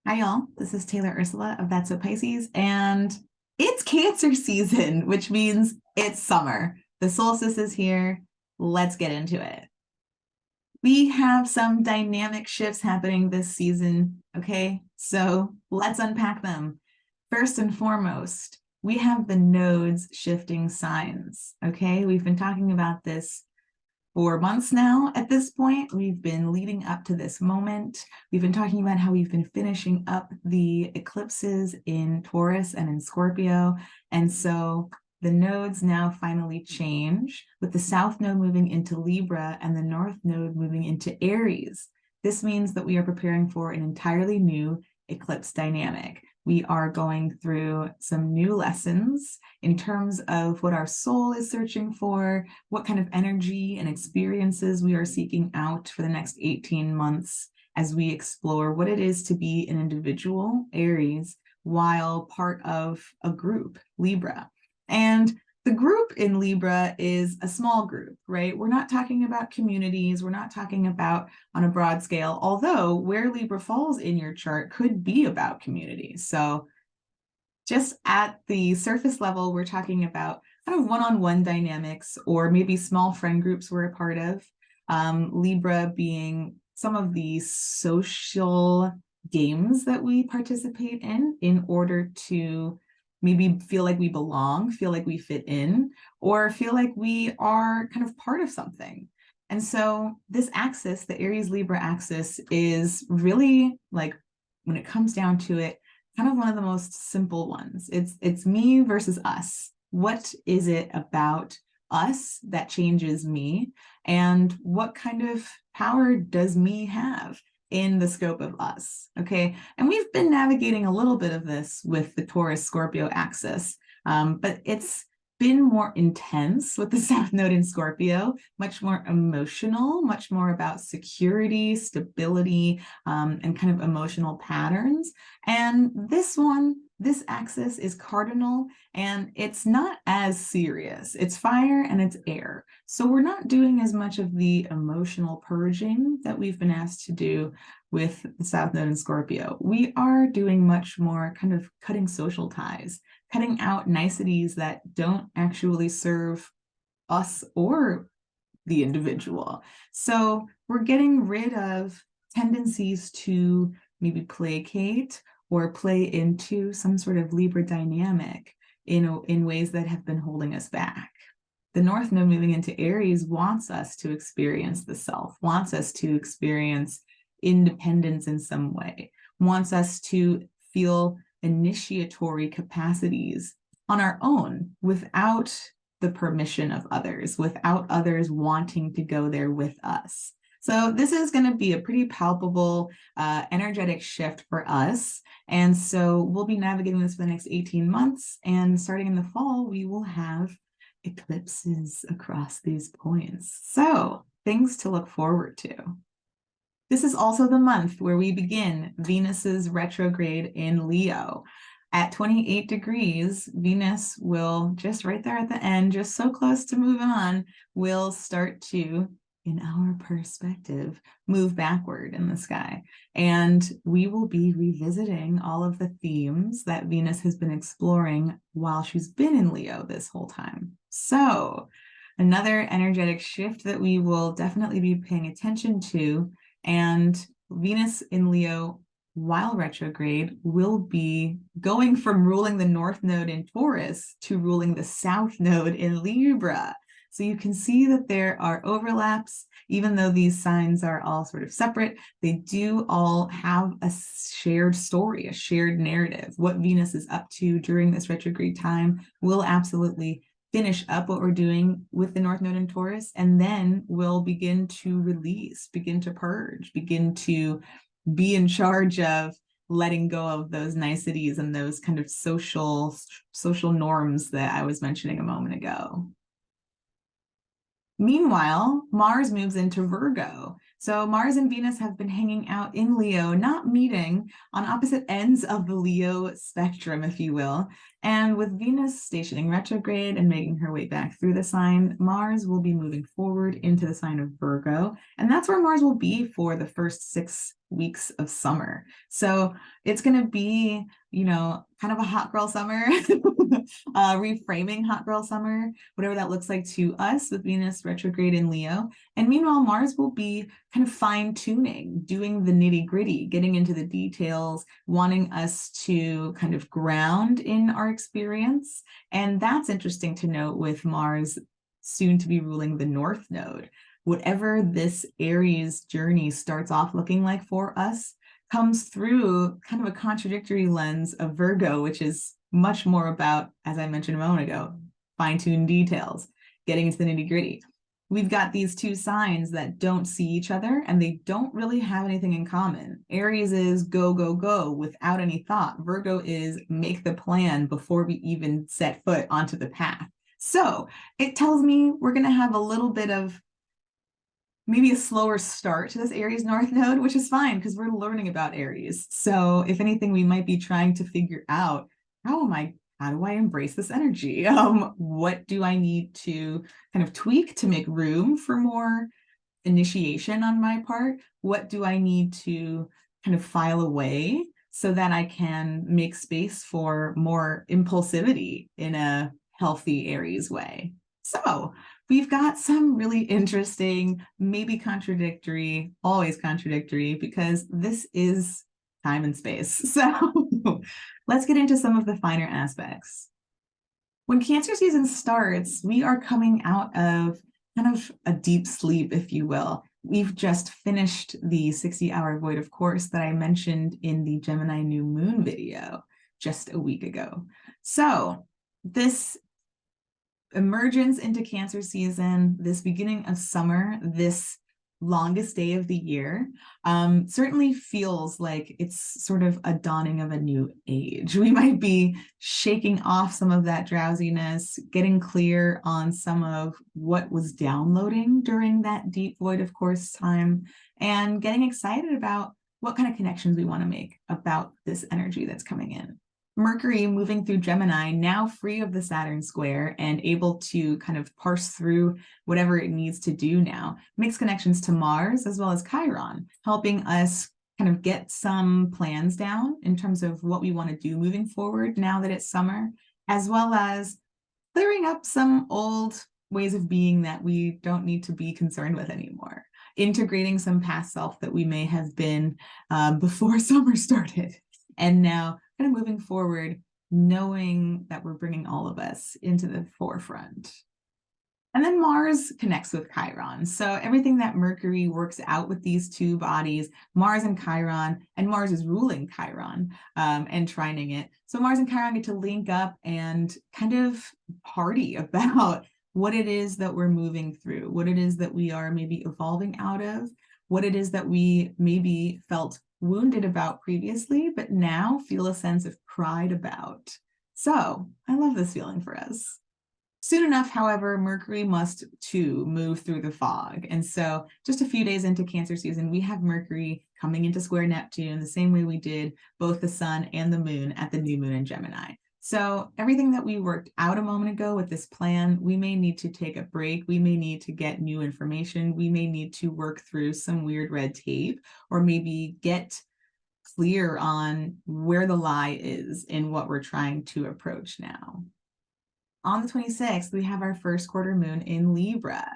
Hi, y'all. This is Taylor Ursula of That's So Pisces, and it's Cancer season, which means it's summer. The solstice is here. Let's get into it. We have some dynamic shifts happening this season, okay? So let's unpack them. First and foremost, we have the nodes shifting signs, okay? We've been talking about this for months now. At this point, we've been leading up to this moment. We've been talking about how we've been finishing up the eclipses in Taurus and in Scorpio. And so the nodes now finally change, with the south node moving into Libra and the north node moving into Aries. This means that we are preparing for an entirely new eclipse dynamic. We are going through some new lessons in terms of what our soul is searching for, what kind of energy and experiences we are seeking out for the next 18 months as we explore what it is to be an individual, Aries, while part of a group, Libra. And the group in Libra is a small group, right? We're not talking about communities. We're not talking about on a broad scale, although where Libra falls in your chart could be about communities. So just at the surface level, we're talking about kind of one-on-one dynamics, or maybe small friend groups we're a part of. Libra being some of the social games that we participate in order to maybe feel like we belong, feel like we fit in, or feel like we are kind of part of something. And so this axis, the Aries Libra axis, is really, like, when it comes down to it, kind of one of the most simple ones. It's me versus us. What is it about us that changes me? And what kind of power does me have in the scope of us? Okay. And we've been navigating a little bit of this with the Taurus Scorpio axis, but it's been more intense with the South Node in Scorpio, much more emotional, much more about security, stability, and kind of emotional patterns. And this axis is cardinal, and it's not as serious. It's fire and it's air. So we're not doing as much of the emotional purging that we've been asked to do with the South Node in Scorpio. We are doing much more kind of cutting social ties, cutting out niceties that don't actually serve us or the individual. So we're getting rid of tendencies to maybe placate or play into some sort of Libra dynamic in ways that have been holding us back. The North Node moving into Aries wants us to experience the self, wants us to experience independence in some way, wants us to feel initiatory capacities on our own without the permission of others, without others wanting to go there with us. So this is going to be a pretty palpable energetic shift for us. And so we'll be navigating this for the next 18 months. And starting in the fall, we will have eclipses across these points. So things to look forward to. This is also the month where we begin Venus's retrograde in Leo. At 28 degrees, Venus will, just right there at the end, just so close to moving on, will start to, in our perspective, move backward in the sky. And we will be revisiting all of the themes that Venus has been exploring while she's been in Leo this whole time. So another energetic shift that we will definitely be paying attention to. And Venus in Leo, while retrograde, will be going from ruling the North Node in Taurus to ruling the South Node in Libra. So you can see that there are overlaps. Even though these signs are all sort of separate, they do all have a shared story, a shared narrative. What Venus is up to during this retrograde time will absolutely finish up what we're doing with the North Node in Taurus, and then we'll begin to release, begin to purge, begin to be in charge of letting go of those niceties and those kind of social norms that I was mentioning a moment ago. Meanwhile, Mars moves into Virgo. So Mars and Venus have been hanging out in Leo, not meeting, on opposite ends of the Leo spectrum, if you will. And with Venus stationing retrograde and making her way back through the sign, Mars will be moving forward into the sign of Virgo. And that's where Mars will be for the first 6 weeks of summer. So it's going to be, kind of a hot girl summer, reframing hot girl summer, whatever that looks like to us with Venus retrograde in Leo. And meanwhile, Mars will be kind of fine tuning, doing the nitty gritty, getting into the details, wanting us to kind of ground in our experience. And that's interesting to note with Mars soon to be ruling the North Node. Whatever this Aries journey starts off looking like for us comes through kind of a contradictory lens of Virgo, which is much more about, as I mentioned a moment ago, fine-tuned details, getting into the nitty-gritty. We've got these two signs that don't see each other and they don't really have anything in common. Aries is go, go, go without any thought. Virgo is make the plan before we even set foot onto the path. So it tells me we're going to have a little bit of maybe a slower start to this Aries North Node, which is fine because we're learning about Aries. So if anything, we might be trying to figure out, how do I embrace this energy? What do I need to kind of tweak to make room for more initiation on my part? What do I need to kind of file away so that I can make space for more impulsivity in a healthy Aries way? So we've got some really interesting, maybe contradictory, always contradictory, because this is time and space. So let's get into some of the finer aspects. When Cancer season starts, we are coming out of kind of a deep sleep, if you will. We've just finished the 60-hour void of course that I mentioned in the Gemini new moon video just a week ago. So this emergence into Cancer season, this beginning of summer, this longest day of the year, certainly feels like it's sort of a dawning of a new age. We might be shaking off some of that drowsiness, getting clear on some of what was downloading during that deep void of course time, and getting excited about what kind of connections we want to make about this energy that's coming in. Mercury moving through Gemini, now free of the Saturn square and able to kind of parse through whatever it needs to do now, makes connections to Mars as well as Chiron, helping us kind of get some plans down in terms of what we want to do moving forward now that it's summer, as well as clearing up some old ways of being that we don't need to be concerned with anymore, integrating some past self that we may have been before summer started. And now kind of moving forward, knowing that we're bringing all of us into the forefront. And then Mars connects with Chiron. So everything that Mercury works out with these two bodies, Mars and Chiron, and Mars is ruling Chiron and trining it. So Mars and Chiron get to link up and kind of party about what it is that we're moving through, what it is that we are maybe evolving out of, what it is that we maybe felt wounded about previously, but now feel a sense of pride about. So I love this feeling for us. Soon enough, however, Mercury must too move through the fog. And so just a few days into Cancer season, we have Mercury coming into square Neptune the same way we did both the sun and the moon at the new moon in Gemini. So everything that we worked out a moment ago with this plan, we may need to take a break. We may need to get new information. We may need to work through some weird red tape, or maybe get clear on where the lie is in what we're trying to approach now. On the 26th, we have our first quarter moon in Libra.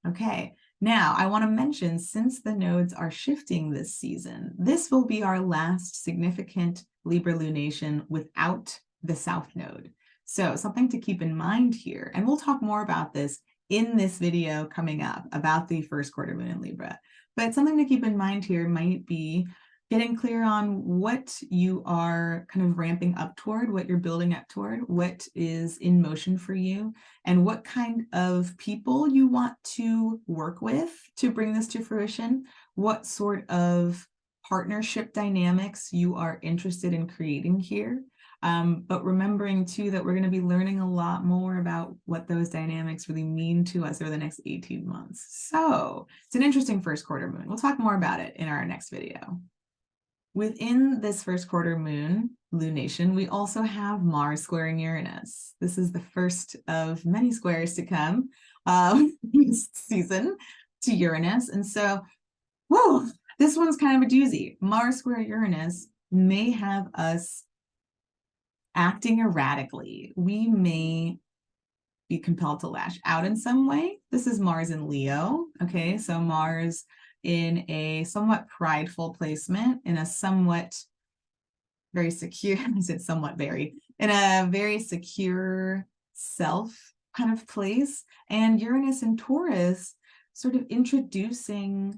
Okay, now I want to mention, since the nodes are shifting this season, this will be our last significant Libra lunation without the South Node. So something to keep in mind here, and we'll talk more about this in this video coming up about the first quarter moon in Libra. But something to keep in mind here might be getting clear on what you are kind of ramping up toward, what you're building up toward, what is in motion for you, and what kind of people you want to work with to bring this to fruition, what sort of partnership dynamics you are interested in creating here. But remembering too that we're going to be learning a lot more about what those dynamics really mean to us over the next 18 months. So it's an interesting first quarter moon. We'll talk more about it in our next video. Within this first quarter moon lunation, we also have Mars squaring Uranus. This is the first of many squares to come this season to Uranus. And so, whoa, This one's kind of a doozy. Mars square Uranus may have us acting erratically. We may be compelled to lash out in some way. This is Mars in Leo. Okay, so Mars in a somewhat prideful placement, in a somewhat very secure, is it somewhat very, in a very secure self kind of place. And Uranus and Taurus sort of introducing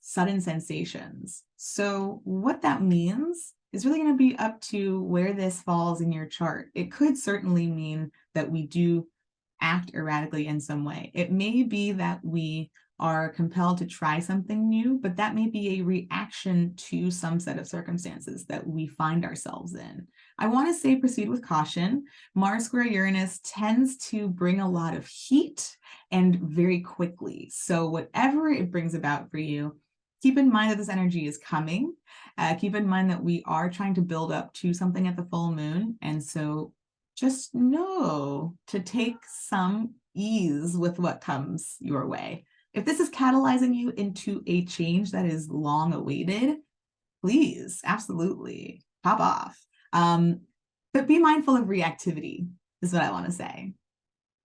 sudden sensations. So what that means is really going to be up to where this falls in your chart. It could certainly mean that we do act erratically in some way. It may be that we are compelled to try something new, but that may be a reaction to some set of circumstances that we find ourselves in. I want to say proceed with caution. Mars square Uranus tends to bring a lot of heat and very quickly. So whatever it brings about for you, keep in mind that this energy is coming. Keep in mind that we are trying to build up to something at the full moon. And so just know to take some ease with what comes your way. If this is catalyzing you into a change that is long awaited, please, absolutely, pop off. But be mindful of reactivity, is what I want to say.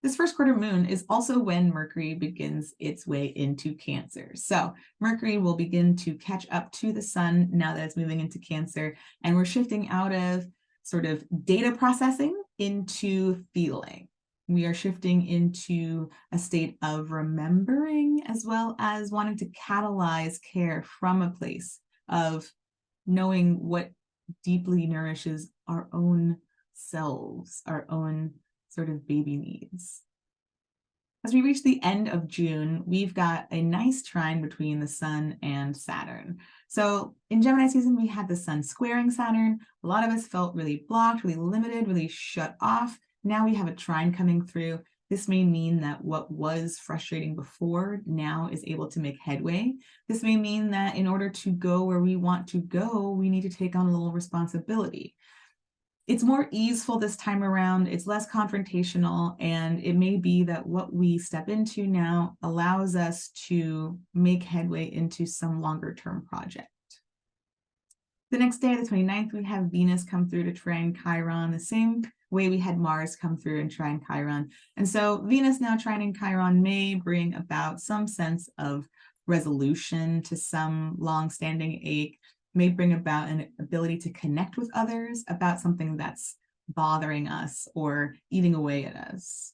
This first quarter moon is also when Mercury begins its way into Cancer. So Mercury will begin to catch up to the sun now that it's moving into Cancer, and we're shifting out of sort of data processing into feeling. We are shifting into a state of remembering, as well as wanting to catalyze care from a place of knowing what deeply nourishes our own selves, our own sort of baby needs. As we reach the end of June, we've got a nice trine between the sun and Saturn. So in Gemini season, we had the sun squaring Saturn. A lot of us felt really blocked, really limited, really shut off. Now we have a trine coming through. This may mean that what was frustrating before now is able to make headway. This may mean that in order to go where we want to go, we need to take on a little responsibility. It's more easeful this time around. It's less confrontational, and it may be that what we step into now allows us to make headway into some longer term project. The next day, the 29th, we have Venus come through to trine Chiron, the same way we had Mars come through and trine Chiron. And so Venus now trining Chiron may bring about some sense of resolution to some long-standing ache, may bring about an ability to connect with others about something that's bothering us or eating away at us.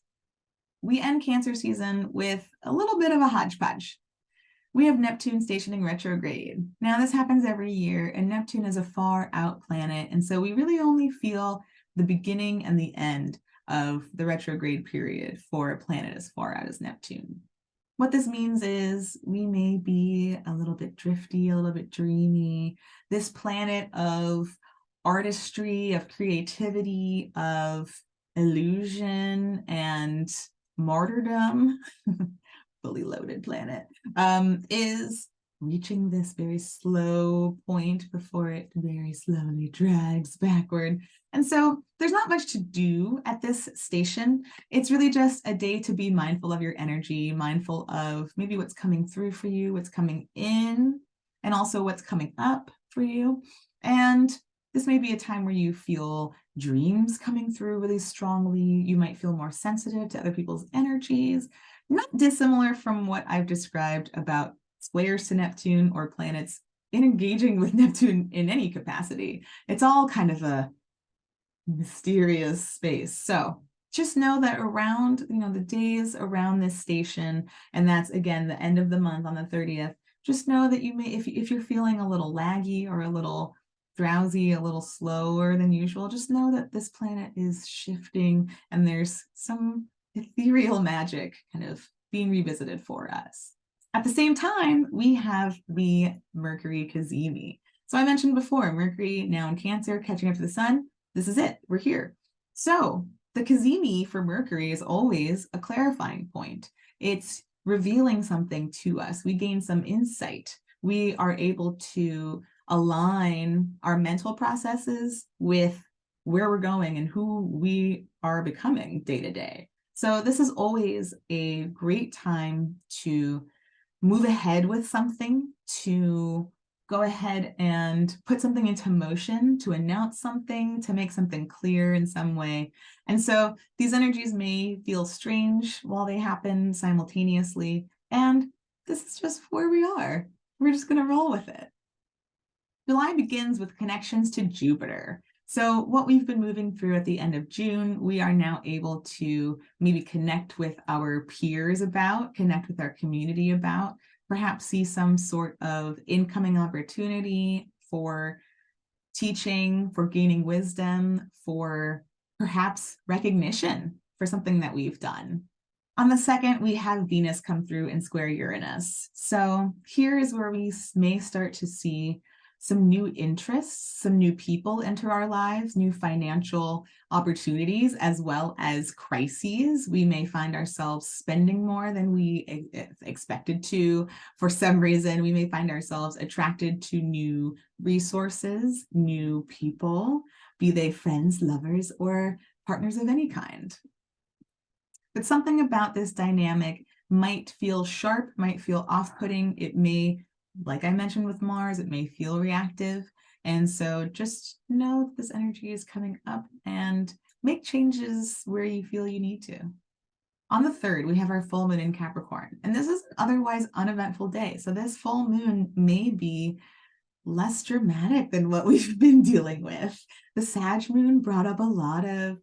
We end Cancer season with a little bit of a hodgepodge. We have Neptune stationing retrograde. Now, this happens every year, and Neptune is a far out planet, and so we really only feel the beginning and the end of the retrograde period for a planet as far out as Neptune. What this means is we may be a little bit drifty, a little bit dreamy. This planet of artistry, of creativity, of illusion and martyrdom, fully loaded planet, is reaching this very slow point before it very slowly drags backward. And so there's not much to do at this station. It's really just a day to be mindful of your energy, mindful of maybe what's coming through for you, what's coming in, and also what's coming up for you. And this may be a time where you feel dreams coming through really strongly. You might feel more sensitive to other people's energies, not dissimilar from what I've described about squares to Neptune or planets in engaging with Neptune in any capacity. It's all kind of a mysterious space. So just know that around, the days around this station, and that's again the end of the month on the 30th, just know that you may, if you're feeling a little laggy or a little drowsy, a little slower than usual, just know that this planet is shifting and there's some ethereal magic kind of being revisited for us. At the same time, we have the Mercury cazimi. So I mentioned before, Mercury now in Cancer, catching up to the sun. This is it. We're here. So the cazimi for Mercury is always a clarifying point. It's revealing something to us. We gain some insight. We are able to align our mental processes with where we're going and who we are becoming day to day. So this is always a great time to move ahead with something, to go ahead and put something into motion, to announce something, to make something clear in some way. And so these energies may feel strange while they happen simultaneously. And this is just where we are. We're just going to roll with it. July begins with connections to Jupiter. So what we've been moving through at the end of June, we are now able to maybe connect with our peers about, connect with our community about, perhaps see some sort of incoming opportunity for teaching, for gaining wisdom, for perhaps recognition for something that we've done. On the 2nd, we have Venus come through and square Uranus. So here is where we may start to see some new interests, some new people enter our lives, new financial opportunities, as well as crises. We may find ourselves spending more than we expected to. For some reason, we may find ourselves attracted to new resources, new people, be they friends, lovers, or partners of any kind. But something about this dynamic might feel sharp, might feel off-putting. It may, like I mentioned with Mars, it may feel reactive. And so just know that this energy is coming up and make changes where you feel you need to. On the 3rd, we have our full moon in Capricorn, and this is an otherwise uneventful day. So this full moon may be less dramatic than what we've been dealing with. The Sag moon brought up a lot of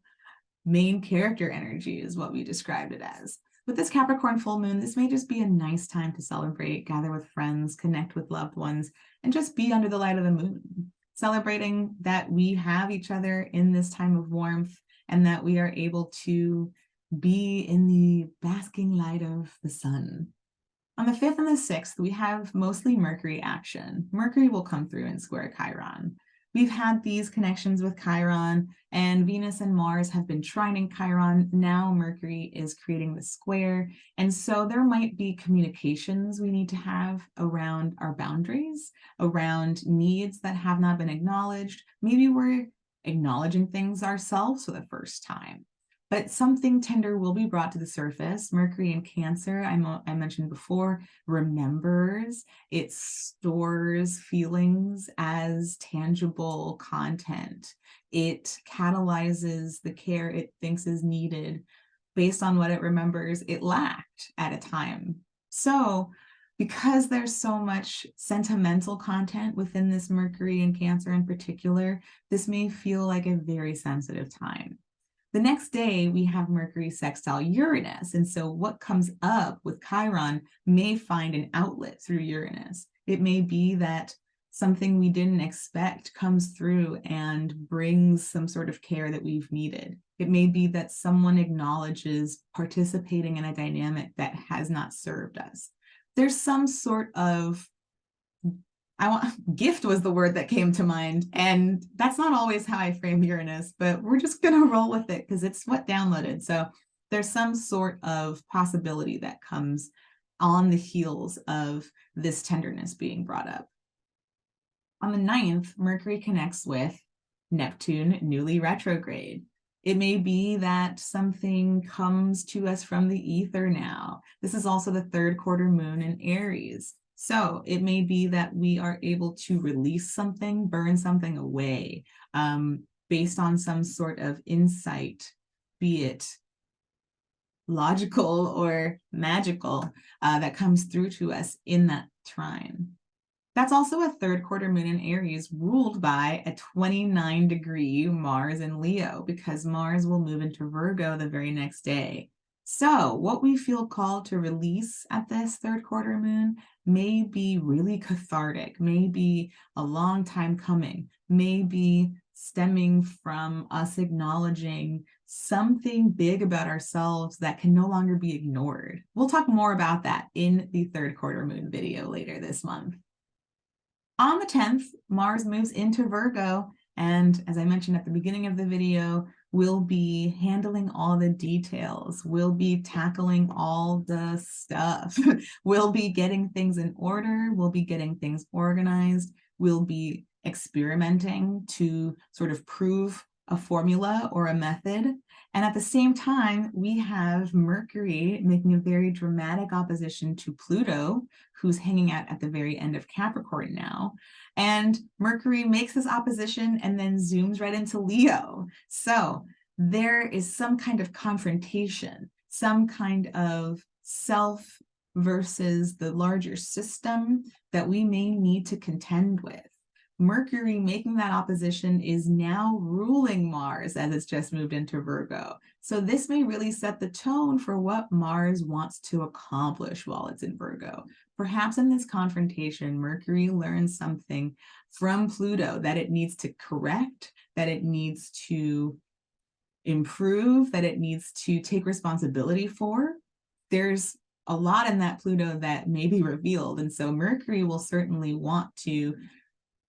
main character energy is what we described it as. With this Capricorn full moon, this may just be a nice time to celebrate, gather with friends, connect with loved ones, and just be under the light of the moon, celebrating that we have each other in this time of warmth and that we are able to be in the basking light of the sun. On the 5th and the 6th, we have mostly Mercury action. Mercury will come through and square Chiron. We've had these connections with Chiron, and Venus and Mars have been trining Chiron. Now Mercury is creating the square. And so there might be communications we need to have around our boundaries, around needs that have not been acknowledged. Maybe we're acknowledging things ourselves for the first time. But something tender will be brought to the surface. Mercury in Cancer, I mentioned before, remembers. It stores feelings as tangible content. It catalyzes the care it thinks is needed based on what it remembers it lacked at a time. So because there's so much sentimental content within this Mercury in Cancer in particular, this may feel like a very sensitive time. The next day, we have Mercury sextile Uranus. And so what comes up with Chiron may find an outlet through Uranus. It may be that something we didn't expect comes through and brings some sort of care that we've needed. It may be that someone acknowledges participating in a dynamic that has not served us. There's some sort of gift was the word that came to mind. And that's not always how I frame Uranus, but we're just going to roll with it because it's what downloaded. So there's some sort of possibility that comes on the heels of this tenderness being brought up. On the 9th, Mercury connects with Neptune, newly retrograde. It may be that something comes to us from the ether now. This is also the 3rd quarter moon in Aries. So it may be that we are able to release something, burn something away based on some sort of insight, be it logical or magical, that comes through to us in that trine. That's also a 3rd quarter moon in Aries ruled by a 29-degree Mars in Leo, because Mars will move into Virgo the very next day. So what we feel called to release at this 3rd quarter moon may be really cathartic, may be a long time coming, may be stemming from us acknowledging something big about ourselves that can no longer be ignored. We'll talk more about that in the 3rd quarter moon video later this month. On the 10th, Mars moves into Virgo, and as I mentioned at the beginning of the video, we'll be handling all the details. We'll be tackling all the stuff. We'll be getting things in order. We'll be getting things organized. We'll be experimenting to sort of prove a formula or a method. And at the same time, we have Mercury making a very dramatic opposition to Pluto, who's hanging out at the very end of Capricorn now. And Mercury makes this opposition and then zooms right into Leo. So there is some kind of confrontation, some kind of self versus the larger system that we may need to contend with. Mercury making that opposition is now ruling Mars as it's just moved into Virgo. So this may really set the tone for what Mars wants to accomplish while it's in Virgo. Perhaps in this confrontation, Mercury learns something from Pluto that it needs to correct, that it needs to improve, that it needs to take responsibility for. There's a lot in that Pluto that may be revealed. And so Mercury will certainly want to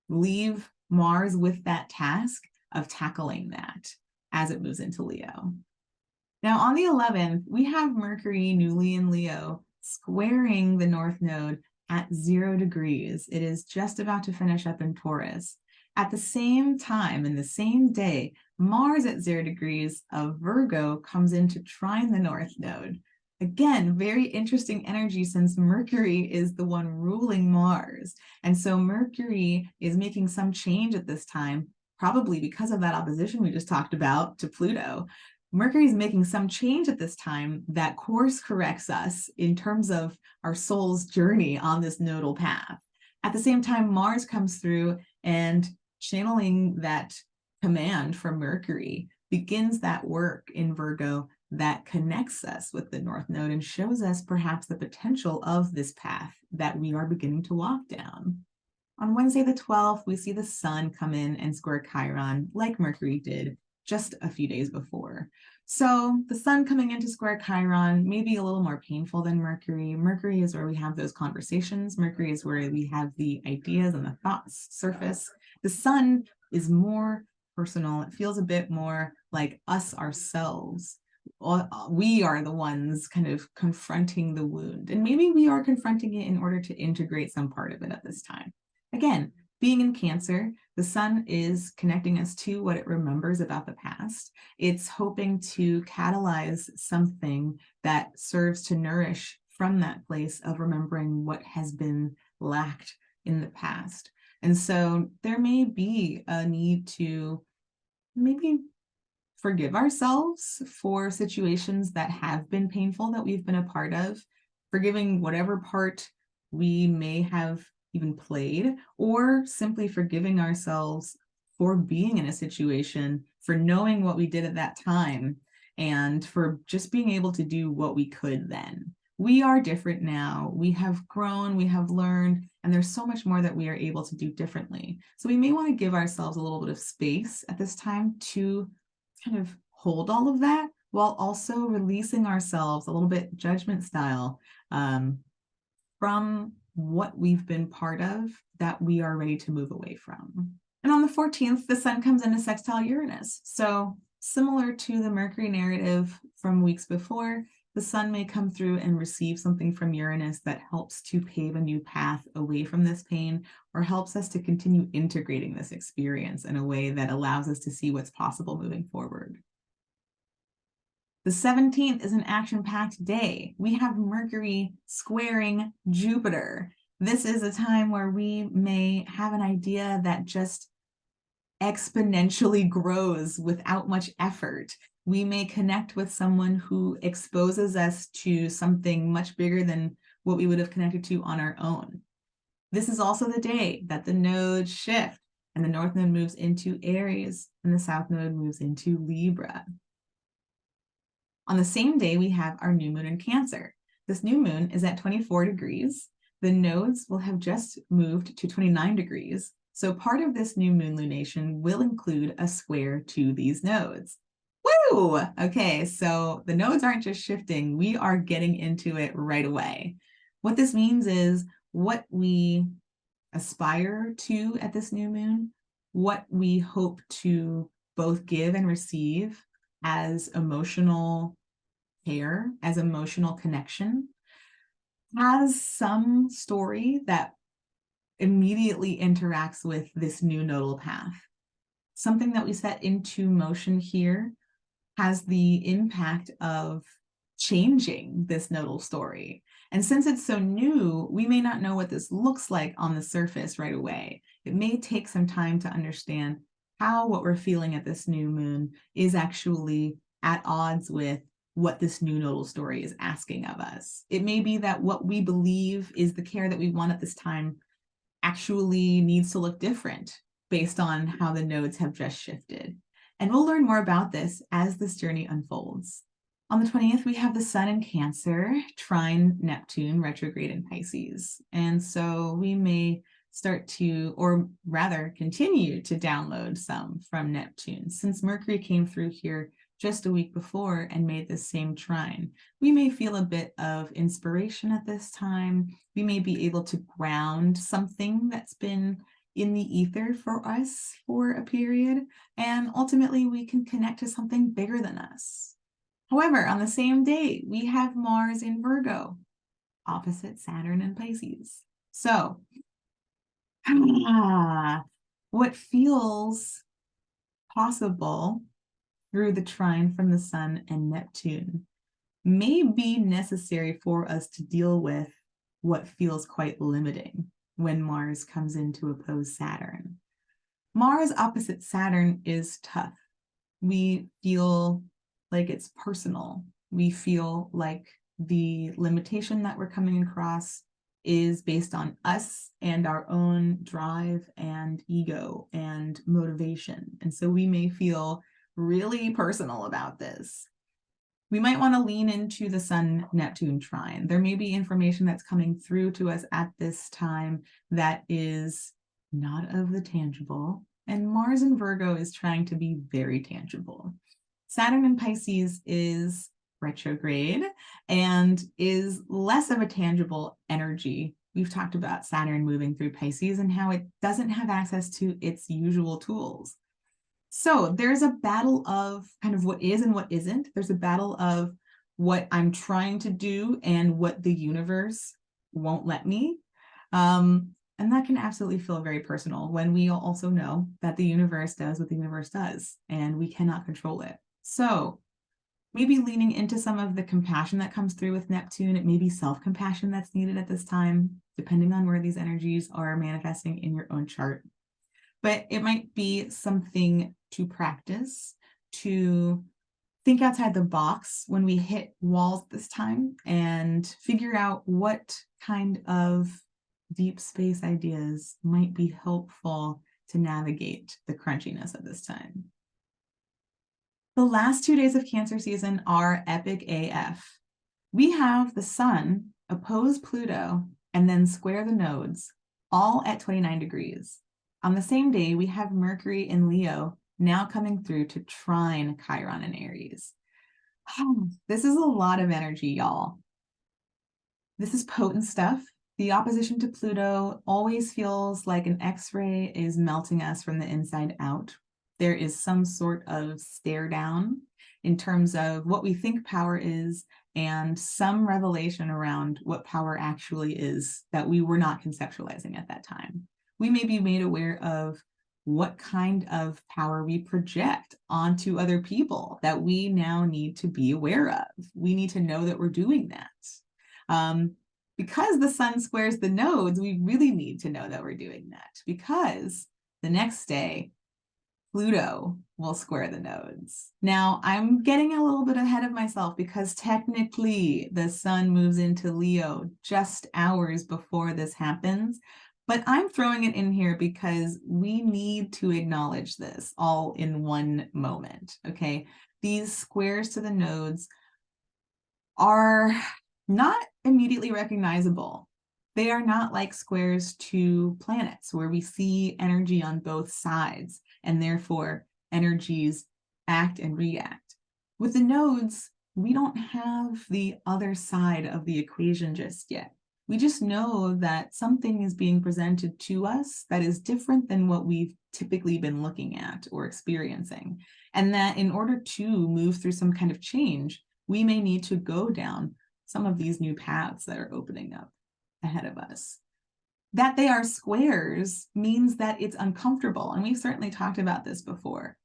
leave Mars with that task of tackling that as it moves into Leo. Now on the 11th, we have Mercury newly in Leo squaring the North Node at 0 degrees. It is just about to finish up in Taurus. At the same time, in the same day, Mars at 0 degrees of Virgo comes in to trine the North Node. Again, very interesting energy since Mercury is the one ruling Mars. And so Mercury is making some change at this time, probably because of that opposition we just talked about to Pluto. Mercury is making some change at this time that course corrects us in terms of our soul's journey on this nodal path. At the same time, Mars comes through and channeling that command from Mercury begins that work in Virgo that connects us with the North Node and shows us perhaps the potential of this path that we are beginning to walk down. On Wednesday the 12th, we see the Sun come in and square Chiron like Mercury did just a few days before. So the Sun coming into square Chiron may be a little more painful than Mercury. Mercury is where we have those conversations. Mercury is where we have the ideas and the thoughts surface. The Sun is more personal. It feels a bit more like us ourselves. We are the ones kind of confronting the wound, and maybe we are confronting it in order to integrate some part of it at this time. Again, being in Cancer, the Sun is connecting us to what it remembers about the past. It's hoping to catalyze something that serves to nourish from that place of remembering what has been lacked in the past. And so there may be a need to maybe forgive ourselves for situations that have been painful that we've been a part of, forgiving whatever part we may have even played, or simply forgiving ourselves for being in a situation, for knowing what we did at that time, and for just being able to do what we could then. We are different now. We have grown, we have learned, and there's so much more that we are able to do differently. So we may want to give ourselves a little bit of space at this time to kind of hold all of that while also releasing ourselves a little bit judgment style from what we've been part of that we are ready to move away from. And on the 14th, the Sun comes into sextile Uranus. So similar to the Mercury narrative from weeks before, the Sun may come through and receive something from Uranus that helps to pave a new path away from this pain, or helps us to continue integrating this experience in a way that allows us to see what's possible moving forward. The 17th is an action-packed day. We have Mercury squaring Jupiter. This is a time where we may have an idea that just exponentially grows without much effort. We may connect with someone who exposes us to something much bigger than what we would have connected to on our own. This is also the day that the nodes shift and the North Node moves into Aries and the South Node moves into Libra. On the same day, we have our new moon in Cancer. This new moon is at 24 degrees. The nodes will have just moved to 29 degrees. So part of this new moon lunation will include a square to these nodes. Woo! Okay, so the nodes aren't just shifting, we are getting into it right away. What this means is what we aspire to at this new moon, what we hope to both give and receive as emotional care, as emotional connection, has some story that immediately interacts with this new nodal path. Something that we set into motion here has the impact of changing this nodal story. And since it's so new, we may not know what this looks like on the surface right away. It may take some time to understand how what we're feeling at this new moon is actually at odds with what this new nodal story is asking of us. It may be that what we believe is the care that we want at this time actually needs to look different based on how the nodes have just shifted. And we'll learn more about this as this journey unfolds. On the 20th, we have the Sun in Cancer, trine Neptune, retrograde in Pisces. And so we may start to, or rather continue to download some from Neptune. Since Mercury came through here just a week before and made the same trine, we may feel a bit of inspiration at this time. We may be able to ground something that's been in the ether for us for a period, and ultimately we can connect to something bigger than us. However, on the same day, we have Mars in Virgo, opposite Saturn in Pisces. So, what feels possible through the trine from the Sun and Neptune may be necessary for us to deal with what feels quite limiting when Mars comes in to oppose Saturn. Mars opposite Saturn is tough. We feel like it's personal. We feel like the limitation that we're coming across is based on us and our own drive and ego and motivation. And so we may feel really personal about this. We might want to lean into the Sun-Neptune trine. There may be information that's coming through to us at this time that is not of the tangible, and Mars in Virgo is trying to be very tangible. Saturn in Pisces is retrograde and is less of a tangible energy. We've talked about Saturn moving through Pisces and how it doesn't have access to its usual tools. So there's a battle of kind of what is and what isn't. There's a battle of what I'm trying to do and what the universe won't let me. And that can absolutely feel very personal when we also know that the universe does what the universe does and we cannot control it. So maybe leaning into some of the compassion that comes through with Neptune. It may be self-compassion that's needed at this time, depending on where these energies are manifesting in your own chart. But it might be something to practice, to think outside the box when we hit walls this time and figure out what kind of deep space ideas might be helpful to navigate the crunchiness of this time. The last 2 days of Cancer season are epic AF. We have the Sun oppose Pluto and then square the nodes, all at 29 degrees. On the same day, we have Mercury in Leo now coming through to trine Chiron in Aries. This is a lot of energy, y'all. This is potent stuff. The opposition to Pluto always feels like an X-ray is melting us from the inside out. There is some sort of stare down in terms of what we think power is and some revelation around what power actually is that we were not conceptualizing at that time. We may be made aware of what kind of power we project onto other people that we now need to be aware of. We need to know that we're doing that. Because the Sun squares the nodes, we really need to know that we're doing that, because the next day, Pluto will square the nodes. Now, I'm getting a little bit ahead of myself because technically the Sun moves into Leo just hours before this happens, but I'm throwing it in here because we need to acknowledge this all in one moment, okay? These squares to the nodes are not immediately recognizable. They are not like squares to planets where we see energy on both sides and therefore energies act and react. With the nodes, we don't have the other side of the equation just yet. We just know that something is being presented to us that is different than what we've typically been looking at or experiencing. And that in order to move through some kind of change, we may need to go down some of these new paths that are opening up ahead of us. That they are squares means that it's uncomfortable. And we've certainly talked about this before.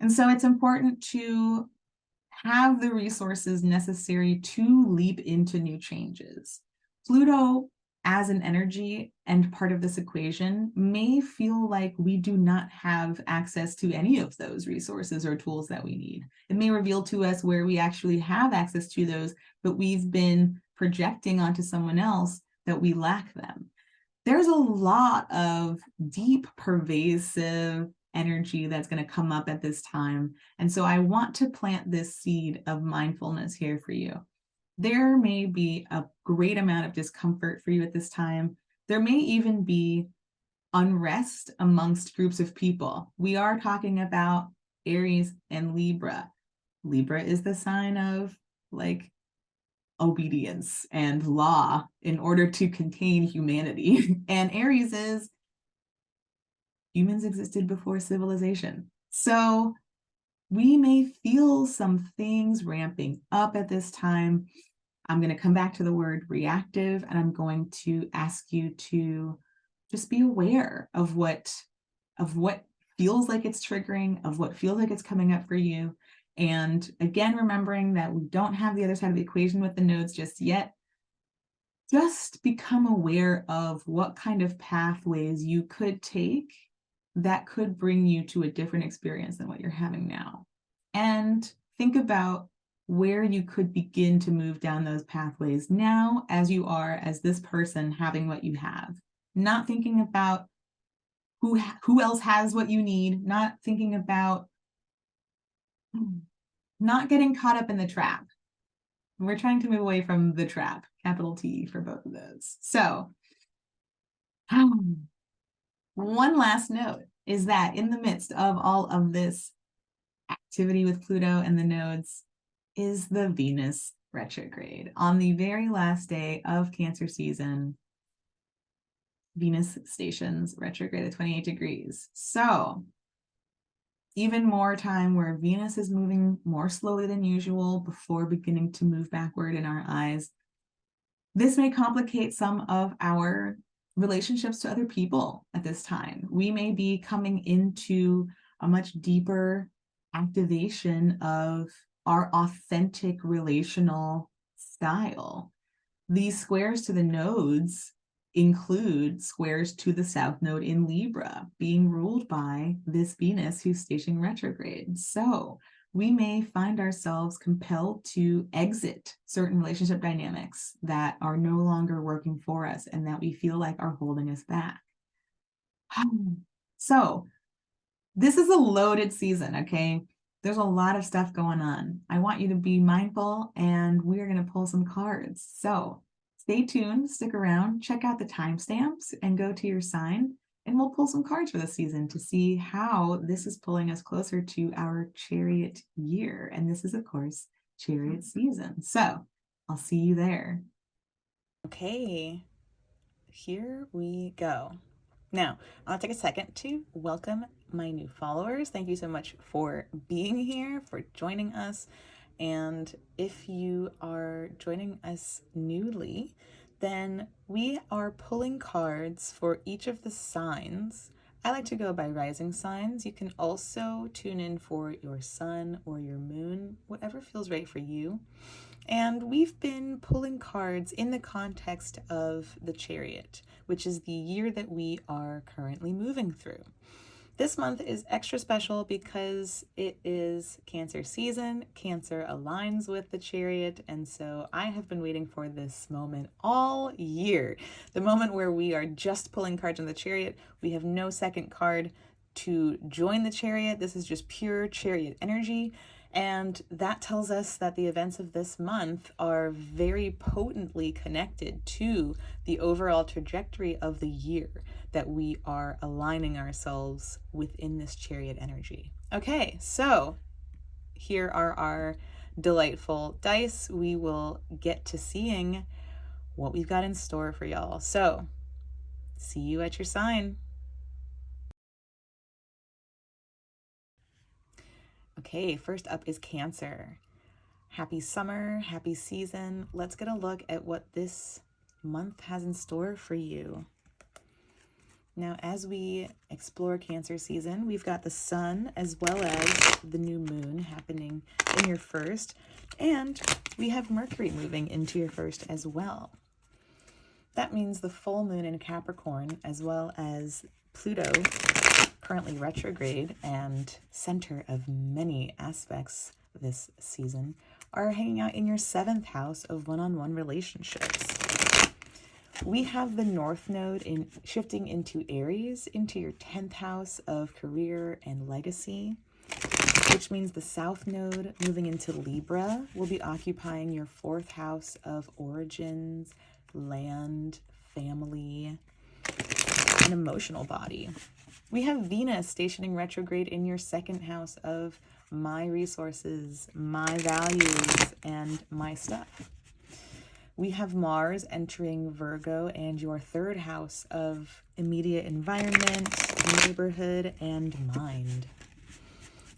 And so it's important to have the resources necessary to leap into new changes. Pluto, as an energy and part of this equation, may feel like we do not have access to any of those resources or tools that we need. It may reveal to us where we actually have access to those, but we've been projecting onto someone else that we lack them. There's a lot of deep, pervasive energy that's going to come up at this time. And so I want to plant this seed of mindfulness here for you. There may be a great amount of discomfort for you at this time. There may even be unrest amongst groups of people. We are talking about Aries and Libra. Libra is the sign of like obedience and law in order to contain humanity. And Aries is humans existed before civilization. So we may feel some things ramping up at this time. I'm going to come back to the word reactive, and I'm going to ask you to just be aware of what feels like it's triggering, of what feels like it's coming up for you. And again, remembering that we don't have the other side of the equation with the nodes just yet. Just become aware of what kind of pathways you could take that could bring you to a different experience than what you're having now. And think about where you could begin to move down those pathways now as you are as this person having what you have. Not thinking about who else has what you need, not thinking about not getting caught up in the trap. We're trying to move away from the trap, capital T for both of those. So one last note is that in the midst of all of this activity with Pluto and the nodes is the Venus retrograde. On the very last day of Cancer season, Venus stations retrograde at 28 degrees. So even more time where Venus is moving more slowly than usual before beginning to move backward in our eyes. This may complicate some of our relationships to other people at this time. We may be coming into a much deeper activation of our authentic relational style. These squares to the nodes include squares to the south node in Libra, being ruled by this Venus who's stationing retrograde. So we may find ourselves compelled to exit certain relationship dynamics that are no longer working for us and that we feel like are holding us back. So this is a loaded season, okay? There's a lot of stuff going on. I want you to be mindful, and we're going to pull some cards. So stay tuned, stick around, check out the timestamps, and go to your sign, and we'll pull some cards for this season to see how this is pulling us closer to our Chariot year. And this is, of course, Chariot season. So I'll see you there. Okay, here we go. Now, I'll take a second to welcome my new followers. Thank you so much for being here, for joining us. And if you are joining us newly, then we are pulling cards for each of the signs. I like to go by rising signs. You can also tune in for your sun or your moon, whatever feels right for you. And we've been pulling cards in the context of the Chariot, which is the year that we are currently moving through. This month is extra special because it is Cancer season. Cancer aligns with the Chariot, and so I have been waiting for this moment all year. The moment where we are just pulling cards on the Chariot. We have no second card to join the Chariot. This is just pure Chariot energy. And that tells us that the events of this month are very potently connected to the overall trajectory of the year that we are aligning ourselves within this Chariot energy. Okay, so here are our delightful dice. We will get to seeing what we've got in store for y'all. So, see you at your sign. Okay, first up is Cancer. Happy summer, happy season. Let's get a look at what this month has in store for you. Now, as we explore Cancer season, we've got the sun as well as the new moon happening in your first, and we have Mercury moving into your first as well. That means the full moon in Capricorn as well as Pluto, currently retrograde and center of many aspects this season, are hanging out in your 7th house of one-on-one relationships. We have the North Node shifting into Aries, into your 10th house of career and legacy, which means the South Node moving into Libra will be occupying your 4th house of origins, land, family, and emotional body. We have Venus stationing retrograde in your 2nd house of my resources, my values, and my stuff. We have Mars entering Virgo and your 3rd house of immediate environment, neighborhood, and mind.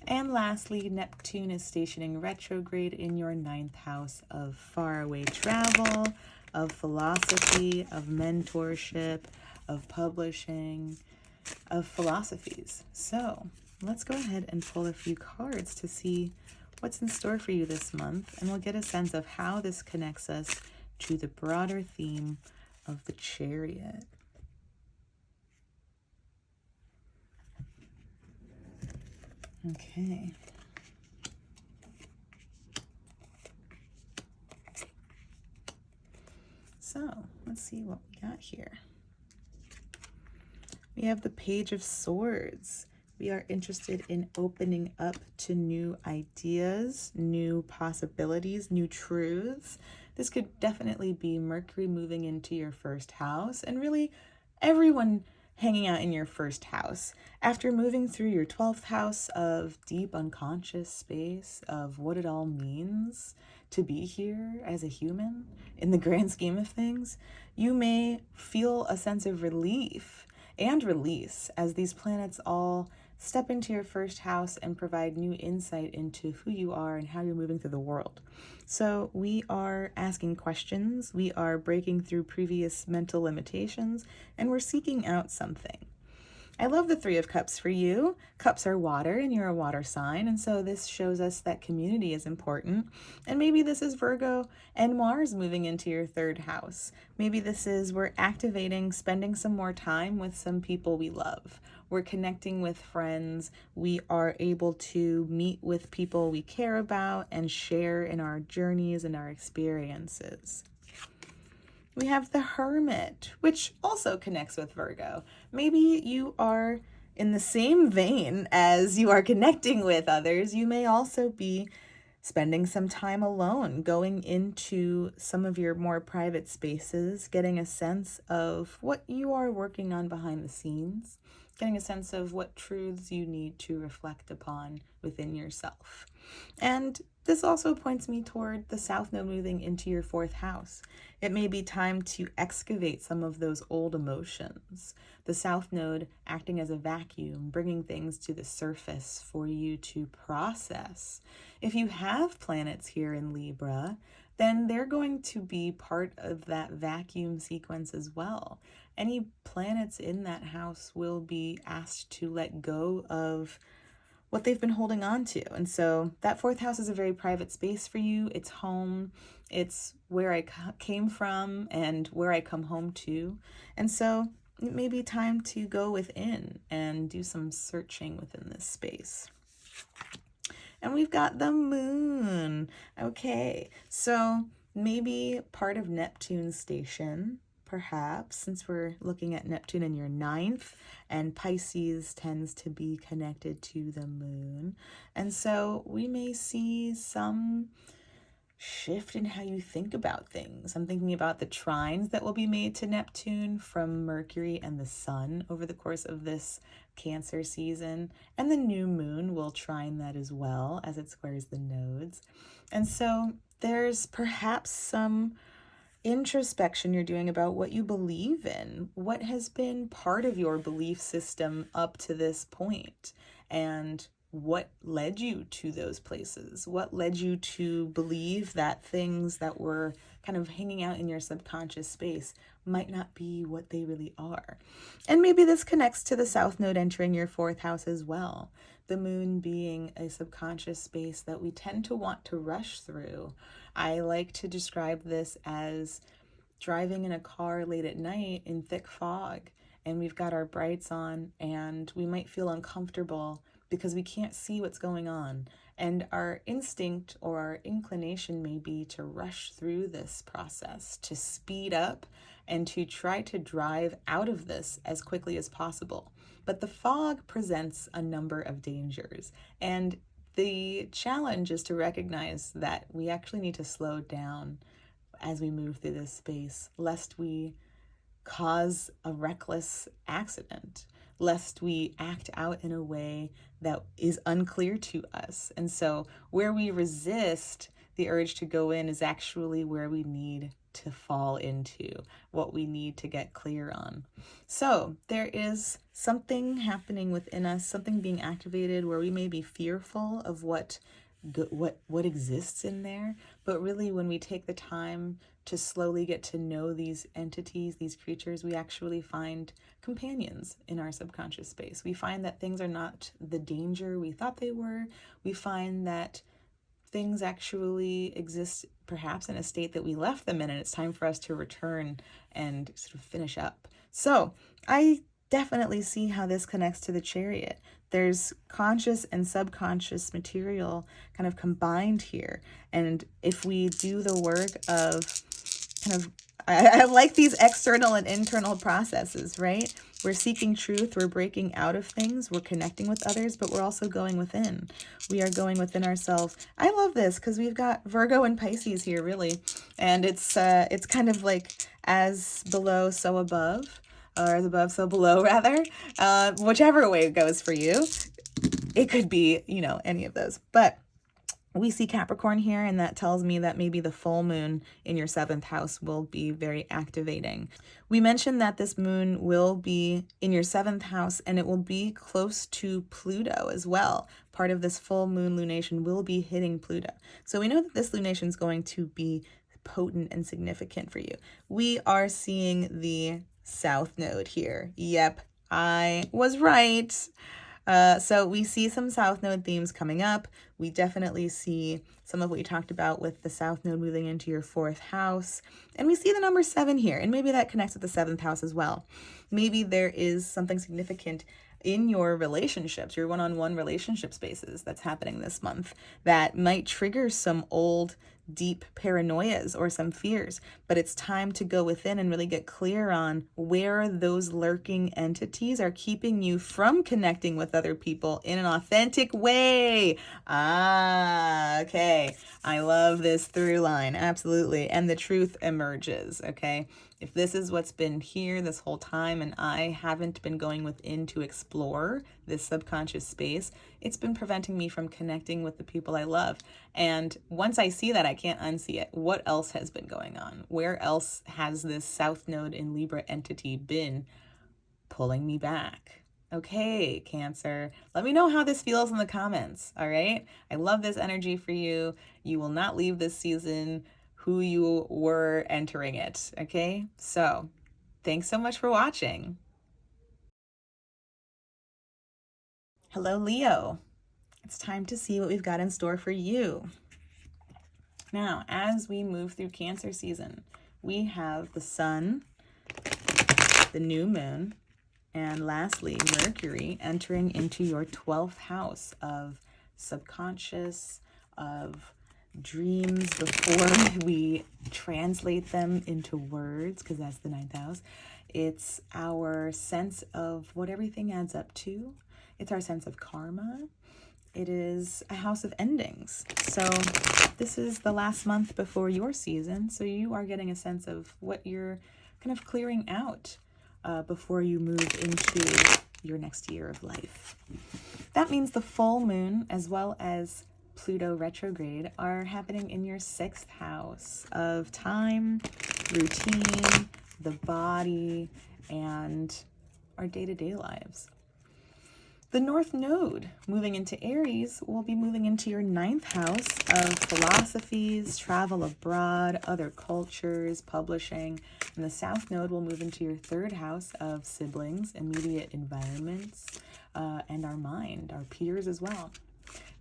And lastly, Neptune is stationing retrograde in your 9th house of faraway travel, of philosophy, of mentorship, of publishing, of philosophies. So let's go ahead and pull a few cards to see what's in store for you this month, and we'll get a sense of how this connects us to the broader theme of the Chariot. Okay. So let's see what we got here. We have the Page of Swords. We are interested in opening up to new ideas, new possibilities, new truths. This could definitely be Mercury moving into your 1st house, and really everyone hanging out in your 1st house. After moving through your 12th house of deep unconscious space of what it all means to be here as a human in the grand scheme of things, you may feel a sense of relief and release as these planets all step into your 1st house and provide new insight into who you are and how you're moving through the world. So we are asking questions, we are breaking through previous mental limitations, and we're seeking out something. I love the 3 of Cups for you. Cups are water, and you're a water sign, and so this shows us that community is important. And maybe this is Virgo and Mars moving into your 3rd house. Maybe this is we're activating, spending some more time with some people we love. We're connecting with friends. We are able to meet with people we care about and share in our journeys and our experiences. We have the Hermit, which also connects with Virgo. Maybe you are in the same vein as you are connecting with others. You may also be spending some time alone, going into some of your more private spaces, getting a sense of what you are working on behind the scenes, getting a sense of what truths you need to reflect upon within yourself. And this also points me toward the South Node moving into your 4th house. It may be time to excavate some of those old emotions. The South Node acting as a vacuum, bringing things to the surface for you to process. If you have planets here in Libra, then they're going to be part of that vacuum sequence as well. Any planets in that house will be asked to let go of what they've been holding on to. And so that 4th house is a very private space for you. It's home. It's where I came from and where I come home to. And so it may be time to go within and do some searching within this space. And we've got the moon. Okay, so maybe part of Neptune's station, perhaps, since we're looking at Neptune in your 9th, and Pisces tends to be connected to the moon. And so we may see some shift in how you think about things. I'm thinking about the trines that will be made to Neptune from Mercury and the Sun over the course of this Cancer season, and the new moon will trine that as well as it squares the nodes. And so there's perhaps some introspection you're doing about what you believe in, what has been part of your belief system up to this point, and what led you to those places? What led you to believe that things that were kind of hanging out in your subconscious space might not be what they really are. And maybe this connects to the South Node entering your 4th house as well. The moon being a subconscious space that we tend to want to rush through. I like to describe this as driving in a car late at night in thick fog, and we've got our brights on, and we might feel uncomfortable because we can't see what's going on. And our instinct or our inclination may be to rush through this process, to speed up, and to try to drive out of this as quickly as possible. But the fog presents a number of dangers, and the challenge is to recognize that we actually need to slow down as we move through this space, lest we cause a reckless accident, lest we act out in a way that is unclear to us. And so where we resist the urge to go in is actually where we need to fall into, what we need to get clear on. So there is something happening within us, something being activated where we may be fearful of what exists in there. But really, when we take the time to slowly get to know these entities, these creatures, we actually find companions in our subconscious space. We find that things are not the danger we thought they were. We find that things actually exist perhaps in a state that we left them in, and it's time for us to return and sort of finish up. So I definitely see how this connects to the Chariot. There's conscious and subconscious material kind of combined here. And if we do the work of I like these external and internal processes, right? We're seeking truth, we're breaking out of things, we're connecting with others, but we're also going within. We are going within ourselves. I love this because we've got Virgo and Pisces here, really. And it's kind of like as below, so above. Or as above, so below, rather. Whichever way it goes for you. It could be, any of those. But we see Capricorn here, and that tells me that maybe the full moon in your 7th house will be very activating. We mentioned that this moon will be in your 7th house, and it will be close to Pluto as well. Part of this full moon lunation will be hitting Pluto. So we know that this lunation is going to be potent and significant for you. We are seeing the South Node here. Yep, I was right. So we see some South Node themes coming up. We definitely see some of what you talked about with the South Node moving into your 4th house. And we see the number 7 here, and maybe that connects with the 7th house as well. Maybe there is something significant in your relationships, your one-on-one relationship spaces that's happening this month that might trigger some old deep paranoias or some fears, but it's time to go within and really get clear on where those lurking entities are keeping you from connecting with other people in an authentic way. Okay. I love this through line. Absolutely. And the truth emerges. Okay. If this is what's been here this whole time and I haven't been going within to explore this subconscious space, it's been preventing me from connecting with the people I love. And once I see that, I can't unsee it. What else has been going on? Where else has this South Node in Libra entity been pulling me back? Okay, Cancer, let me know how this feels in the comments, all right? I love this energy for you. You will not leave this season who you were entering it, okay? So, thanks so much for watching. Hello, Leo. It's time to see what we've got in store for you. Now, as we move through Cancer season, we have the Sun, the new moon, and lastly, Mercury entering into your 12th house of subconscious, of dreams before we translate them into words, because that's the 9th house. It's our sense of what everything adds up to. It's our sense of karma. It is a house of endings. So this is the last month before your season, so you are getting a sense of what you're kind of clearing out before you move into your next year of life. That means the full moon as well as Pluto retrograde are happening in your 6th house of time, routine, the body, and our day-to-day lives. The North Node moving into Aries will be moving into your 9th house of philosophies, travel abroad, other cultures, publishing, And the South Node will move into your 3rd house of siblings, immediate environments, and our mind, our peers as well.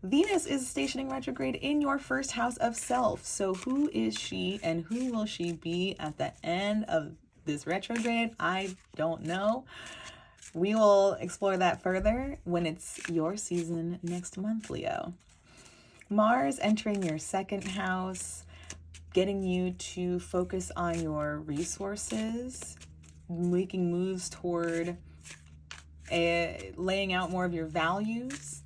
Venus is stationing retrograde in your 1st house of self. So who is she and who will she be at the end of this retrograde? I don't know. We will explore that further when it's your season next month, Leo. Mars entering your 2nd house, getting you to focus on your resources, making moves toward laying out more of your values.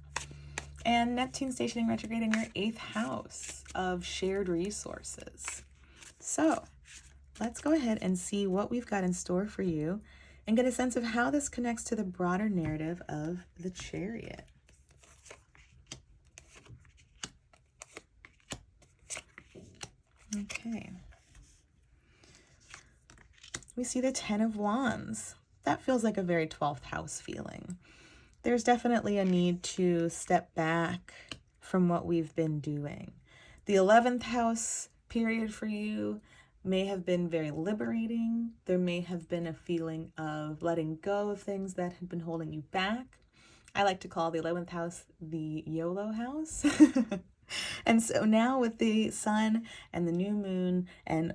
And Neptune stationing retrograde in your 8th house of shared resources. So let's go ahead and see what we've got in store for you and get a sense of how this connects to the broader narrative of the Chariot. Okay. We see the 10 of Wands. That feels like a very 12th house feeling. There's definitely a need to step back from what we've been doing. The 11th house period for you may have been very liberating. There may have been a feeling of letting go of things that had been holding you back. I like to call the 11th house the YOLO house. And so now with the sun and the new moon and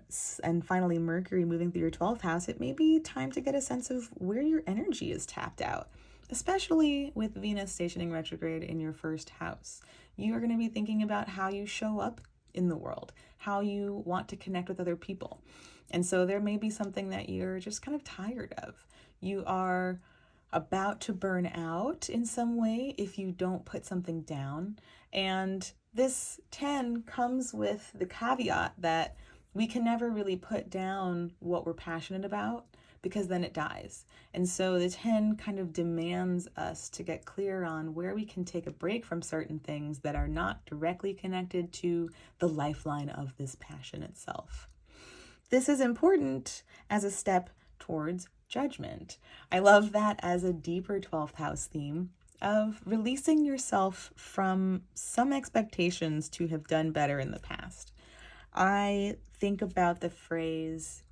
finally Mercury moving through your 12th house, it may be time to get a sense of where your energy is tapped out, especially with Venus stationing retrograde in your 1st house. You are going to be thinking about how you show up in the world, how you want to connect with other people. And so there may be something that you're just kind of tired of. You are about to burn out in some way if you don't put something down. And this 10 comes with the caveat that we can never really put down what we're passionate about because then it dies. And so the 10 kind of demands us to get clear on where we can take a break from certain things that are not directly connected to the lifeline of this passion itself. This is important as a step towards judgment. I love that as a deeper 12th house theme of releasing yourself from some expectations to have done better in the past. I think about the phrase,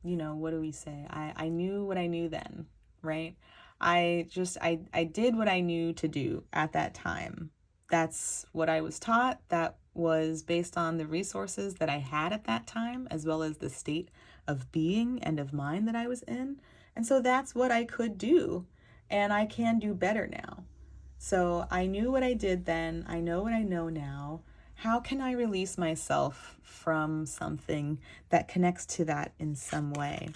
what do we say? I knew what I knew then, right? I did what I knew to do at that time. That's what I was taught. That was based on the resources that I had at that time, as well as the state of being and of mind that I was in. And so that's what I could do, and I can do better now. So I knew what I did then. I know what I know now. How can I release myself from something that connects to that in some way?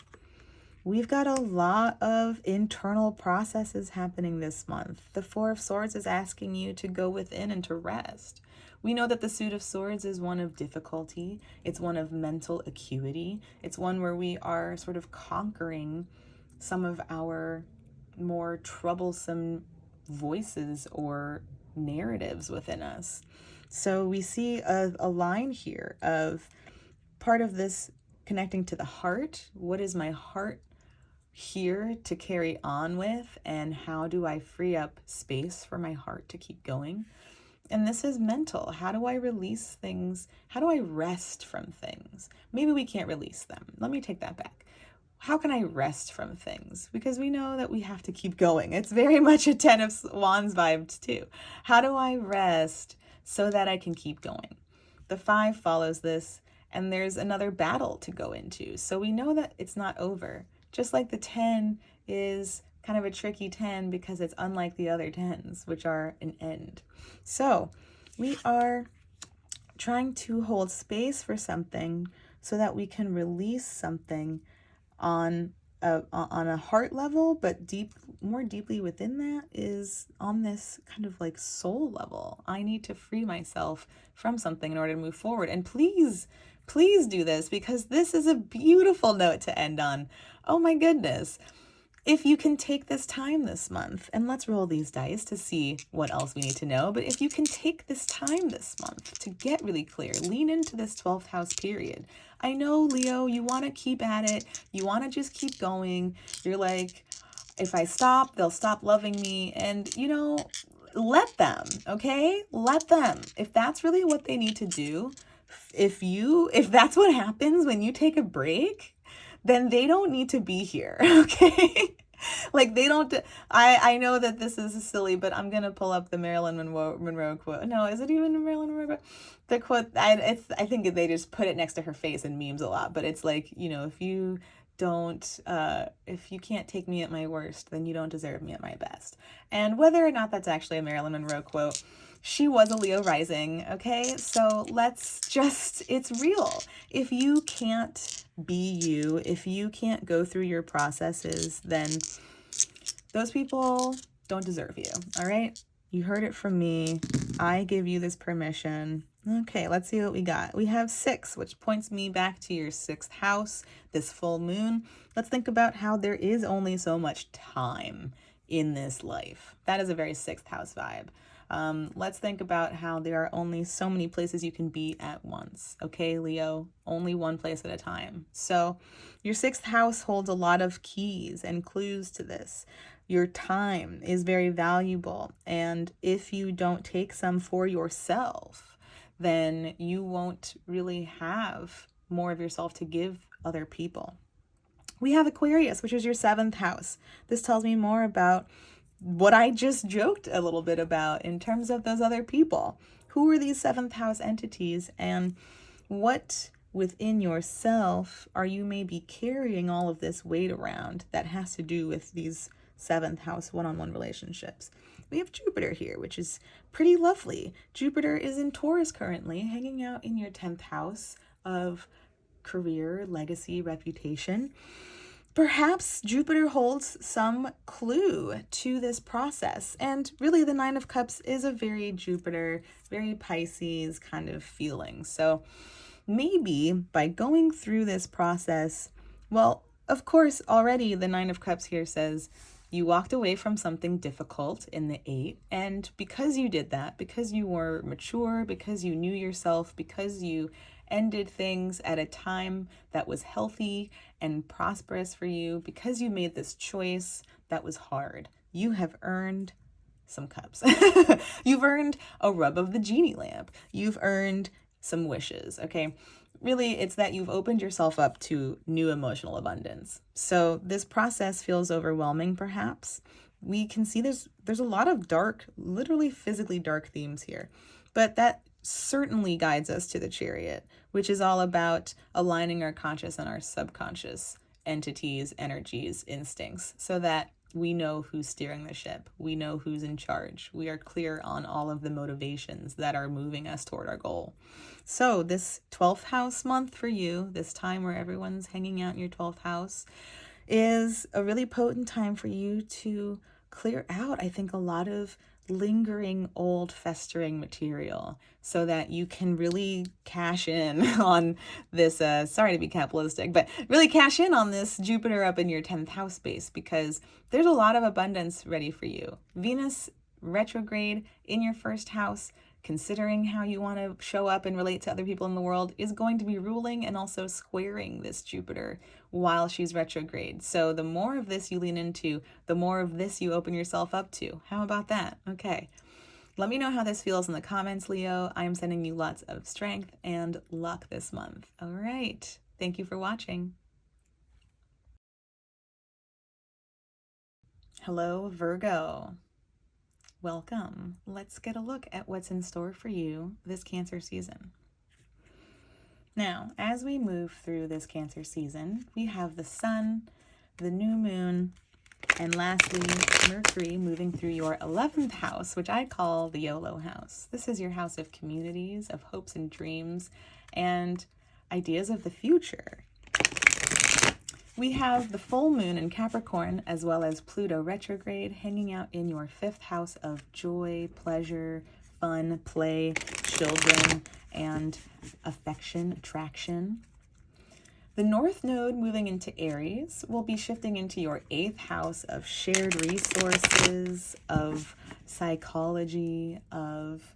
We've got a lot of internal processes happening this month. The 4 of Swords is asking you to go within and to rest. We know that the Suit of Swords is one of difficulty. It's one of mental acuity. It's one where we are sort of conquering some of our more troublesome voices or narratives within us. So we see a line here of part of this connecting to the heart. What is my heart here to carry on with? And how do I free up space for my heart to keep going? And this is mental. How do I release things? How do I rest from things? Maybe we can't release them. Let me take that back. How can I rest from things? Because we know that we have to keep going. It's very much a 10 of Wands vibes too. How do I rest so that I can keep going? The 5 follows this, and there's another battle to go into. So we know that it's not over. Just like the 10 is kind of a tricky 10 because it's unlike the other 10s, which are an end. So we are trying to hold space for something so that we can release something on a heart level, but more deeply within that is on this kind of like soul level. I need to free myself from something in order to move forward. And please do this, because this is a beautiful note to end on. Oh my goodness. If you can take this time this month, and let's roll these dice to see what else we need to know, but if you can take this time this month to get really clear, lean into this 12th house period. I know, Leo, you want to keep at it. You want to just keep going. You're like, if I stop, they'll stop loving me. And, let them, okay? Let them. If that's really what they need to do, if that's what happens when you take a break, then they don't need to be here, okay? Like they don't, I know that this is silly, but I'm going to pull up the Marilyn Monroe quote. No, is it even a Marilyn Monroe quote? The quote, I think they just put it next to her face in memes a lot, but it's like, you know, if you can't take me at my worst, then you don't deserve me at my best. And whether or not that's actually a Marilyn Monroe quote, she was a Leo rising, okay? So it's real. If you can't be you, if you can't go through your processes, then those people don't deserve you, all right? You heard it from me. I give you this permission. Okay, let's see what we got. We have 6, which points me back to your 6th house, this full moon. Let's think about how there is only so much time in this life. That is a very 6th house vibe. Let's think about how there are only so many places you can be at once. Okay, Leo, only one place at a time. So your 6th house holds a lot of keys and clues to this. Your time is very valuable. And if you don't take some for yourself, then you won't really have more of yourself to give other people. We have Aquarius, which is your 7th house. This tells me more about what I just joked a little bit about in terms of those other people. Who are these 7th house entities, and what within yourself are you maybe carrying all of this weight around that has to do with these 7th house one-on-one relationships? We have Jupiter here, which is pretty lovely. Jupiter is in Taurus currently, hanging out in your 10th house of career, legacy, reputation. Perhaps Jupiter holds some clue to this process. And really, the 9 of Cups is a very Jupiter, very Pisces kind of feeling. So maybe by going through this process, well, of course, already the 9 of Cups here says you walked away from something difficult in the 8. And because you did that, because you were mature, because you knew yourself, because you ended things at a time that was healthy and prosperous for you, because you made this choice that was hard, you have earned some cups. You've earned a rub of the genie lamp. You've earned some wishes, okay? Really, it's that you've opened yourself up to new emotional abundance. So this process feels overwhelming, perhaps. We can see there's a lot of dark, literally physically dark themes here, but that certainly guides us to the Chariot, which is all about aligning our conscious and our subconscious entities, energies, instincts, so that we know who's steering the ship. We know who's in charge. We are clear on all of the motivations that are moving us toward our goal. So this 12th house month for you, this time where everyone's hanging out in your 12th house, is a really potent time for you to clear out, I think, a lot of lingering old festering material so that you can really cash in on this, sorry to be capitalistic, but really cash in on this Jupiter up in your 10th house space, because there's a lot of abundance ready for you. Venus retrograde in your 1st house, considering how you want to show up and relate to other people in the world, is going to be ruling and also squaring this Jupiter while she's retrograde. So the more of this you lean into, the more of this you open yourself up to. How about that? Okay. Let me know how this feels in the comments, Leo. I am sending you lots of strength and luck this month. All right. Thank you for watching. Hello, Virgo. Welcome. Let's get a look at what's in store for you this Cancer season. Now, as we move through this Cancer season, we have the Sun, the new moon, and lastly, Mercury moving through your 11th house, which I call the YOLO house. This is your house of communities, of hopes and dreams, and ideas of the future. We have the full moon in Capricorn, as well as Pluto retrograde, hanging out in your 5th house of joy, pleasure, fun, play, children, and affection, attraction. The North Node moving into Aries will be shifting into your 8th house of shared resources, of psychology, of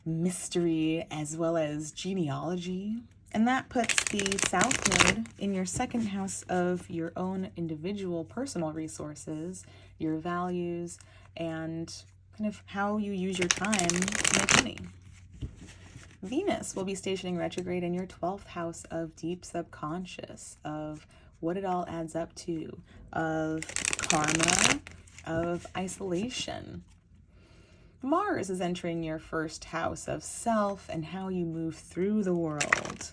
mystery, as well as genealogy. And that puts the South Node in your 2nd house of your own individual personal resources, your values, and kind of how you use your time to make money. Venus will be stationing retrograde in your 12th house of deep subconscious, of what it all adds up to, of karma, of isolation. Mars is entering your 1st house of self and how you move through the world.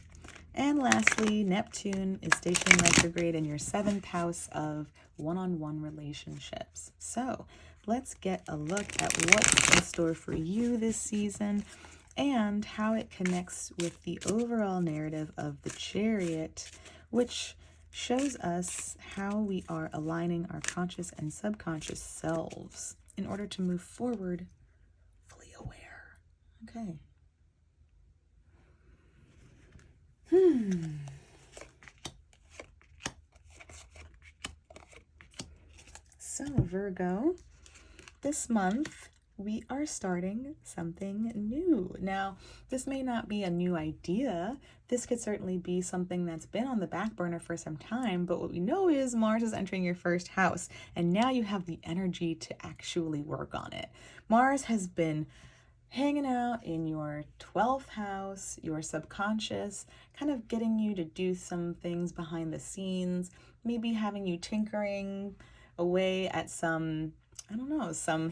And lastly, Neptune is stationing retrograde in your 7th house of one-on-one relationships. So let's get a look at what's in store for you this season and how it connects with the overall narrative of the Chariot, which shows us how we are aligning our conscious and subconscious selves in order to move forward fully aware. Okay. So Virgo, this month we are starting something new. Now, this may not be a new idea. This could certainly be something that's been on the back burner for some time, but what we know is Mars is entering your 1st house, and now you have the energy to actually work on it. Mars has been hanging out in your 12th house, your subconscious, kind of getting you to do some things behind the scenes, maybe having you tinkering away at some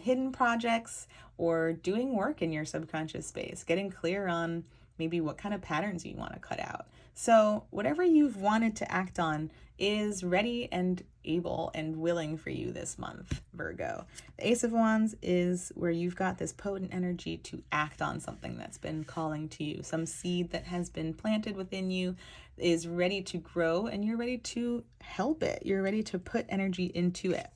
hidden projects, or doing work in your subconscious space, getting clear on maybe what kind of patterns you want to cut out. So whatever you've wanted to act on is ready and able and willing for you this month, Virgo. The Ace of Wands is where you've got this potent energy to act on something that's been calling to you. Some seed that has been planted within you is ready to grow, and you're ready to help it. You're ready to put energy into it.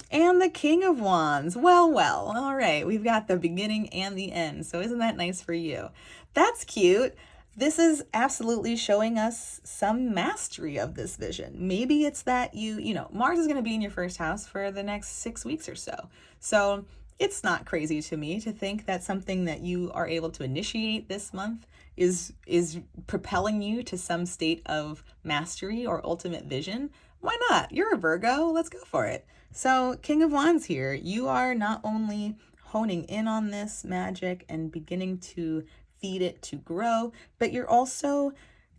And the King of Wands. Well, all right. We've got the beginning and the end. So isn't that nice for you? That's cute. This is absolutely showing us some mastery of this vision. Maybe it's that Mars is going to be in your 1st house for the next 6 weeks or so. So it's not crazy to me to think that something that you are able to initiate this month is propelling you to some state of mastery or ultimate vision. Why not? You're a Virgo. Let's go for it. So King of Wands here, you are not only honing in on this magic and beginning to feed it to grow, but you're also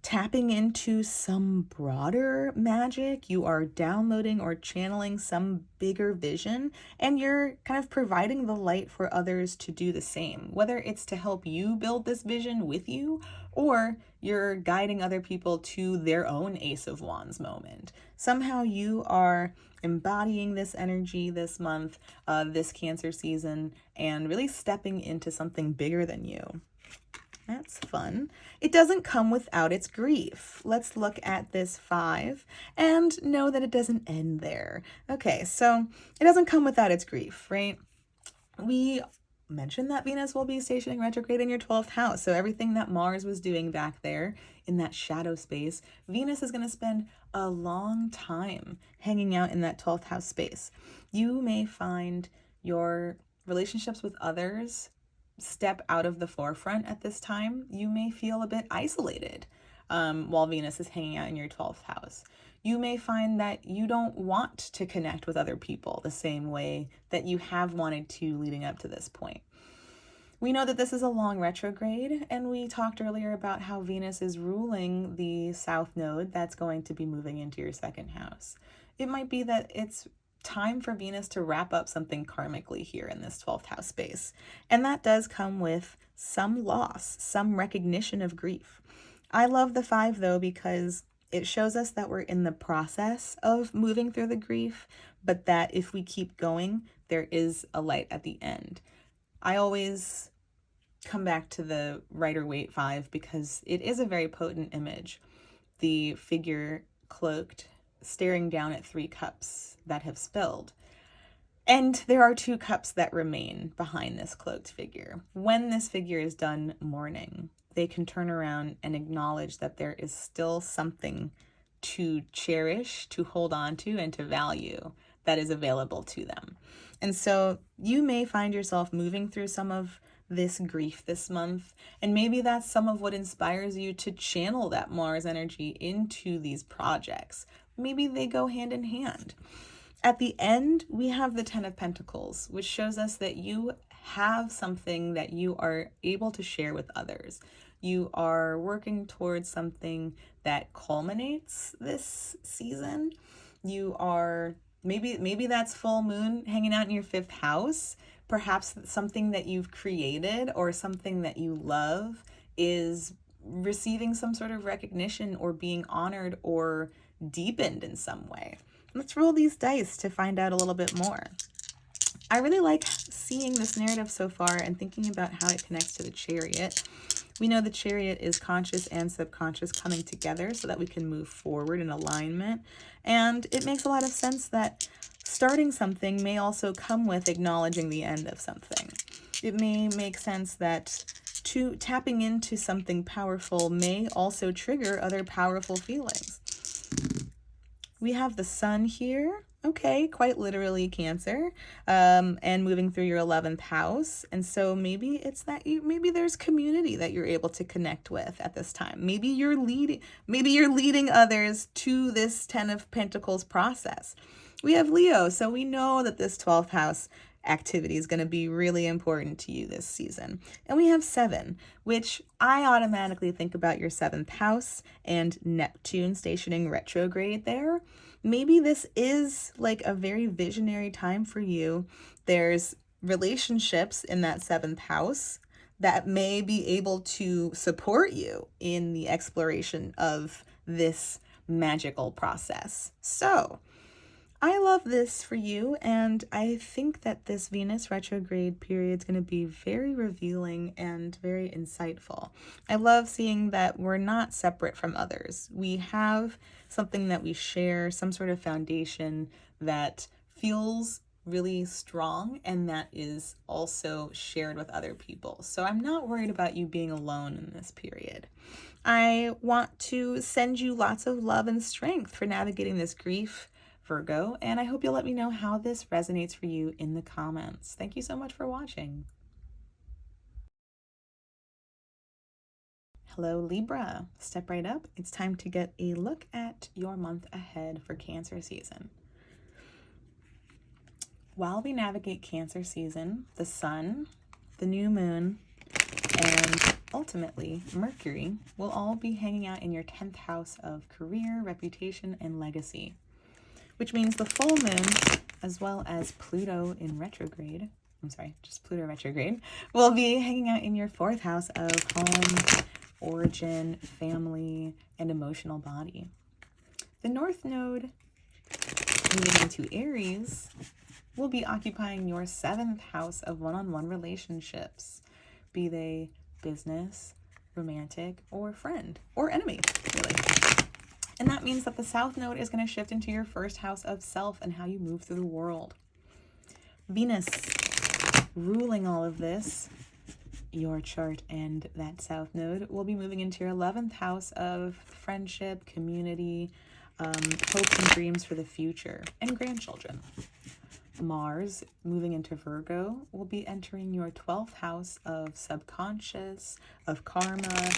tapping into some broader magic. You are downloading or channeling some bigger vision, and you're kind of providing the light for others to do the same, whether it's to help you build this vision with you, or you're guiding other people to their own Ace of Wands moment. Somehow you are embodying this energy this month, this Cancer season, and really stepping into something bigger than you. That's fun. It doesn't come without its grief. Let's look at this 5 and know that it doesn't end there. Okay, so it doesn't come without its grief, right? We mentioned that Venus will be stationing retrograde in your 12th house. So everything that Mars was doing back there in that shadow space, Venus is going to spend a long time hanging out in that 12th house space. You may find your relationships with others step out of the forefront at this time. You may feel a bit isolated while Venus is hanging out in your 12th house. You may find that you don't want to connect with other people the same way that you have wanted to leading up to this point. We know that this is a long retrograde, and we talked earlier about how Venus is ruling the South Node that's going to be moving into your 2nd house. It might be that it's time for Venus to wrap up something karmically here in this 12th house space. And that does come with some loss, some recognition of grief. I love the 5 though, because it shows us that we're in the process of moving through the grief, but that if we keep going, there is a light at the end. I always come back to the Rider-Waite 5 because it is a very potent image. The figure cloaked, staring down at 3 cups that have spilled. And there are 2 cups that remain behind this cloaked figure. When this figure is done mourning, they can turn around and acknowledge that there is still something to cherish, to hold on to, and to value that is available to them. And so you may find yourself moving through some of this grief this month, and maybe that's some of what inspires you to channel that Mars energy into these projects. Maybe they go hand in hand. At the end, we have the 10 of Pentacles, which shows us that you have something that you are able to share with others. You are working towards something that culminates this season. You are maybe that's full moon hanging out in your 5th house. Perhaps something that you've created or something that you love is receiving some sort of recognition or being honored or deepened in some way. Let's roll these dice to find out a little bit more. I really like seeing this narrative so far and thinking about how it connects to the Chariot. We know the Chariot is conscious and subconscious coming together so that we can move forward in alignment. And it makes a lot of sense that starting something may also come with acknowledging the end of something. It may make sense that tapping into something powerful may also trigger other powerful feelings. We have the Sun here. Okay, quite literally Cancer, and moving through your 11th house. And so maybe it's that maybe there's community that you're able to connect with at this time. Maybe you're leading others to this 10 of Pentacles process. We have Leo, so we know that this 12th house activity is going to be really important to you this season. And we have 7, which I automatically think about your 7th house and Neptune stationing retrograde there. Maybe this is like a very visionary time for you. There's relationships in that 7th house that may be able to support you in the exploration of this magical process. So I love this for you, and I think that this Venus retrograde period is going to be very revealing and very insightful. I love seeing that we're not separate from others. We have something that we share, some sort of foundation that feels really strong and that is also shared with other people. So I'm not worried about you being alone in this period. I want to send you lots of love and strength for navigating this grief, Virgo, and I hope you'll let me know how this resonates for you in the comments. Thank you so much for watching. Hello, Libra. Step right up. It's time to get a look at your month ahead for Cancer season. While we navigate Cancer season, the Sun, the new moon, and ultimately Mercury will all be hanging out in your 10th house of career, reputation, and legacy, which means the full moon, as well as Pluto in retrograde, Pluto retrograde, will be hanging out in your 4th house of home, origin, family, and emotional body. The North Node, moving into Aries, will be occupying your 7th house of one-on-one relationships, be they business, romantic, or friend, or enemy, really. And that means that the South Node is going to shift into your 1st house of self and how you move through the world. Venus ruling all of this, your chart and that South Node will be moving into your 11th house of friendship, community, hopes and dreams for the future, and grandchildren. Mars, moving into Virgo, will be entering your 12th house of subconscious, of karma,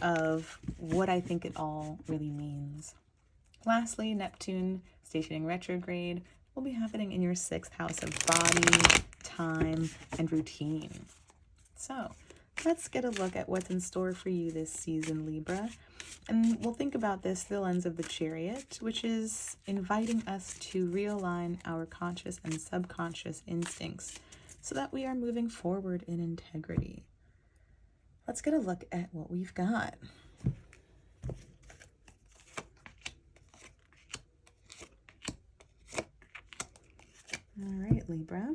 of what I think it all really means. Lastly, Neptune, stationing retrograde, will be happening in your 6th house of body, time, and routine. So let's get a look at what's in store for you this season, Libra. And we'll think about this through the lens of the Chariot, which is inviting us to realign our conscious and subconscious instincts so that we are moving forward in integrity. Let's get a look at what we've got. All right, Libra.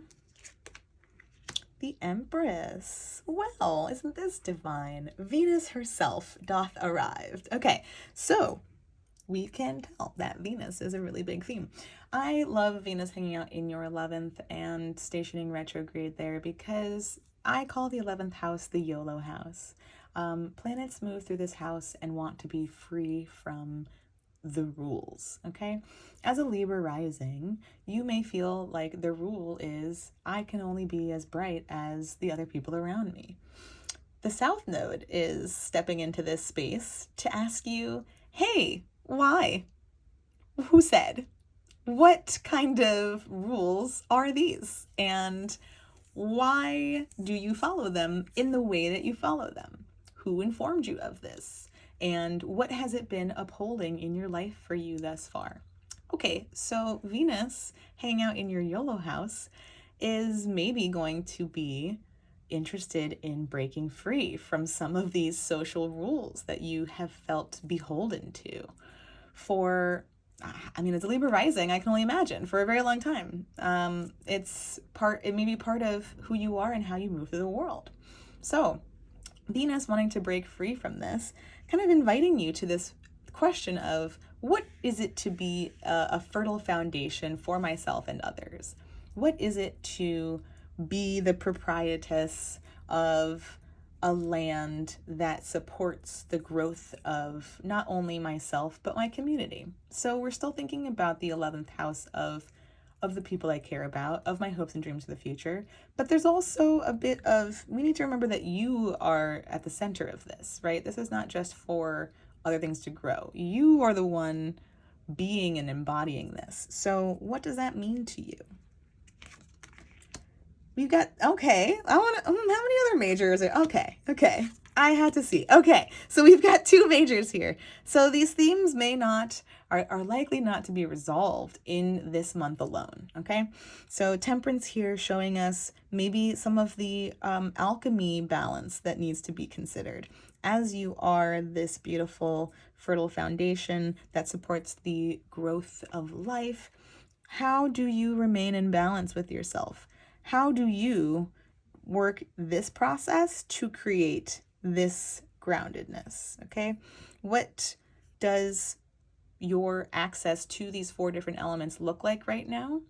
The Empress. Well, isn't this divine? Venus herself doth arrived. Okay, so we can tell that Venus is a really big theme. I love Venus hanging out in your 11th and stationing retrograde there because I call the 11th house the YOLO house. Planets move through this house and want to be free from the rules, okay? As a Libra rising, you may feel like the rule is I can only be as bright as the other people around me. The South Node is stepping into this space to ask you, hey, why? Who said? What kind of rules are these? And Why do you follow them in the way that you follow them? Who informed you of this? And what has it been upholding in your life for you thus far? Okay, so Venus hanging out in your YOLO house is maybe going to be interested in breaking free from some of these social rules that you have felt beholden to for, I mean, it's a Libra rising, I can only imagine, for a very long time. It may be part of who you are and how you move through the world. So Venus wanting to break free from this, kind of inviting you to this question of, what is it to be a fertile foundation for myself and others? What is it to be the proprietress of a land that supports the growth of not only myself, but my community? So we're still thinking about the 11th house of the people I care about, of my hopes and dreams for the future. But there's also a bit of, we need to remember that you are at the center of this, right? This is not just for other things to grow. You are the one being and embodying this. So what does that mean to you? We've got, okay, how many other majors are, okay. I had to see. Okay, so we've got 2 majors here. So these themes are likely not to be resolved in this month alone, okay? So Temperance here showing us maybe some of the alchemy balance that needs to be considered. As you are this beautiful, fertile foundation that supports the growth of life, how do you remain in balance with yourself? How do you work this process to create this groundedness, okay? What does your access to these 4 different elements look like right now?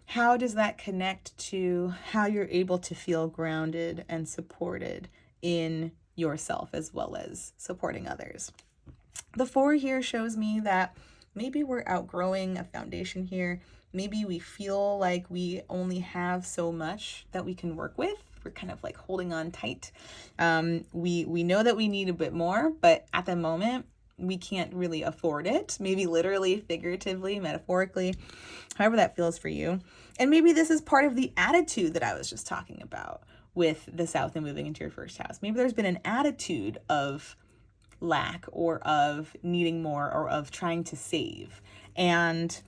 How does that connect to how you're able to feel grounded and supported in yourself as well as supporting others? The 4 here shows me that maybe we're outgrowing a foundation here. Maybe we feel like we only have so much that we can work with. We're kind of like holding on tight. We know that we need a bit more, but at the moment, we can't really afford it. Maybe literally, figuratively, metaphorically, however that feels for you. And maybe this is part of the attitude that I was just talking about with the South and moving into your first house. Maybe there's been an attitude of lack or of needing more or of trying to save. And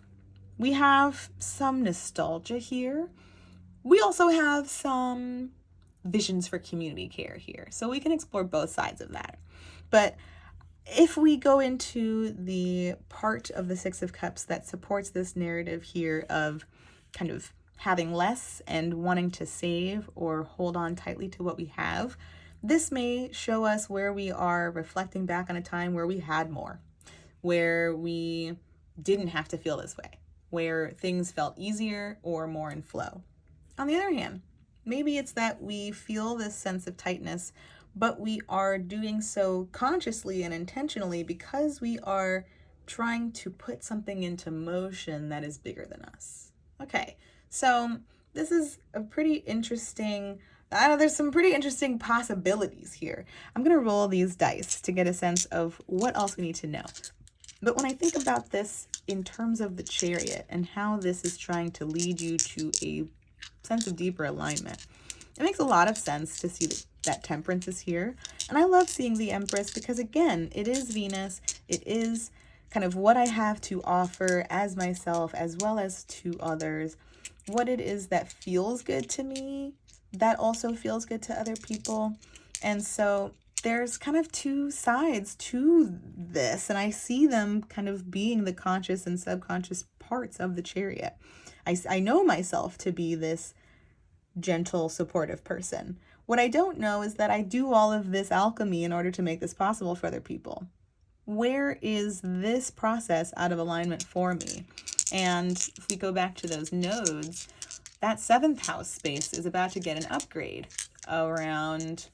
we have some nostalgia here. We also have some visions for community care here. So we can explore both sides of that. But if we go into the part of the 6 of Cups that supports this narrative here of kind of having less and wanting to save or hold on tightly to what we have, this may show us where we are reflecting back on a time where we had more, where we didn't have to feel this way, where things felt easier or more in flow. On the other hand, maybe it's that we feel this sense of tightness, but we are doing so consciously and intentionally because we are trying to put something into motion that is bigger than us. Okay, so this is a pretty interesting, there's some pretty interesting possibilities here. I'm going to roll these dice to get a sense of what else we need to know. But when I think about this in terms of the Chariot and how this is trying to lead you to a sense of deeper alignment, it makes a lot of sense to see that Temperance is here. And I love seeing the Empress because, again, it is Venus. It is kind of what I have to offer as myself as well as to others. What it is that feels good to me, that also feels good to other people. And so there's kind of 2 sides to this, and I see them kind of being the conscious and subconscious parts of the Chariot. I know myself to be this gentle, supportive person. What I don't know is that I do all of this alchemy in order to make this possible for other people. Where is this process out of alignment for me? And if we go back to those nodes, that 7th house space is about to get an upgrade around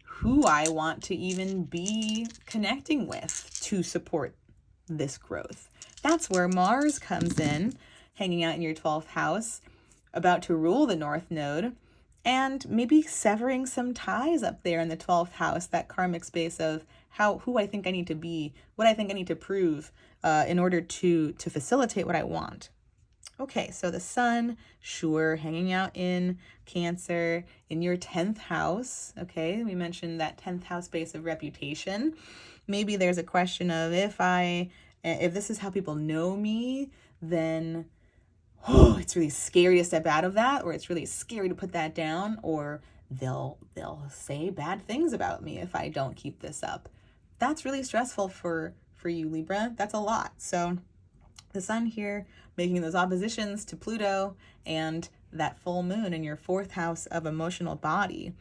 who I want to even be connecting with to support this growth. That's where Mars comes in, hanging out in your 12th house, about to rule the North Node, and maybe severing some ties up there in the 12th house, that karmic space of who I think I need to be, what I think I need to prove in order to facilitate what I want. Okay, so the sun, sure, hanging out in Cancer in your 10th house. Okay, we mentioned that 10th house space of reputation. Maybe there's a question of if this is how people know me, then it's really scary to step out of that, or it's really scary to put that down, or they'll say bad things about me if I don't keep this up. That's really stressful for you, Libra. That's a lot. So the sun here making those oppositions to Pluto and that full moon in your 4th house of emotional body,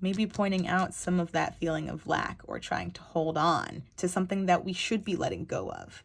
maybe pointing out some of that feeling of lack or trying to hold on to something that we should be letting go of.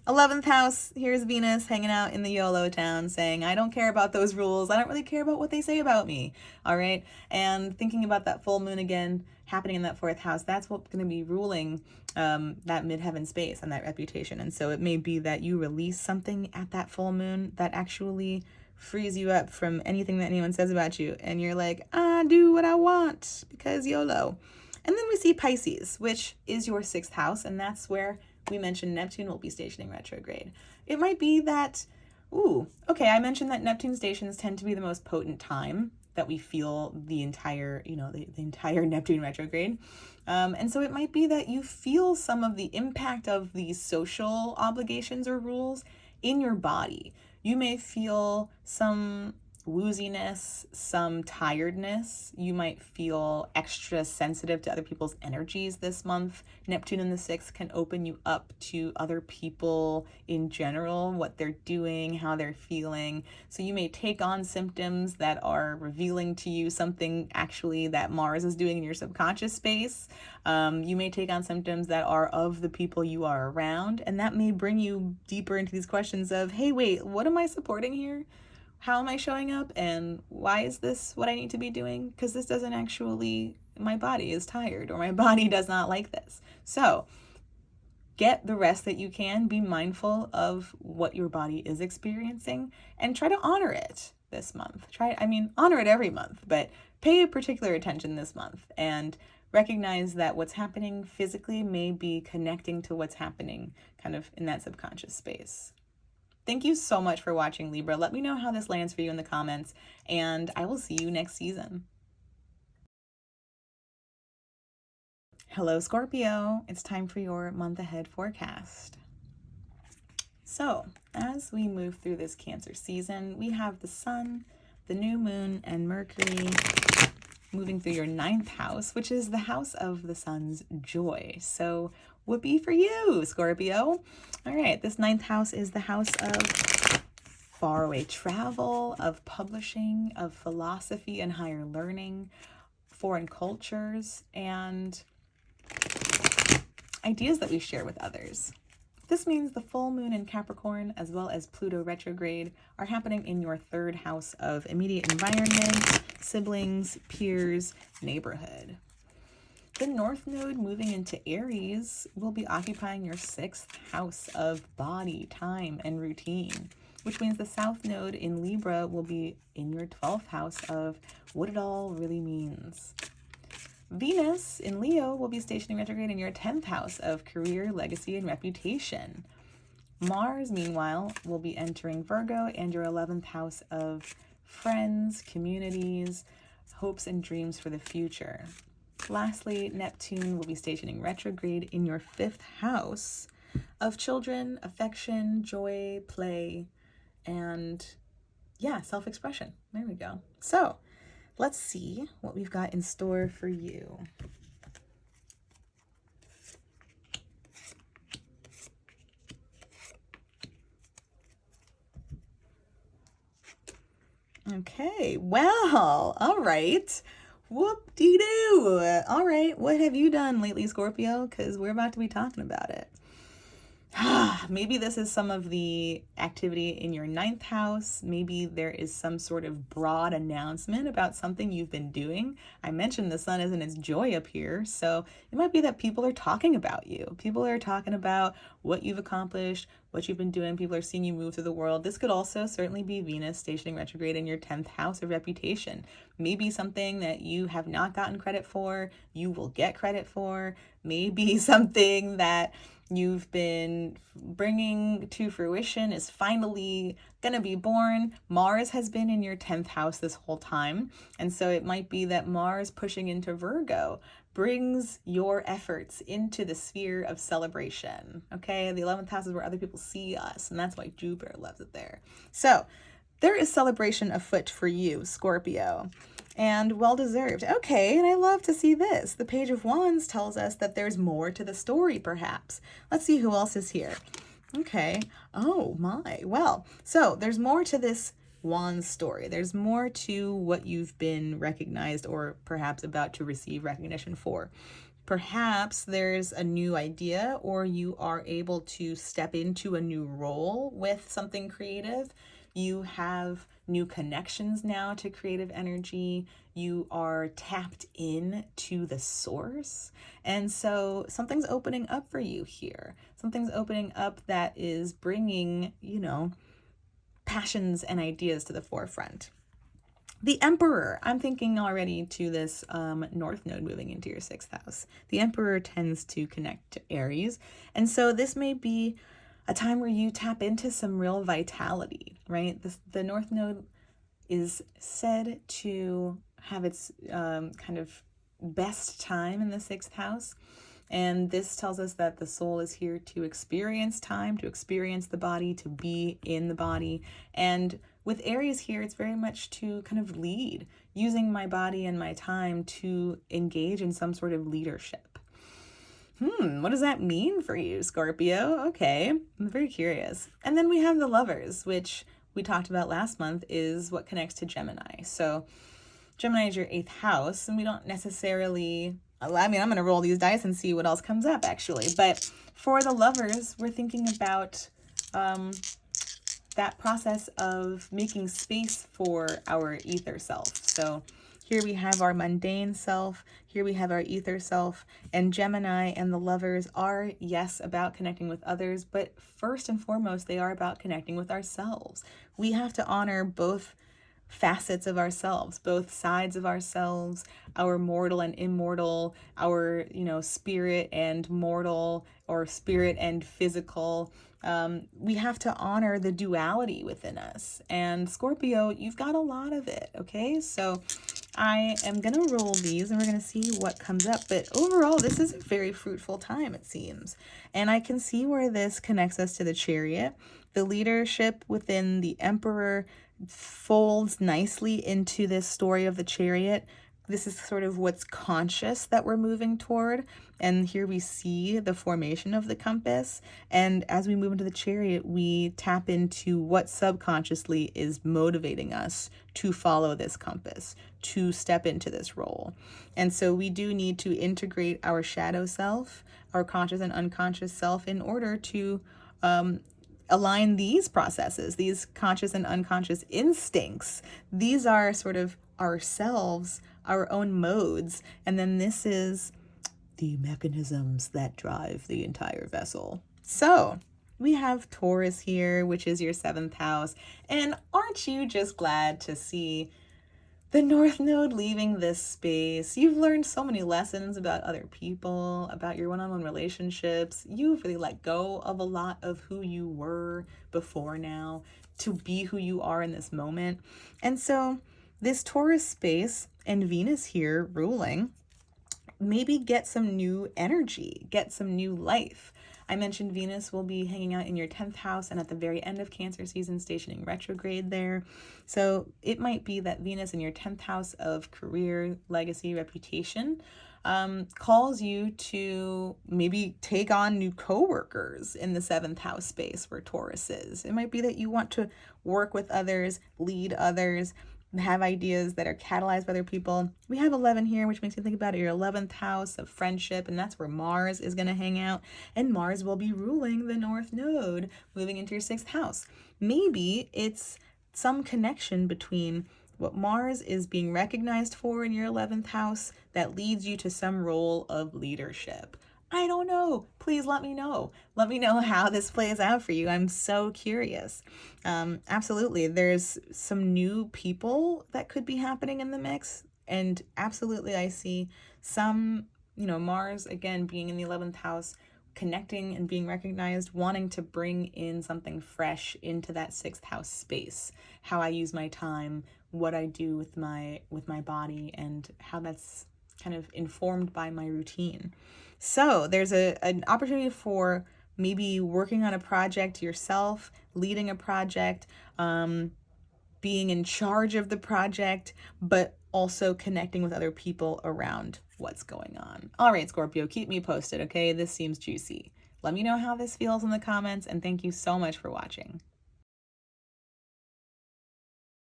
11th house, here's Venus hanging out in the YOLO town saying, I don't care about those rules. I don't really care about what they say about me. All right. And thinking about that full moon again, happening in that 4th house, that's what's going to be ruling that midheaven space and that reputation. And so it may be that you release something at that full moon that actually frees you up from anything that anyone says about you. And you're like, I do what I want because YOLO. And then we see Pisces, which is your 6th house. And that's where we mentioned Neptune will be stationing retrograde. It might be that, I mentioned that Neptune stations tend to be the most potent time that we feel the entire, the entire Neptune retrograde. And so it might be that you feel some of the impact of these social obligations or rules in your body. You may feel some wooziness, some tiredness. You might feel extra sensitive to other people's energies this month. Neptune in the 6th can open you up to other people in general, what they're doing, how they're feeling. So you may take on symptoms that are revealing to you something actually that Mars is doing in your subconscious space. You may take on symptoms that are of the people you are around, and that may bring you deeper into these questions of, hey, wait, what am I supporting here? How am I showing up, and why is this what I need to be doing? Because this doesn't actually, my body is tired, or my body does not like this. So get the rest that you can, be mindful of what your body is experiencing, and try to honor it this month. Honor it every month, but pay particular attention this month and recognize that what's happening physically may be connecting to what's happening kind of in that subconscious space. Thank you so much for watching, Libra. Let me know how this lands for you in the comments, and I will see you next season. Hello, Scorpio. It's time for your month ahead forecast. So, as we move through this Cancer season, we have the sun, the new moon, and Mercury moving through your 9th house, which is the house of the sun's joy. So, whoopee for you, Scorpio. All right, this 9th house is the house of faraway travel, of publishing, of philosophy and higher learning, foreign cultures, and ideas that we share with others. This means the full moon in Capricorn, as well as Pluto retrograde, are happening in your 3rd house of immediate environment, siblings, peers, neighborhood. The North Node moving into Aries will be occupying your 6th house of body, time, and routine, which means the South Node in Libra will be in your 12th house of what it all really means. Venus in Leo will be stationing retrograde in your 10th house of career, legacy, and reputation. Mars, meanwhile, will be entering Virgo and your 11th house of friends, communities, hopes, and dreams for the future. Lastly, Neptune will be stationing retrograde in your 5th house of children, affection, joy, play, and self-expression. There we go. So let's see what we've got in store for you. Okay, well, all right. Whoop-dee-doo. All right, what have you done lately, Scorpio? Because we're about to be talking about it. Maybe this is some of the activity in your 9th house. Maybe there is some sort of broad announcement about something you've been doing. I mentioned the sun is in its joy up here, so it might be that people are talking about you. People are talking about what you've accomplished, what you've been doing. People are seeing you move through the world. This could also certainly be Venus stationing retrograde in your 10th house of reputation. Maybe something that you have not gotten credit for, you will get credit for. Maybe something that you've been bringing to fruition is finally going to be born. Mars has been in your 10th house this whole time. And so it might be that Mars pushing into Virgo brings your efforts into the sphere of celebration. Okay, the 11th house is where other people see us, and that's why Jupiter loves it there. So there is celebration afoot for you, Scorpio, and well deserved. Okay, and I love to see this. The Page of Wands tells us that there's more to the story, perhaps. Let's see who else is here. Okay. Oh my. Well, so there's more to this Wands story. There's more to what you've been recognized or perhaps about to receive recognition for. Perhaps there's a new idea, or you are able to step into a new role with something creative. You have new connections now to creative energy. You are tapped in to the source. And so something's opening up for you here. Something's opening up that is bringing, passions and ideas to the forefront. The Emperor, I'm thinking already to this North Node moving into your 6th house. The Emperor tends to connect to Aries. And so this may be a time where you tap into some real vitality, right? The North Node is said to have its kind of best time in the 6th house. And this tells us that the soul is here to experience time, to experience the body, to be in the body. And with Aries here, it's very much to kind of lead, using my body and my time to engage in some sort of leadership. What does that mean for you, Scorpio? Okay, I'm very curious. And then we have the Lovers, which we talked about last month, is what connects to Gemini. So Gemini is your 8th house, and we don't necessarily... I'm going to roll these dice and see what else comes up, actually. But for the Lovers, we're thinking about that process of making space for our ether self. So here we have our mundane self. Here we have our ether self. And Gemini and the Lovers are, yes, about connecting with others. But first and foremost, they are about connecting with ourselves. We have to honor both facets of ourselves, both sides of ourselves, our mortal and immortal, our, spirit and mortal, or spirit and physical. We have to honor the duality within us. And Scorpio, you've got a lot of it, okay? So I am going to roll these and we're going to see what comes up. But overall, this is a very fruitful time, it seems. And I can see where this connects us to the Chariot. The leadership within the Emperor folds nicely into this story of the Chariot. This is sort of what's conscious that we're moving toward. And here we see the formation of the compass. And as we move into the Chariot, we tap into what subconsciously is motivating us to follow this compass, to step into this role. And so we do need to integrate our shadow self, our conscious and unconscious self, in order to align these processes, these conscious and unconscious instincts. These are sort of ourselves, our own modes. And then this is the mechanisms that drive the entire vessel. So we have Taurus here, which is your 7th house. And aren't you just glad to see the North Node leaving this space? You've learned so many lessons about other people, about your one-on-one relationships. You've really let go of a lot of who you were before now to be who you are in this moment. And so this Taurus space and Venus here ruling, maybe get some new energy, get some new life. I mentioned Venus will be hanging out in your 10th house and at the very end of Cancer season, stationing retrograde there. So it might be that Venus in your 10th house of career, legacy, reputation calls you to maybe take on new coworkers in the 7th house space where Taurus is. It might be that you want to work with others, lead others, have ideas that are catalyzed by other people. We have 11 here, which makes me think about your 11th house of friendship, and that's where Mars is going to hang out, and Mars will be ruling the North Node, moving into your 6th house. Maybe it's some connection between what Mars is being recognized for in your 11th house that leads you to some role of leadership, I don't know. Please let me know. Let me know how this plays out for you. I'm so curious. Absolutely. There's some new people that could be happening in the mix. And absolutely, I see some, Mars, again, being in the 11th house, connecting and being recognized, wanting to bring in something fresh into that 6th house space. How I use my time, what I do with my body, and how that's kind of informed by my routine. So there's an opportunity for maybe working on a project yourself, leading a project, being in charge of the project, but also connecting with other people around what's going on. All right, Scorpio, keep me posted, okay? This seems juicy. Let me know how this feels in the comments, and thank you so much for watching.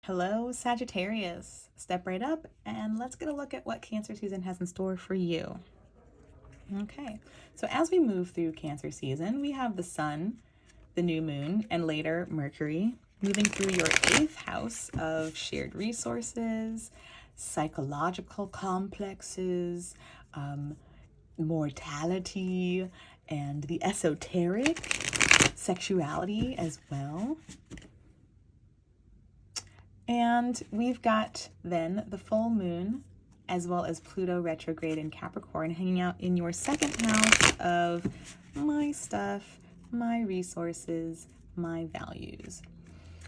Hello, Sagittarius. Step right up and let's get a look at what Cancer season has in store for you. Okay, so as we move through Cancer season, we have the Sun, the new moon, and later Mercury moving through your 8th house of shared resources, psychological complexes, mortality, and the esoteric, sexuality as well. And we've got then the full moon, as well as Pluto retrograde in Capricorn, hanging out in your 2nd house of my stuff, my resources, my values.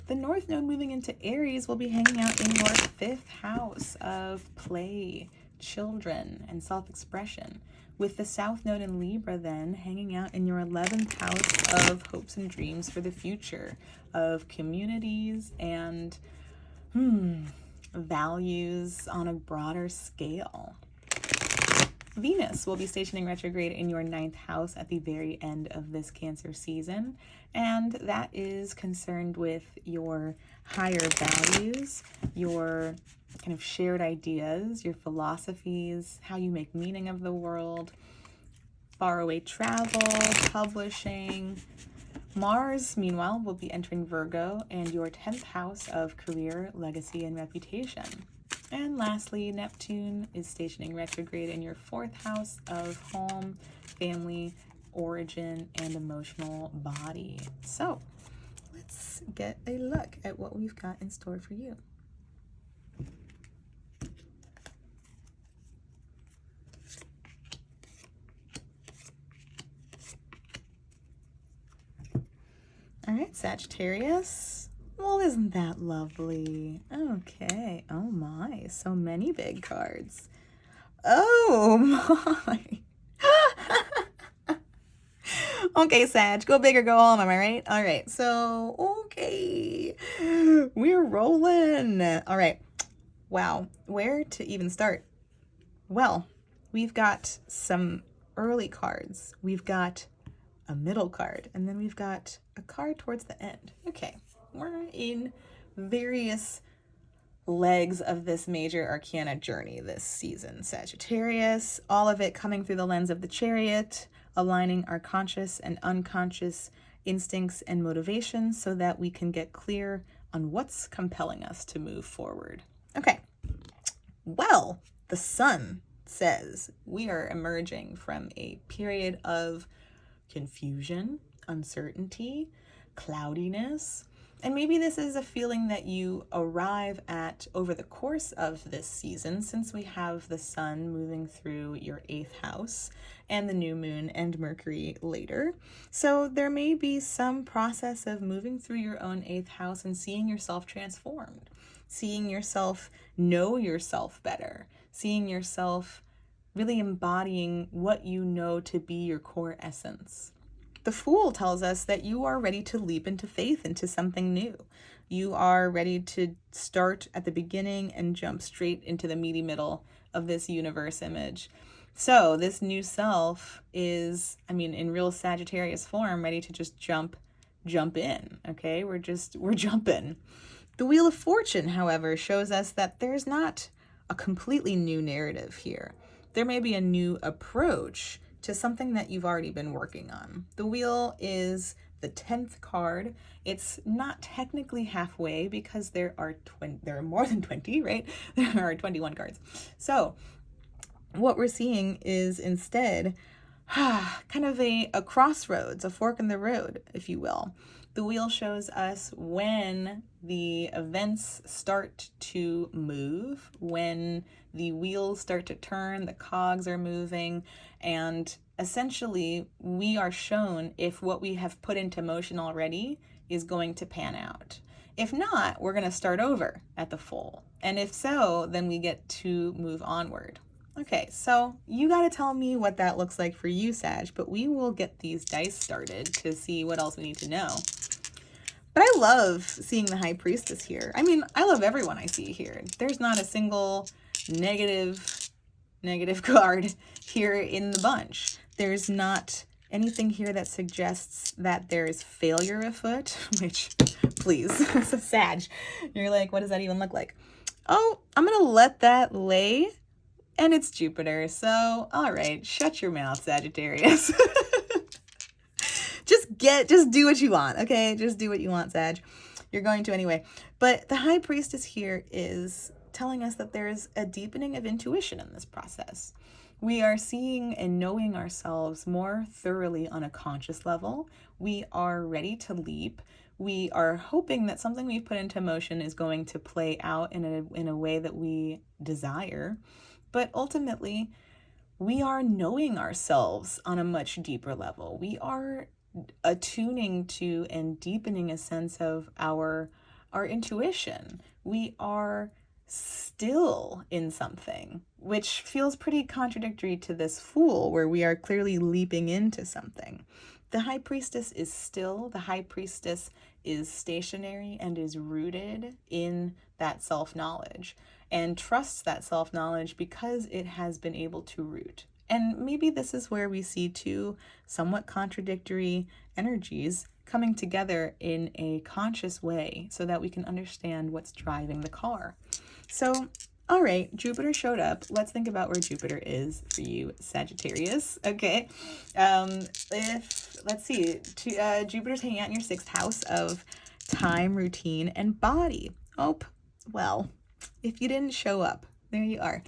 The North Node moving into Aries will be hanging out in your 5th house of play, children, and self-expression, with the South Node in Libra then hanging out in your 11th house of hopes and dreams for the future, of communities and values on a broader scale. Venus will be stationing retrograde in your 9th house at the very end of this Cancer season, and that is concerned with your higher values, your kind of shared ideas, your philosophies, how you make meaning of the world, faraway travel, publishing. Mars, meanwhile, will be entering Virgo and your 10th house of career, legacy, and reputation. And lastly, Neptune is stationing retrograde in your 4th house of home, family, origin, and emotional body. So let's get a look at what we've got in store for you. All right, Sagittarius. Well, isn't that lovely? Okay. Oh my, so many big cards. Oh my. Okay, Sag, go big or go home, am I right? All right, so, okay. We're rolling. All right. Wow, where to even start? Well, we've got some early cards. We've got a middle card, and then we've got a card towards the end. Okay, we're in various legs of this major arcana journey this season, Sagittarius, all of it coming through the lens of the Chariot, aligning our conscious and unconscious instincts and motivations so that we can get clear on what's compelling us to move forward. Okay, well, the Sun says we are emerging from a period of confusion, uncertainty, cloudiness, and maybe this is a feeling that you arrive at over the course of this season, since we have the Sun moving through your 8th house and the new moon and Mercury later. So there may be some process of moving through your own 8th house and seeing yourself transformed, seeing yourself know yourself better, seeing yourself really embodying what you know to be your core essence. The Fool tells us that you are ready to leap into faith, into something new. You are ready to start at the beginning and jump straight into the meaty middle of this universe image. So this new self is, in real Sagittarius form, ready to just jump in, okay? We're jumping. The Wheel of Fortune, however, shows us that there's not a completely new narrative here. There may be a new approach to something that you've already been working on. The wheel is the 10th card. It's not technically halfway because there are more than 20, right? There are 21 cards. So what we're seeing is instead kind of a crossroads, a fork in the road, if you will. The wheel shows us when the events start to move, when the wheels start to turn, the cogs are moving, and essentially we are shown if what we have put into motion already is going to pan out. If not, we're going to start over at the full. And if so, then we get to move onward. Okay, so you got to tell me what that looks like for you, Sag, but we will get these dice started to see what else we need to know. But I love seeing the High Priestess here. I mean, I love everyone I see here. There's not a single negative card here in the bunch. There's not anything here that suggests that there's failure afoot, which, please, so Sag, you're like, what does that even look like? Oh, I'm going to let that lay. And it's Jupiter, so all right, shut your mouth, Sagittarius. Just do what you want, okay? Just do what you want, Sag. You're going to anyway. But the High Priestess here is telling us that there's a deepening of intuition in this process. We are seeing and knowing ourselves more thoroughly on a conscious level. We are ready to leap. We are hoping that something we've put into motion is going to play out in a way that we desire. But ultimately, we are knowing ourselves on a much deeper level. We are attuning to and deepening a sense of our intuition. We are still in something, which feels pretty contradictory to this Fool, where we are clearly leaping into something. The High Priestess is still. The High Priestess is stationary and is rooted in that self-knowledge and trusts that self-knowledge because it has been able to root. And maybe this is where we see two somewhat contradictory energies coming together in a conscious way so that we can understand what's driving the car. So, all right, Jupiter showed up. Let's think about where Jupiter is for you, Sagittarius. Okay, let's see, Jupiter's hanging out in your 6th house of time, routine, and body. Oh, well, if you didn't show up, there you are.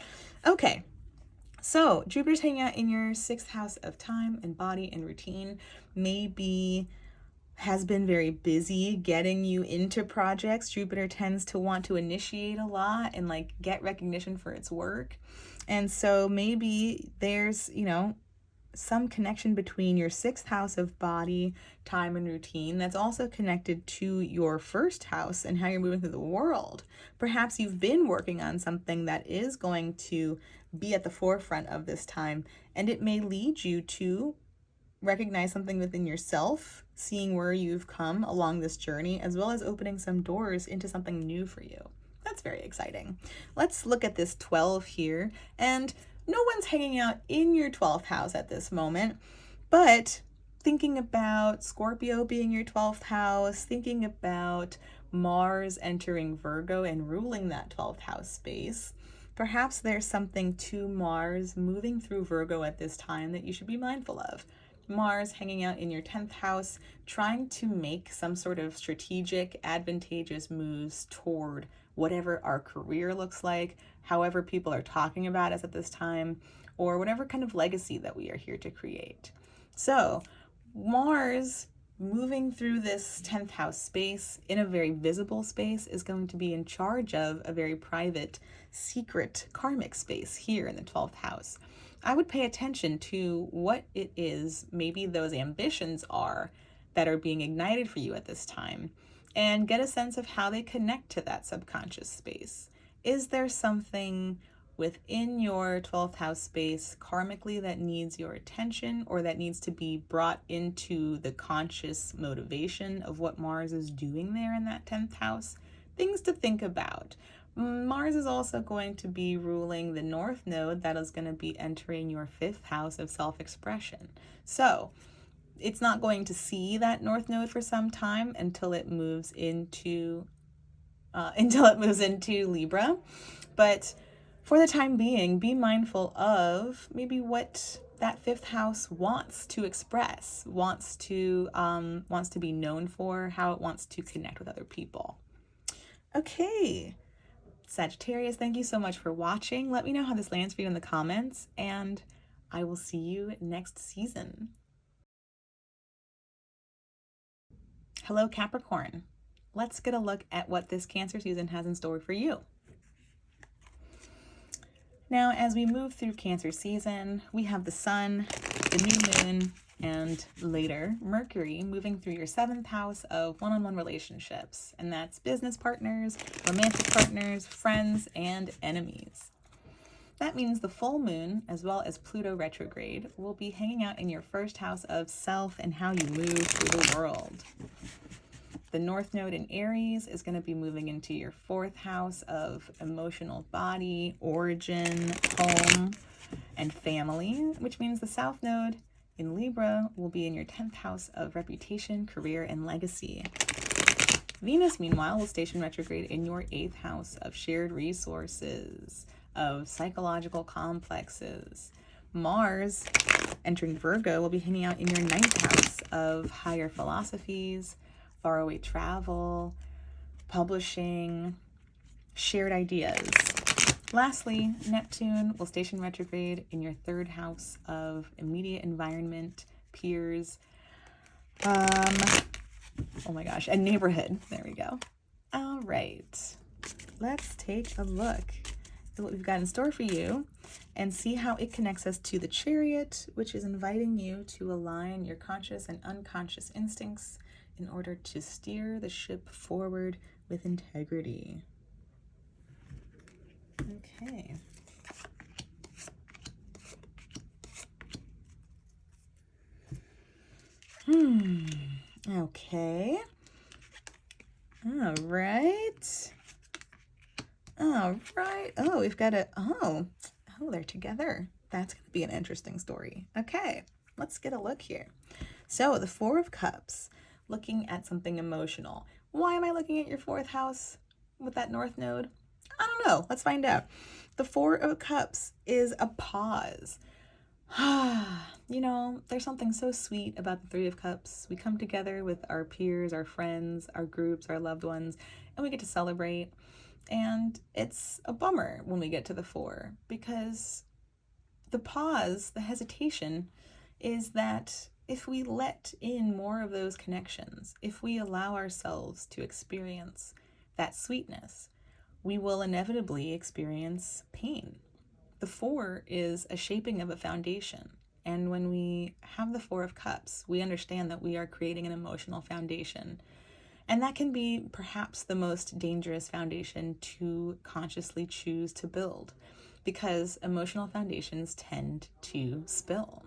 Okay, so Jupiter's hanging out in your 6th house of time and body and routine. Maybe has been very busy getting you into projects. Jupiter tends to want to initiate a lot and like get recognition for its work. And so maybe there's, some connection between your 6th house of body, time, and routine that's also connected to your 1st house and how you're moving through the world. Perhaps you've been working on something that is going to be at the forefront of this time, and it may lead you to recognize something within yourself, seeing where you've come along this journey, as well as opening some doors into something new for you. That's very exciting. Let's look at this 12 here, and no one's hanging out in your 12th house at this moment, but thinking about Scorpio being your 12th house, thinking about Mars entering Virgo and ruling that 12th house space, perhaps there's something to Mars moving through Virgo at this time that you should be mindful of. Mars hanging out in your 10th house, trying to make some sort of strategic, advantageous moves toward whatever our career looks like, however people are talking about us at this time, or whatever kind of legacy that we are here to create. So Mars moving through this 10th house space in a very visible space is going to be in charge of a very private, secret karmic space here in the 12th house. I would pay attention to what it is, maybe those ambitions are that are being ignited for you at this time, and get a sense of how they connect to that subconscious space. Is there something within your 12th house space karmically that needs your attention, or that needs to be brought into the conscious motivation of what Mars is doing there in that 10th house? Things to think about. Mars is also going to be ruling the North Node that is going to be entering your 5th house of self-expression. So it's not going to see that North Node for some time until it moves into Libra. But for the time being, be mindful of maybe what that 5th house wants to express, wants to be known for, how it wants to connect with other people. Okay, Sagittarius, thank you so much for watching. Let me know how this lands for you in the comments, and I will see you next season. Hello, Capricorn. Let's get a look at what this Cancer season has in store for you. Now, as we move through Cancer season, we have the Sun, the new moon, and later Mercury moving through your 7th house of one-on-one relationships. And that's business partners, romantic partners, friends, and enemies. That means the full moon, as well as Pluto retrograde, will be hanging out in your 1st house of self and how you move through the world. The North Node in Aries is going to be moving into your 4th house of emotional body, origin, home, and family, which means the South Node in Libra will be in your 10th house of reputation, career, and legacy. Venus, meanwhile, will station retrograde in your 8th house of shared resources, of psychological complexes. Mars, entering Virgo, will be hanging out in your 9th house of higher philosophies, faraway travel, publishing, shared ideas. Lastly, Neptune will station retrograde in your 3rd house of immediate environment, peers, and neighborhood. There we go. All right, let's take a look at what we've got in store for you and see how it connects us to the Chariot, which is inviting you to align your conscious and unconscious instincts in order to steer the ship forward with integrity. Okay. Okay. All right. Oh, we've got they're together. That's going to be an interesting story. Okay, let's get a look here. So the 4 of Cups, looking at something emotional. Why am I looking at your 4th house with that North Node? I don't know. Let's find out. The 4 of Cups is a pause. There's something so sweet about the 3 of Cups. We come together with our peers, our friends, our groups, our loved ones, and we get to celebrate. And it's a bummer when we get to the 4, because the pause, the hesitation, is that if we let in more of those connections, if we allow ourselves to experience that sweetness, we will inevitably experience pain. The 4 is a shaping of a foundation. And when we have the 4 of Cups, we understand that we are creating an emotional foundation. And that can be perhaps the most dangerous foundation to consciously choose to build, because emotional foundations tend to spill.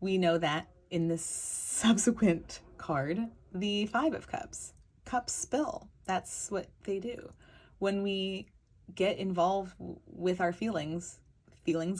We know that in this subsequent card, the 5 of Cups. Cups spill. That's what they do. When we get involved with our feelings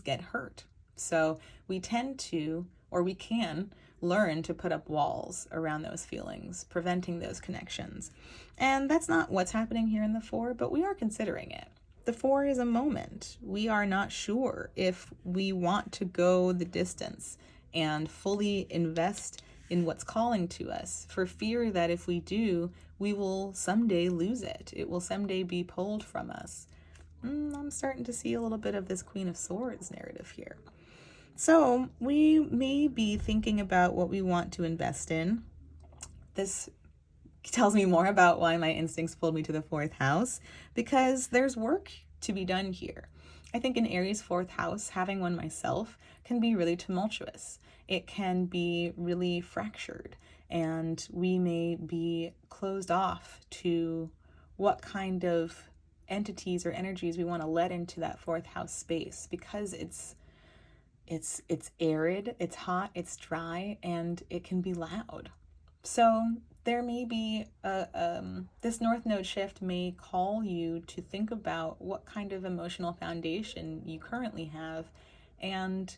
get hurt. So we tend to, or we can, learn to put up walls around those feelings, preventing those connections. And that's not what's happening here in the 4, but we are considering it. The 4 is a moment. We are not sure if we want to go the distance and fully invest in what's calling to us, for fear that if we do, we will someday lose it. It will someday be pulled from us. I'm starting to see a little bit of this Queen of Swords narrative here. So we may be thinking about what we want to invest in. This tells me more about why my instincts pulled me to the 4th house, because there's work to be done here. I think in Aries' 4th house, having one myself can be really tumultuous. It can be really fractured, and we may be closed off to what kind of entities or energies we want to let into that 4th house space, because it's arid, it's hot, it's dry, and it can be loud. So there may be this North Node shift may call you to think about what kind of emotional foundation you currently have, and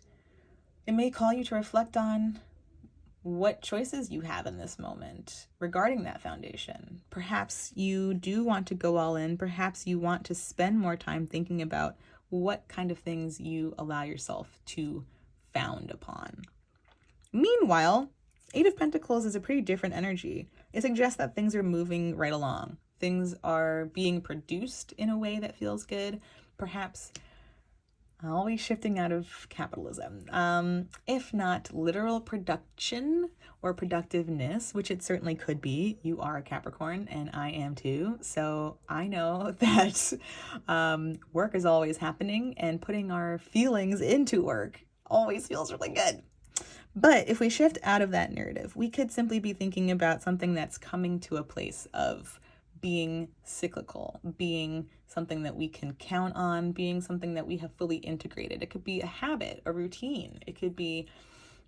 it may call you to reflect on what choices you have in this moment regarding that foundation. Perhaps you do want to go all in. Perhaps you want to spend more time thinking about what kind of things you allow yourself to found upon. Meanwhile, 8 of Pentacles is a pretty different energy. It suggests that things are moving right along. Things are being produced in a way that feels good. Perhaps Always shifting out of capitalism. If not literal production or productiveness, which it certainly could be. You are a Capricorn and I am too. So I know that work is always happening, and putting our feelings into work always feels really good. But if we shift out of that narrative, we could simply be thinking about something that's coming to a place of being cyclical, being something that we can count on, being something that we have fully integrated. It could be a habit, a routine. It could be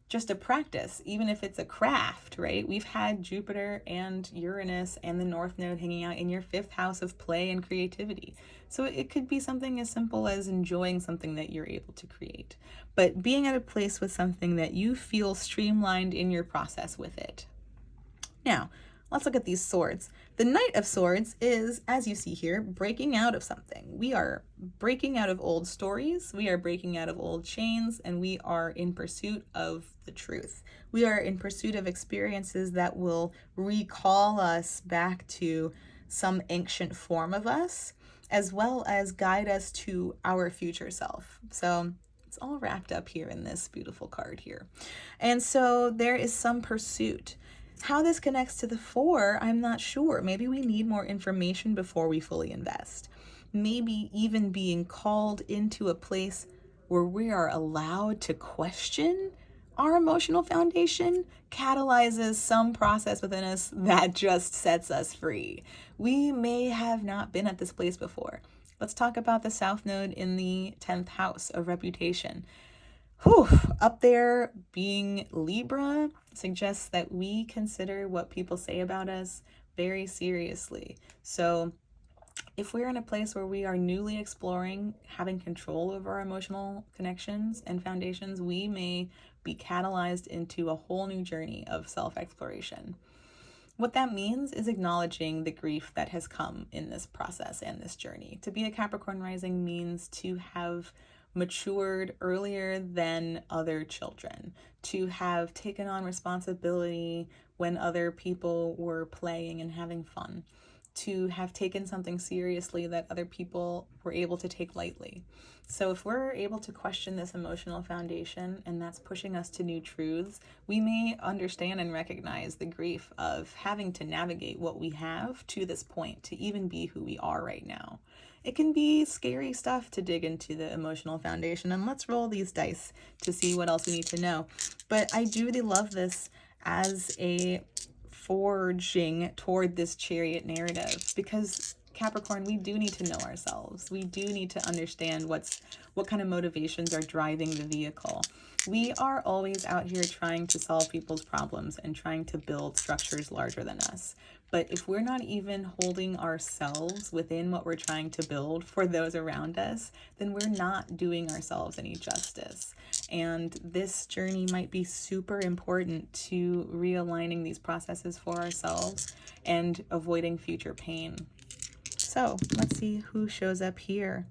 just a practice, even if it's a craft, right? We've had Jupiter and Uranus and the North Node hanging out in your 5th house of play and creativity. So it could be something as simple as enjoying something that you're able to create, but being at a place with something that you feel streamlined in your process with it. Now, let's look at these swords. The Knight of Swords is, as you see here, breaking out of something. We are breaking out of old stories, we are breaking out of old chains, and we are in pursuit of the truth. We are in pursuit of experiences that will recall us back to some ancient form of us, as well as guide us to our future self. So it's all wrapped up here in this beautiful card here. And so there is some pursuit. How this connects to the 4, I'm not sure. Maybe we need more information before we fully invest. Maybe even being called into a place where we are allowed to question our emotional foundation catalyzes some process within us that just sets us free. We may have not been at this place before. Let's talk about the South Node in the 10th house of reputation. Up there being Libra suggests that we consider what people say about us very seriously. So if we're in a place where we are newly exploring having control over our emotional connections and foundations, we may be catalyzed into a whole new journey of self-exploration. What that means is acknowledging the grief that has come in this process and this journey. To be a Capricorn rising means to have matured earlier than other children, to have taken on responsibility when other people were playing and having fun, to have taken something seriously that other people were able to take lightly. So if we're able to question this emotional foundation and that's pushing us to new truths, we may understand and recognize the grief of having to navigate what we have to this point to even be who we are right now. It can be scary stuff to dig into the emotional foundation, and let's roll these dice to see what else we need to know. But I do really love this as a forging toward this Chariot narrative, because Capricorn, we do need to know ourselves. We do need to understand what kind of motivations are driving the vehicle. We are always out here trying to solve people's problems and trying to build structures larger than us. But if we're not even holding ourselves within what we're trying to build for those around us, then we're not doing ourselves any justice. And this journey might be super important to realigning these processes for ourselves and avoiding future pain. So let's see who shows up here.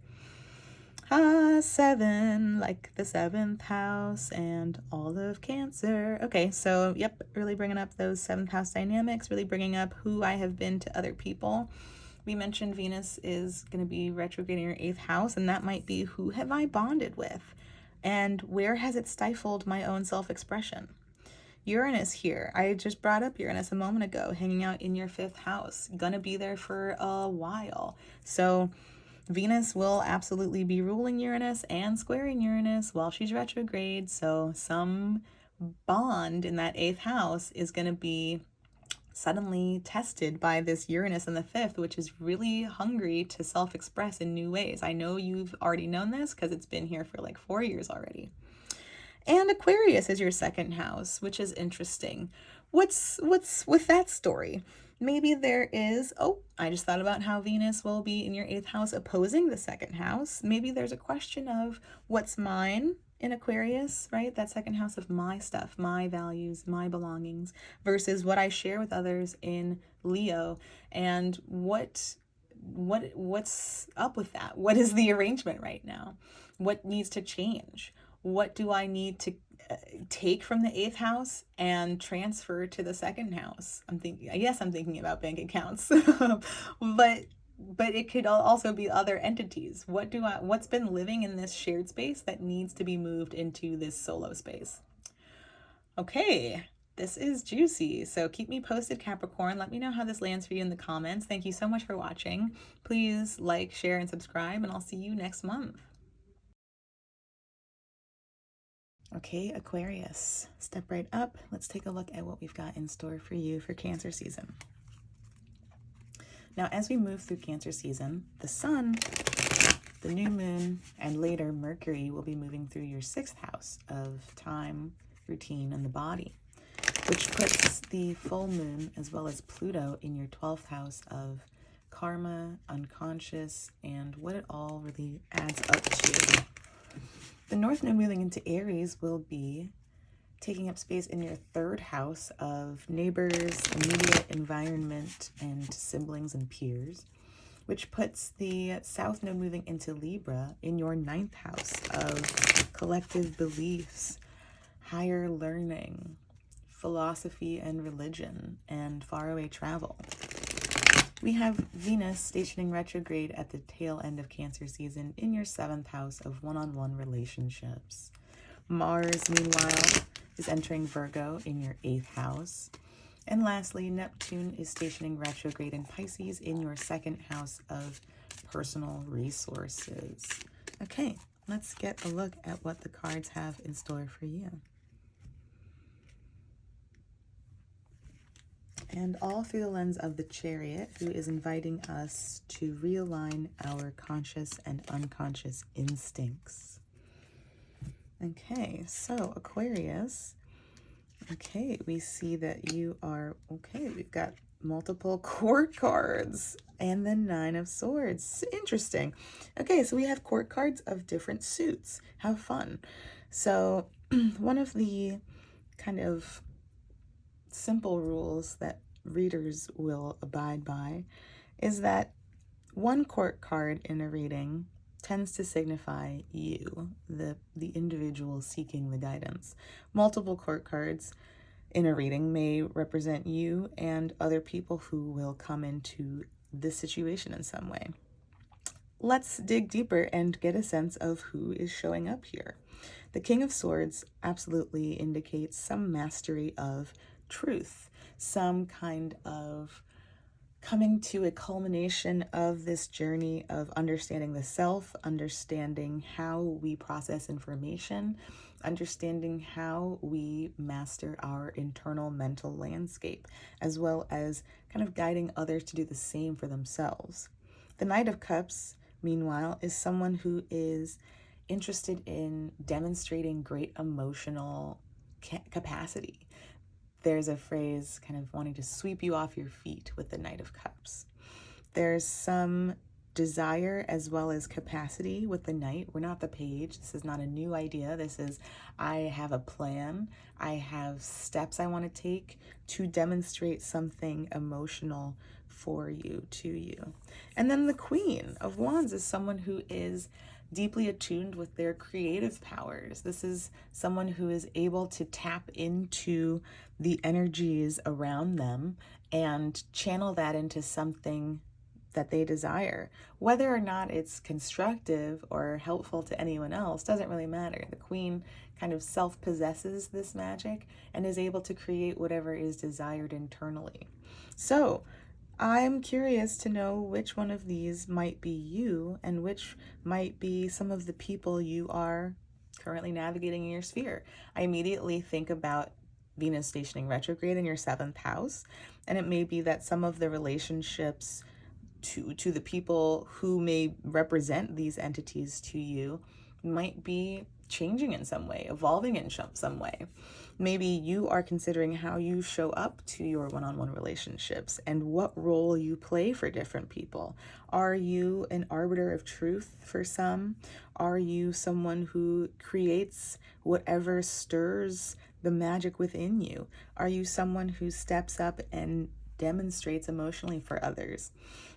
7, like the 7th house and all of Cancer. Okay, so yep, really bringing up those 7th house dynamics, really bringing up who I have been to other people. We mentioned Venus is going to be retrograde in your 8th house, and that might be who have I bonded with and where has it stifled my own self-expression. Uranus here, I just brought up Uranus a moment ago, hanging out in your 5th house, gonna be there for a while. So Venus will absolutely be ruling Uranus and squaring Uranus while she's retrograde. So some bond in that 8th house is going to be suddenly tested by this Uranus in the 5th, which is really hungry to self-express in new ways. I know you've already known this because it's been here for like 4 years already. And Aquarius is your 2nd house, which is interesting. What's with that story? Maybe there is, I just thought about how Venus will be in your 8th house opposing the 2nd house. Maybe there's a question of what's mine in Aquarius, right? That 2nd house of my stuff, my values, my belongings, versus what I share with others in Leo. And what's up with that? What is the arrangement right now? What needs to change? What do I need to take from the 8th house and transfer to the 2nd house? I'm thinking about bank accounts, but but it could also be other entities. What's been living in this shared space that needs to be moved into this solo space? Okay, this is juicy. So keep me posted, Capricorn. Let me know how this lands for you in the comments. Thank you so much for watching. Please like, share, and subscribe, and I'll see you next month. Okay, Aquarius, step right up. Let's take a look at what we've got in store for you for Cancer season. Now, as we move through Cancer season, the sun, the new moon, and later Mercury will be moving through your 6th house of time, routine, and the body, which puts the full moon as well as Pluto in your 12th house of karma, unconscious, and what it all really adds up to. The North Node moving into Aries will be taking up space in your 3rd house of neighbors, immediate environment, and siblings and peers, which puts the South Node moving into Libra in your 9th house of collective beliefs, higher learning, philosophy and religion, and faraway travel. We have Venus stationing retrograde at the tail end of Cancer season in your 7th house of one-on-one relationships. Mars, meanwhile, is entering Virgo in your 8th house. And lastly, Neptune is stationing retrograde in Pisces in your 2nd house of personal resources. Okay, let's get a look at what the cards have in store for you. And all through the lens of the Chariot, who is inviting us to realign our conscious and unconscious instincts. Okay, so Aquarius, okay, we see that you are, okay, we've got multiple court cards and the 9 of Swords. Interesting. Okay, so we have court cards of different suits. Have fun. So one of the kind of simple rules that readers will abide by is that one court card in a reading tends to signify you, the individual seeking the guidance. Multiple court cards in a reading may represent you and other people who will come into this situation in some way. Let's dig deeper and get a sense of who is showing up here. The King of Swords absolutely indicates some mastery of truth, some kind of coming to a culmination of this journey of understanding the self, understanding how we process information, understanding how we master our internal mental landscape, as well as kind of guiding others to do the same for themselves. The Knight of Cups, meanwhile, is someone who is interested in demonstrating great emotional capacity. There's a phrase kind of wanting to sweep you off your feet with the Knight of Cups. There's some desire as well as capacity with the Knight. We're not the Page. This is not a new idea. This is, I have a plan. I have steps I want to take to demonstrate something emotional for you, to you. And then the Queen of Wands is someone who is deeply attuned with their creative powers. This is someone who is able to tap into the energies around them and channel that into something that they desire. Whether or not it's constructive or helpful to anyone else doesn't really matter. The Queen kind of self-possesses this magic and is able to create whatever is desired internally. So I'm curious to know which one of these might be you and which might be some of the people you are currently navigating in your sphere. I immediately think about Venus stationing retrograde in your 7th house, and it may be that some of the relationships to the people who may represent these entities to you might be changing in some way, evolving in some way. Maybe you are considering how you show up to your one-on-one relationships and what role you play for different people. Are you an arbiter of truth for some? Are you someone who creates whatever stirs the magic within you? Are you someone who steps up and demonstrates emotionally for others?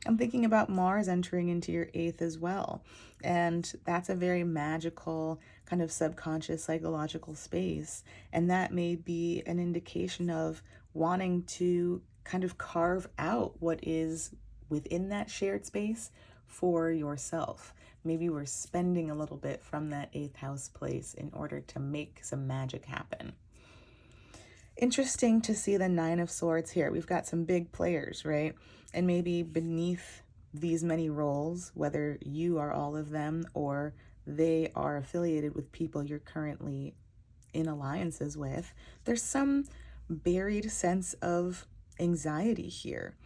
I'm thinking about Mars entering into your 8th as well. And that's a very magical kind of subconscious psychological space. And that may be an indication of wanting to kind of carve out what is within that shared space for yourself. Maybe we're spending a little bit from that 8th house place in order to make some magic happen. Interesting to see the 9 of Swords here. We've got some big players, right? And maybe beneath these many roles, whether you are all of them or they are affiliated with people you're currently in alliances with, there's some buried sense of anxiety here.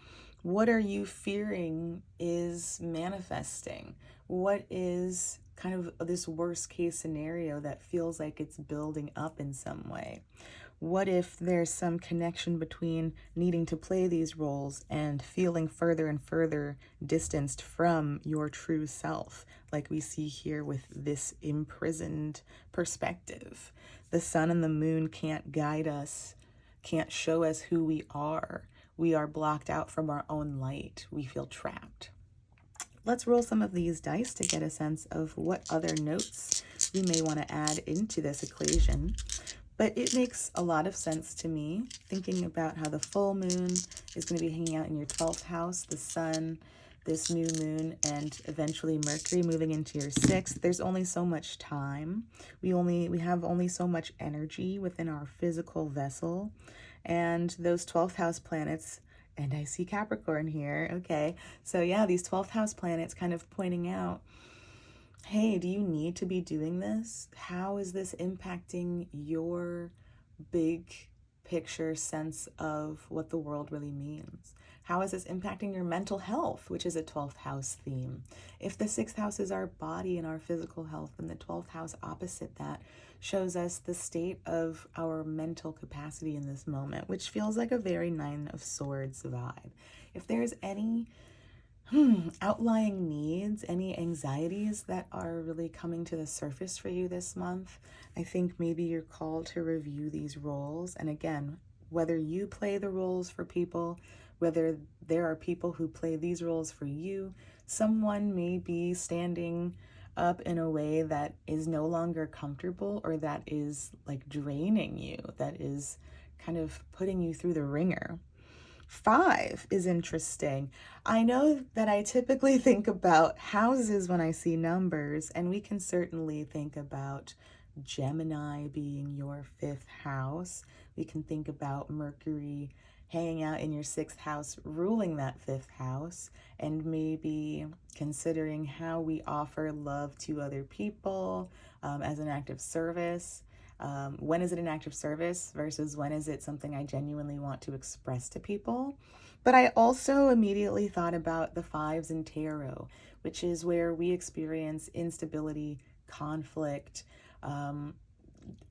What are you fearing is manifesting? What is kind of this worst case scenario that feels like it's building up in some way? What if there's some connection between needing to play these roles and feeling further and further distanced from your true self, like we see here with this imprisoned perspective? The sun and the moon can't guide us, can't show us who we are. We are blocked out from our own light. We feel trapped. Let's roll some of these dice to get a sense of what other notes we may want to add into this equation. But it makes a lot of sense to me, thinking about how the full moon is going to be hanging out in your 12th house, the sun, this new moon, and eventually Mercury moving into your 6th. There's only so much time. We have only so much energy within our physical vessel. And those 12th house planets, and I see Capricorn here. Okay. So yeah, these 12th house planets kind of pointing out, hey, do you need to be doing this? How is this impacting your big picture sense of what the world really means? How is this impacting your mental health, which is a 12th house theme? If the 6th house is our body and our physical health, then the 12th house opposite that shows us the state of our mental capacity in this moment, which feels like a very 9 of Swords vibe. If there's any outlying needs, any anxieties that are really coming to the surface for you this month, I think maybe you're called to review these roles. And again, whether you play the roles for people, whether there are people who play these roles for you, someone may be standing up in a way that is no longer comfortable or that is like draining you, that is kind of putting you through the ringer. 5 is interesting. I know that I typically think about houses when I see numbers, and we can certainly think about Gemini being your 5th house. We can think about Mercury hanging out in your 6th house, ruling that 5th house, and maybe considering how we offer love to other people as an act of service. When is it an act of service versus when is it something I genuinely want to express to people? But I also immediately thought about the 5s in tarot, which is where we experience instability, conflict.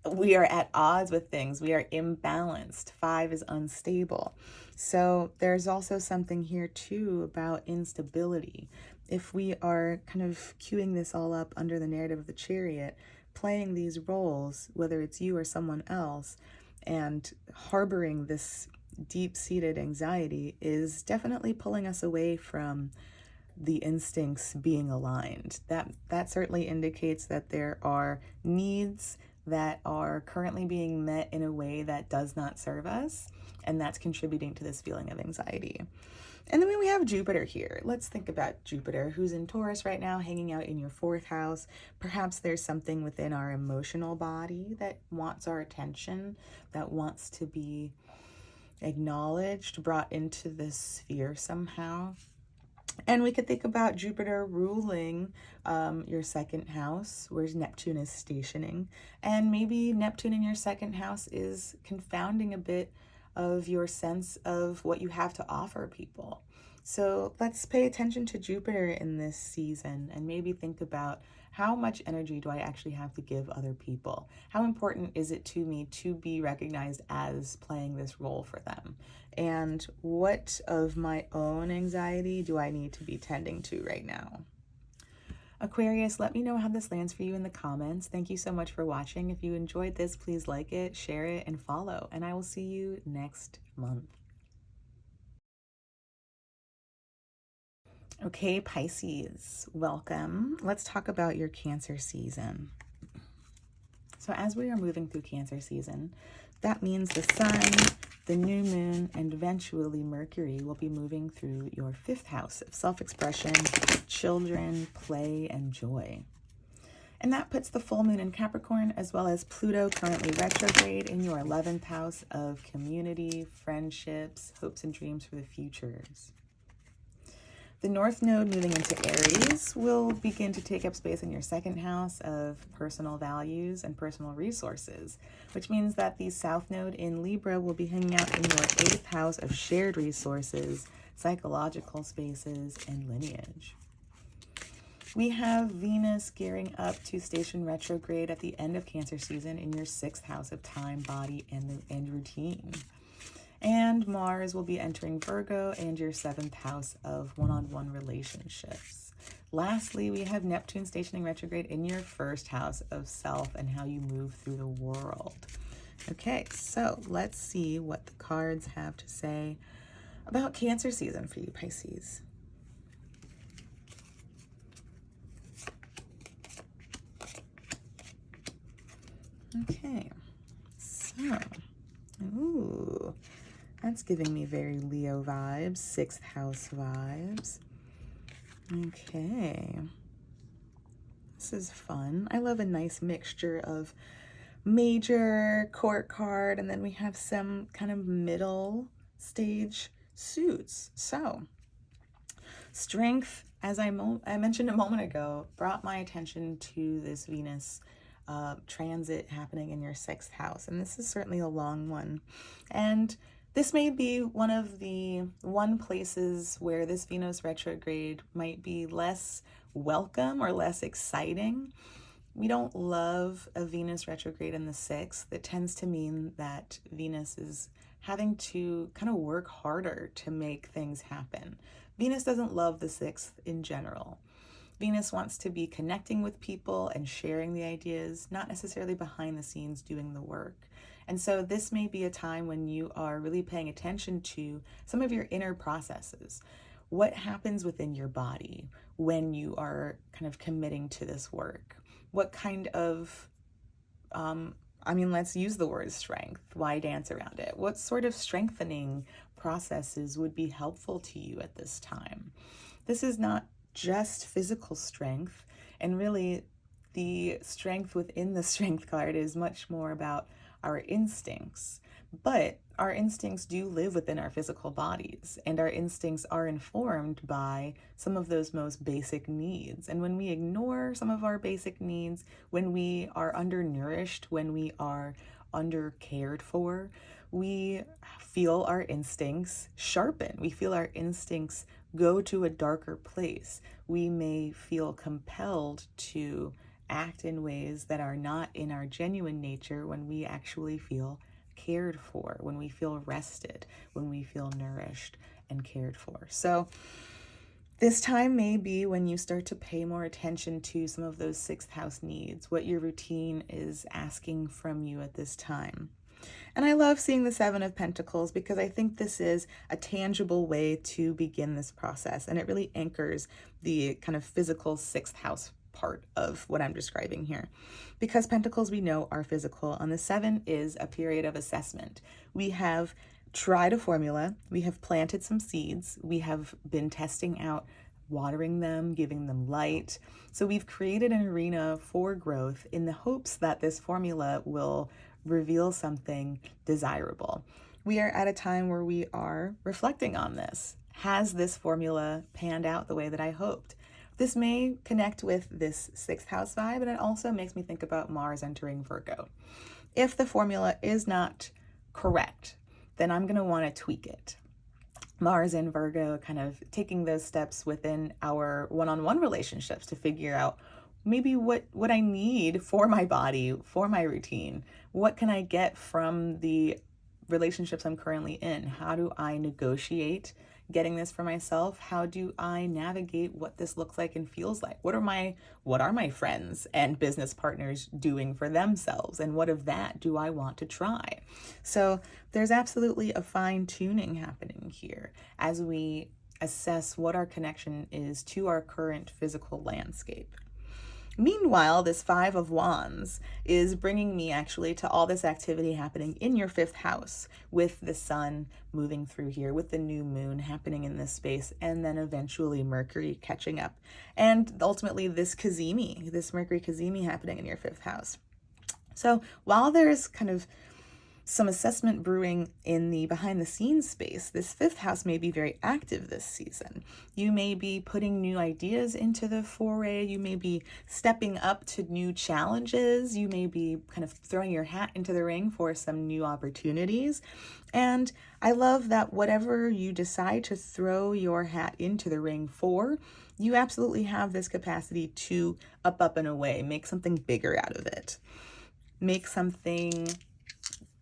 We are at odds with things. We are imbalanced. 5 is unstable. So there's also something here too about instability. If we are kind of queuing this all up under the narrative of the Chariot, playing these roles, whether it's you or someone else, and harboring this deep-seated anxiety is definitely pulling us away from the instincts being aligned. That certainly indicates that there are needs that are currently being met in a way that does not serve us, and that's contributing to this feeling of anxiety. And then we have Jupiter here. Let's think about Jupiter, who's in Taurus right now, hanging out in your 4th house. Perhaps there's something within our emotional body that wants our attention, that wants to be acknowledged, brought into this sphere somehow. And we could think about Jupiter ruling your 2nd house, where Neptune is stationing. And maybe Neptune in your 2nd house is confounding a bit of your sense of what you have to offer people. So let's pay attention to Jupiter in this season and maybe think about, how much energy do I actually have to give other people? How important is it to me to be recognized as playing this role for them? And what of my own anxiety do I need to be tending to right now? Aquarius, let me know how this lands for you in the comments. Thank you so much for watching. If you enjoyed this, please like it, share it, and follow. And I will see you next month. Okay, Pisces, welcome. Let's talk about your Cancer season. So as we are moving through Cancer season, that means the sun, the new moon, and eventually Mercury will be moving through your 5th house of self-expression, children, play, and joy. And that puts the full moon in Capricorn, as well as Pluto currently retrograde in your 11th house of community, friendships, hopes and dreams for the futures. The North Node moving into Aries will begin to take up space in your 2nd house of personal values and personal resources, which means that the South Node in Libra will be hanging out in your 8th house of shared resources, psychological spaces, and lineage. We have Venus gearing up to station retrograde at the end of Cancer season in your 6th house of time, body, and routine. And Mars will be entering Virgo and your 7th house of one-on-one relationships. Lastly, we have Neptune stationing retrograde in your 1st house of self and how you move through the world. Okay, so let's see what the cards have to say about Cancer season for you, Pisces. Okay, so, ooh, that's giving me very Leo vibes, 6th house vibes. Okay, this is fun. I love a nice mixture of major court card, and then we have some kind of middle stage suits. So, strength, as I mentioned a moment ago, brought my attention to this Venus transit happening in your 6th house, and this is certainly a long one. And this may be one places where this Venus retrograde might be less welcome or less exciting. We don't love a Venus retrograde in the 6th. It tends to mean that Venus is having to kind of work harder to make things happen. Venus doesn't love the 6th in general. Venus wants to be connecting with people and sharing the ideas, not necessarily behind the scenes doing the work. And so this may be a time when you are really paying attention to some of your inner processes. What happens within your body when you are kind of committing to this work? What kind of, let's use the word strength. Why dance around it? What sort of strengthening processes would be helpful to you at this time? This is not just physical strength, and really the strength within the strength card is much more about our instincts. But our instincts do live within our physical bodies, and our instincts are informed by some of those most basic needs. And when we ignore some of our basic needs, when we are undernourished, when we are under cared for, we feel our instincts sharpen. We feel our instincts go to a darker place. We may feel compelled to act in ways that are not in our genuine nature when we actually feel cared for, when we feel rested, when we feel nourished and cared for. So this time may be when you start to pay more attention to some of those 6th house needs, what your routine is asking from you at this time. And I love seeing the 7 of Pentacles because I think this is a tangible way to begin this process. And it really anchors the kind of physical 6th house part of what I'm describing here. Because Pentacles, we know, are physical. And the 7 is a period of assessment. We have tried a formula. We have planted some seeds. We have been testing out, watering them, giving them light. So we've created an arena for growth in the hopes that this formula will reveal something desirable. We are at a time where we are reflecting on this. Has this formula panned out the way that I hoped? This may connect with this 6th house vibe, and it also makes me think about Mars entering Virgo. If the formula is not correct, then I'm going to want to tweak it. Mars in Virgo, kind of taking those steps within our one-on-one relationships to figure out maybe what I need for my body, for my routine. What can I get from the relationships I'm currently in? How do I negotiate getting this for myself? How do I navigate what this looks like and feels like? What are my friends and business partners doing for themselves? And what of that do I want to try? So there's absolutely a fine tuning happening here as we assess what our connection is to our current physical landscape. Meanwhile, this Five of Wands is bringing me actually to all this activity happening in your 5th house, with the sun moving through here, with the new moon happening in this space, and then eventually Mercury catching up. And ultimately this Mercury cazimi happening in your 5th house. So while there's kind of some assessment brewing in the behind the scenes space, this 5th house may be very active this season. You may be putting new ideas into the foray. You may be stepping up to new challenges. You may be kind of throwing your hat into the ring for some new opportunities. And I love that whatever you decide to throw your hat into the ring for, you absolutely have this capacity to up and away, make something bigger out of it. Make something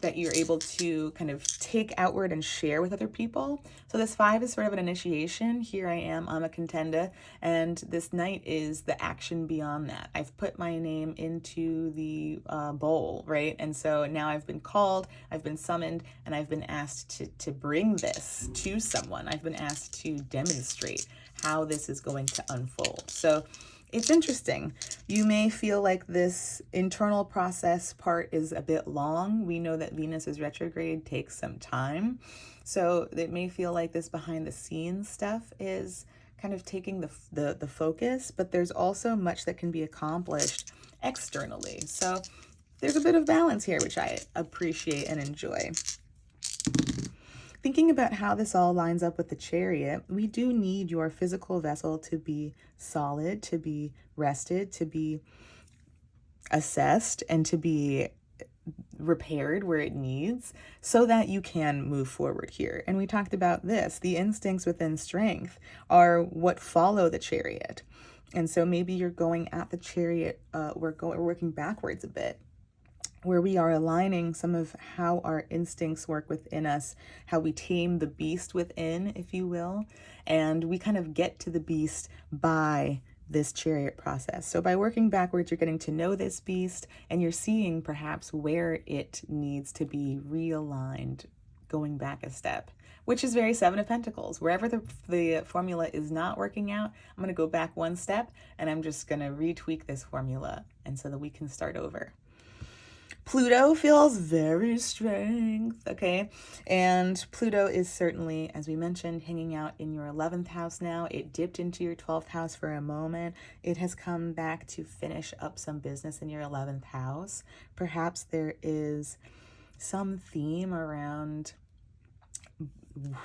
that you're able to kind of take outward and share with other people. So this 5 is sort of an initiation. Here I am, I'm a contender, and this Knight is the action beyond that. I've put my name into the bowl, right? And so now I've been called, I've been summoned, and I've been asked to bring this to someone. I've been asked to demonstrate how this is going to unfold. So it's interesting. You may feel like this internal process part is a bit long. We know that Venus's retrograde takes some time. So it may feel like this behind the scenes stuff is kind of taking the focus, but there's also much that can be accomplished externally. So there's a bit of balance here, which I appreciate and enjoy. Thinking about how this all lines up with the Chariot, we do need your physical vessel to be solid, to be rested, to be assessed, and to be repaired where it needs so that you can move forward here. And we talked about this. The instincts within strength are what follow the Chariot. And so maybe you're going at the Chariot, we're working backwards a bit, where we are aligning some of how our instincts work within us, how we tame the beast within, if you will, and we kind of get to the beast by this Chariot process. So by working backwards, you're getting to know this beast, and you're seeing perhaps where it needs to be realigned, going back a step, which is very 7 of Pentacles. Wherever the formula is not working out, I'm going to go back one step, and I'm just going to retweak this formula, and so that we can start over. Pluto feels very strength, okay? And Pluto is certainly, as we mentioned, hanging out in your 11th house now. It dipped into your 12th house for a moment. It has come back to finish up some business in your 11th house. Perhaps there is some theme around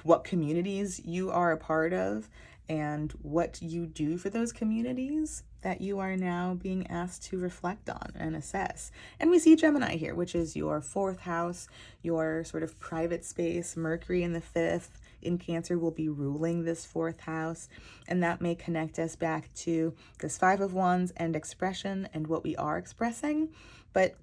what communities you are a part of and what you do for those communities that you are now being asked to reflect on and assess. And we see Gemini here, which is your 4th house, your sort of private space. Mercury in the 5th in Cancer will be ruling this 4th house, and that may connect us back to this 5 of Wands and expression and what we are expressing. But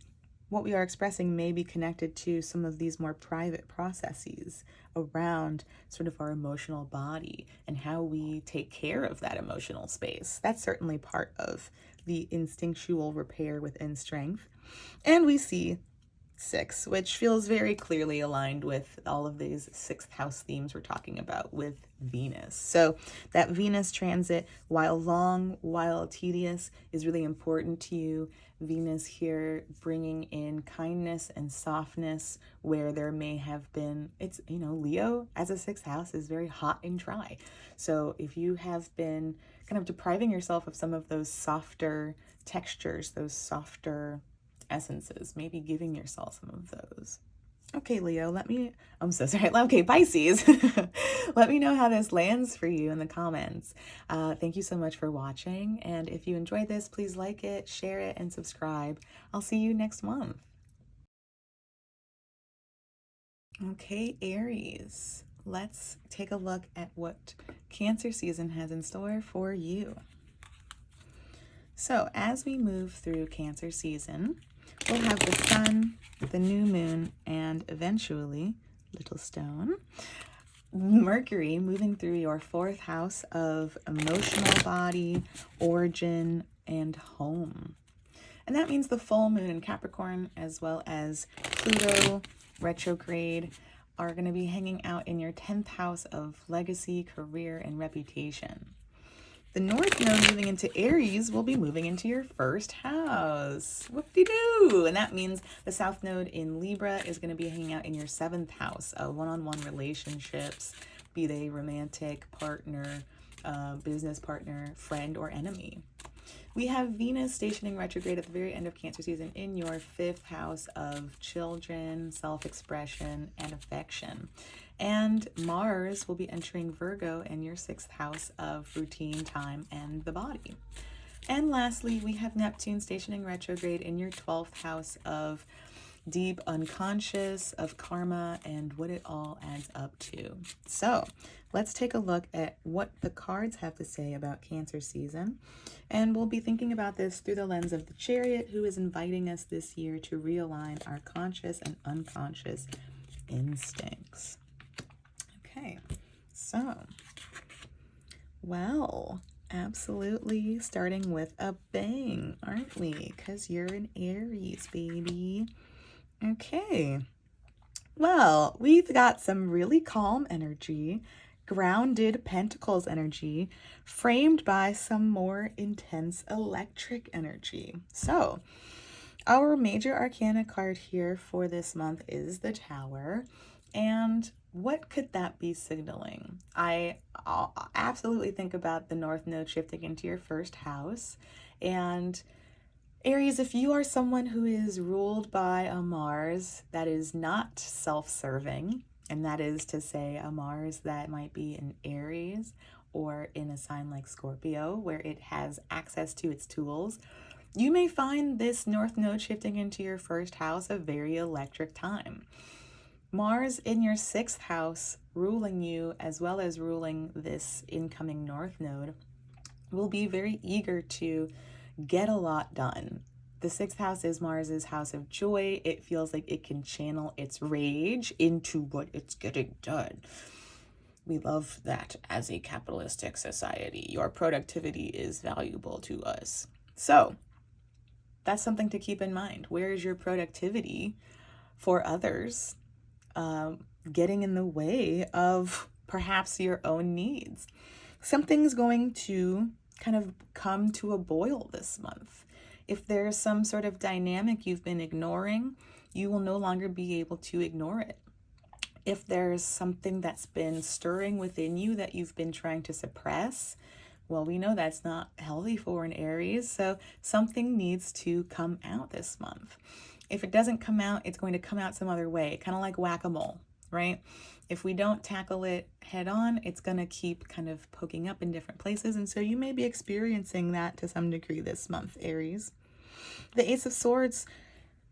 what we are expressing may be connected to some of these more private processes around sort of our emotional body and how we take care of that emotional space. That's certainly part of the instinctual repair within strength. And we see 6, which feels very clearly aligned with all of these 6th house themes we're talking about with Venus. So that Venus transit, while long, while tedious, is really important to you. Venus here bringing in kindness and softness where there may have been, Leo as a 6th house is very hot and dry. So if you have been kind of depriving yourself of some of those softer textures, those softer essences, maybe giving yourself some of those. Okay, Leo, okay, Pisces, let me know how this lands for you in the comments. Thank you so much for watching. And if you enjoyed this, please like it, share it, and subscribe. I'll see you next month. Okay, Aries, let's take a look at what Cancer season has in store for you. So as we move through Cancer season, we'll have the sun, the new moon, and eventually, little stone, Mercury moving through your 4th house of emotional body, origin, and home. And that means the full moon in Capricorn, as well as Pluto retrograde, are going to be hanging out in your 10th house of legacy, career, and reputation. The North Node moving into Aries will be moving into your first house. Whoop-de-doo! And that means the South Node in Libra is going to be hanging out in your 7th house of one-on-one relationships, be they romantic, partner, business partner, friend, or enemy. We have Venus stationing retrograde at the very end of Cancer season in your 5th house of children, self-expression, and affection. And Mars will be entering Virgo in your 6th house of routine, time, and the body. And lastly, we have Neptune stationing retrograde in your 12th house of deep unconscious, of karma, and what it all adds up to. So let's take a look at what the cards have to say about Cancer season. And we'll be thinking about this through the lens of the Chariot, who is inviting us this year to realign our conscious and unconscious instincts. Okay, so, well, absolutely starting with a bang, aren't we? Because you're an Aries, baby. Okay, well, we've got some really calm energy, grounded Pentacles energy, framed by some more intense electric energy. So, our major arcana card here for this month is the Tower. And what could that be signaling? I'll absolutely think about the North Node shifting into your first house. And Aries, if you are someone who is ruled by a Mars that is not self-serving, and that is to say a Mars that might be in Aries or in a sign like Scorpio, where it has access to its tools, you may find this North Node shifting into your first house a very electric time. Mars in your 6th house, ruling you as well as ruling this incoming North Node, will be very eager to get a lot done. The 6th house is Mars's house of joy. It feels like it can channel its rage into what it's getting done. We love that as a capitalistic society. Your productivity is valuable to us. So that's something to keep in mind. Where is your productivity for others getting in the way of perhaps your own needs? Something's going to kind of come to a boil this month. If there's some sort of dynamic you've been ignoring, you will no longer be able to ignore it. If there's something that's been stirring within you that you've been trying to suppress, well, we know that's not healthy for an Aries, so something needs to come out this month. If it doesn't come out, it's going to come out some other way, kind of like whack-a-mole, right? If we don't tackle it head on, it's going to keep kind of poking up in different places. And so you may be experiencing that to some degree this month, Aries. The Ace of Swords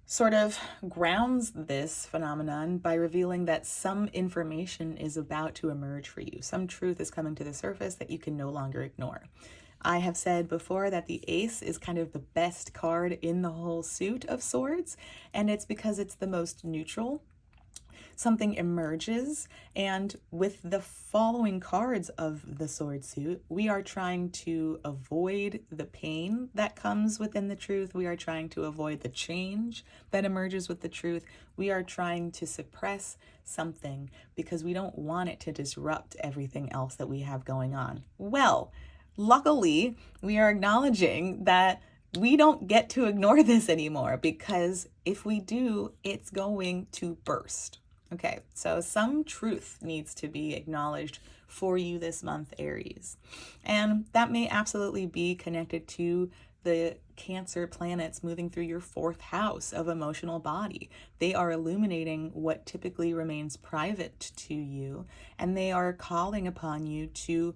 sort of grounds this phenomenon by revealing that some information is about to emerge for you. Some truth is coming to the surface that you can no longer ignore. I have said before that the Ace is kind of the best card in the whole suit of swords, and it's because it's the most neutral. Something emerges, and with the following cards of the sword suit, we are trying to avoid the pain that comes within the truth. We are trying to avoid the change that emerges with the truth. We are trying to suppress something because we don't want it to disrupt everything else that we have going on. Well, luckily, we are acknowledging that we don't get to ignore this anymore, because if we do, it's going to burst. Okay, so some truth needs to be acknowledged for you this month, Aries. And that may absolutely be connected to the Cancer planets moving through your 4th house of emotional body. They are illuminating what typically remains private to you, and they are calling upon you to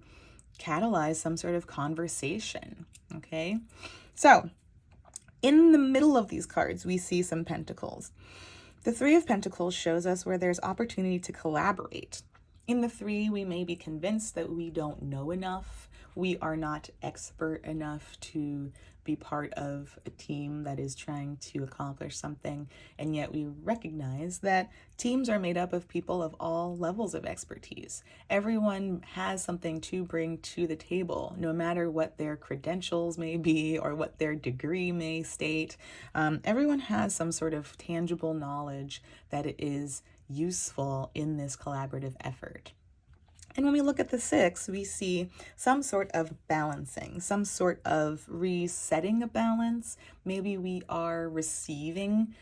catalyze some sort of conversation, okay? So, in the middle of these cards, we see some pentacles. The 3 of Pentacles shows us where there's opportunity to collaborate. In the 3, we may be convinced that we don't know enough. We are not expert enough to be part of a team that is trying to accomplish something. And yet we recognize that teams are made up of people of all levels of expertise. Everyone has something to bring to the table, no matter what their credentials may be or what their degree may state. Everyone has some sort of tangible knowledge that is useful in this collaborative effort. And when we look at the 6, we see some sort of balancing, some sort of resetting a balance. Maybe we are receiving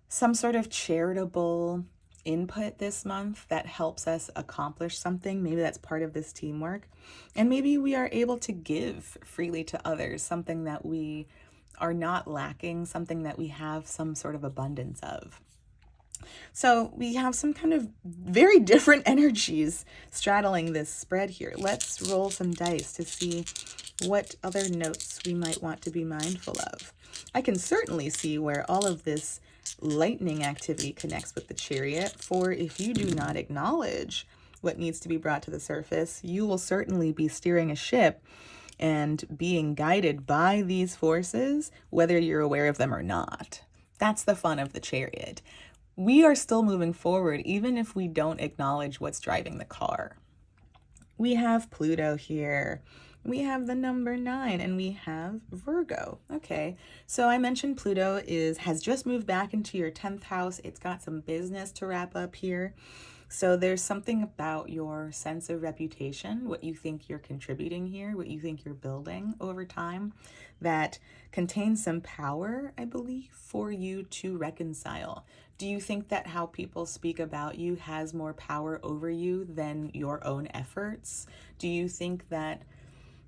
some sort of charitable input this month that helps us accomplish something. Maybe that's part of this teamwork. And maybe we are able to give freely to others, something that we are not lacking, something that we have some sort of abundance of. So we have some kind of very different energies straddling this spread here. Let's roll some dice to see what other notes we might want to be mindful of. I can certainly see where all of this lightning activity connects with the Chariot, for if you do not acknowledge what needs to be brought to the surface, you will certainly be steering a ship and being guided by these forces, whether you're aware of them or not. That's the fun of the Chariot. We are still moving forward, even if we don't acknowledge what's driving the car. We have Pluto here. We have the number 9, and we have Virgo. Okay, so I mentioned Pluto has just moved back into your 10th house. It's got some business to wrap up here. So there's something about your sense of reputation, what you think you're contributing here, what you think you're building over time, that contains some power, I believe, for you to reconcile. Do you think that how people speak about you has more power over you than your own efforts? Do you think that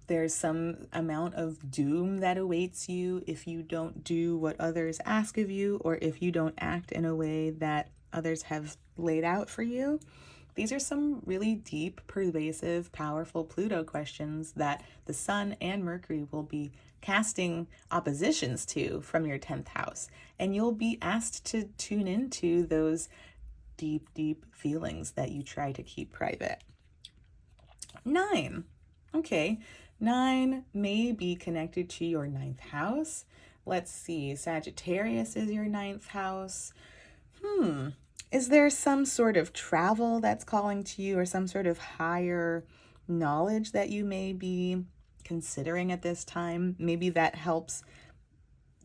there's some amount of doom that awaits you if you don't do what others ask of you, or if you don't act in a way that others have laid out for you? These are some really deep, pervasive, powerful Pluto questions that the Sun and Mercury will be casting oppositions to from your 10th house. And you'll be asked to tune into those deep, deep feelings that you try to keep private. 9. Okay. 9 may be connected to your 9th house. Let's see. Sagittarius is your 9th house. Is there some sort of travel that's calling to you, or some sort of higher knowledge that you may be considering at this time? Maybe that helps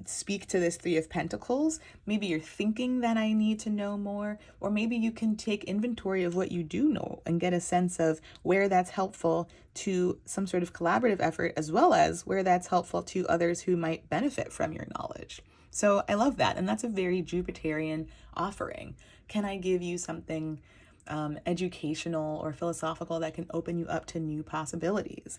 speak to this 3 of Pentacles. Maybe you're thinking that I need to know more, or maybe you can take inventory of what you do know and get a sense of where that's helpful to some sort of collaborative effort, as well as where that's helpful to others who might benefit from your knowledge. So I love that. And that's a very Jupiterian offering. Can I give you something educational or philosophical that can open you up to new possibilities?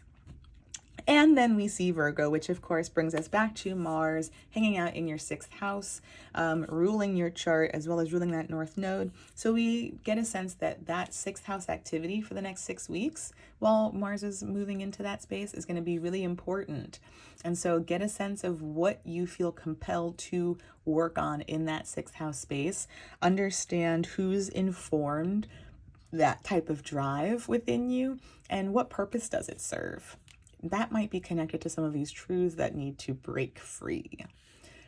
And then we see Virgo, which of course brings us back to Mars hanging out in your 6th house, ruling your chart as well as ruling that North Node. So we get a sense that that 6th house activity for the next 6 weeks, while Mars is moving into that space, is going to be really important. And so get a sense of what you feel compelled to work on in that 6th house space. Understand who's informed that type of drive within you and what purpose does it serve. That might be connected to some of these truths that need to break free.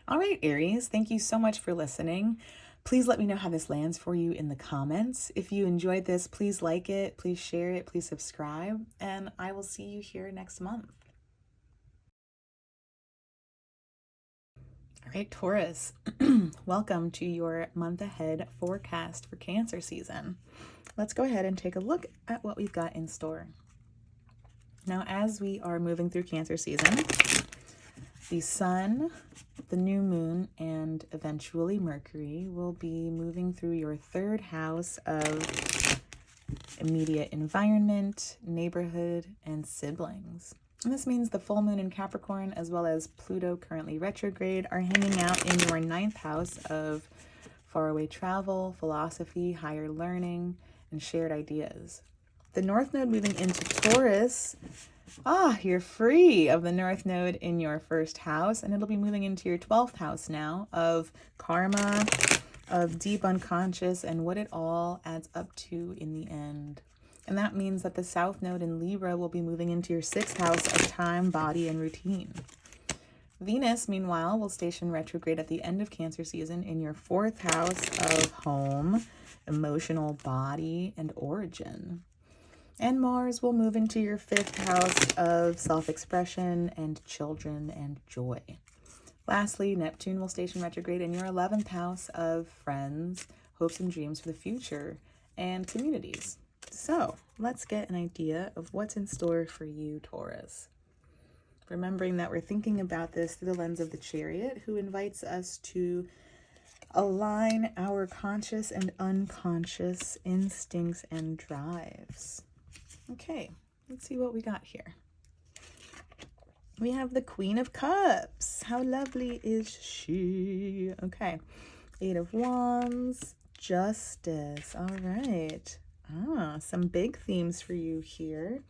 All right, Aries, thank you so much for listening. Please let me know how this lands for you in the comments. If you enjoyed this, please like it, please share it, please subscribe, and I will see you here next month. All right, Taurus, welcome to your month ahead forecast for Cancer season. Let's go ahead and take a look at what we've got in store. Now, as we are moving through Cancer season, the Sun, the new moon, and eventually Mercury will be moving through your 3rd house of immediate environment, neighborhood, and siblings. And this means the full moon in Capricorn, as well as Pluto, currently retrograde, are hanging out in your 9th house of faraway travel, philosophy, higher learning, and shared ideas. The North Node moving into Taurus, you're free of the North Node in your 1st house, and it'll be moving into your 12th house now of karma, of deep unconscious, and what it all adds up to in the end. And that means that the South Node in Libra will be moving into your 6th house of time, body, and routine. Venus, meanwhile, will station retrograde at the end of Cancer season in your 4th house of home, emotional body, and origin. And Mars will move into your 5th house of self-expression and children and joy. Lastly, Neptune will station retrograde in your 11th house of friends, hopes and dreams for the future, and communities. So let's get an idea of what's in store for you, Taurus. Remembering that we're thinking about this through the lens of the Chariot, who invites us to align our conscious and unconscious instincts and drives. Okay, let's see what we got here. We have the Queen of Cups. How lovely is she? Okay, Eight of Wands, Justice. All right. Some big themes for you here.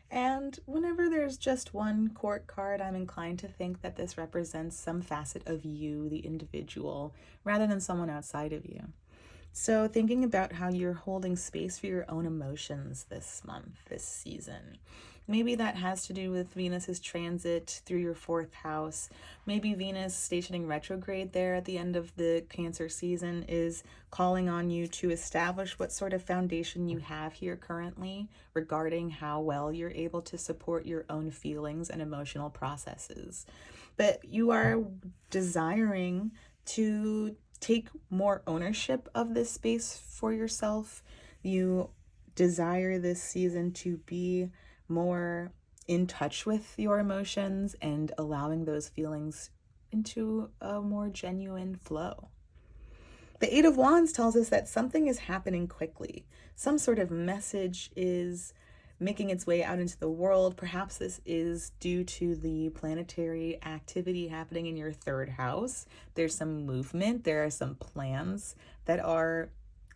And whenever there's just one court card, I'm inclined to think that this represents some facet of you, the individual, rather than someone outside of you. So thinking about how you're holding space for your own emotions this month, this season. Maybe that has to do with Venus's transit through your 4th house. Maybe Venus stationing retrograde there at the end of the Cancer season is calling on you to establish what sort of foundation you have here currently regarding how well you're able to support your own feelings and emotional processes. But you are desiring to take more ownership of this space for yourself. You desire this season to be more in touch with your emotions and allowing those feelings into a more genuine flow. The Eight of Wands tells us that something is happening quickly. Some sort of message is making its way out into the world. Perhaps this is due to the planetary activity happening in your 3rd house. There's some movement. There are some plans that are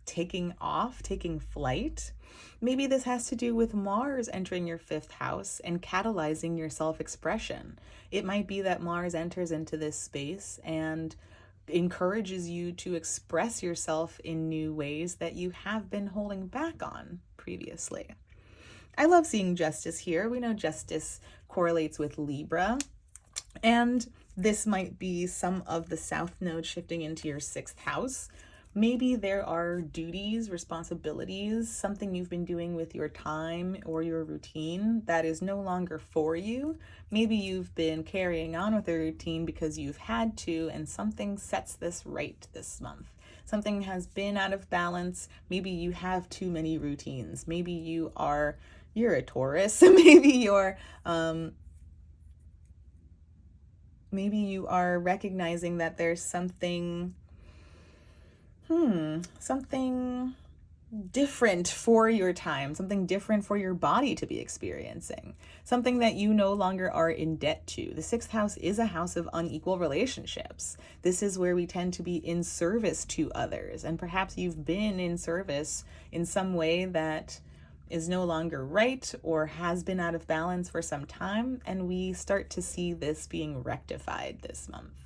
taking off, taking flight. Maybe this has to do with Mars entering your 5th house and catalyzing your self-expression. It might be that Mars enters into this space and encourages you to express yourself in new ways that you have been holding back on previously. I love seeing Justice here. We know Justice correlates with Libra, and this might be some of the South Node shifting into your 6th house. Maybe there are duties, responsibilities, something you've been doing with your time or your routine that is no longer for you. Maybe you've been carrying on with a routine because you've had to, and something sets this right this month. Something has been out of balance. Maybe you have too many routines. Maybe you're a Taurus. Maybe you are recognizing that there's something different for your time, something different for your body to be experiencing, something that you no longer are in debt to. The 6th house is a house of unequal relationships. This is where we tend to be in service to others, and perhaps you've been in service in some way that is no longer right or has been out of balance for some time, and we start to see this being rectified this month.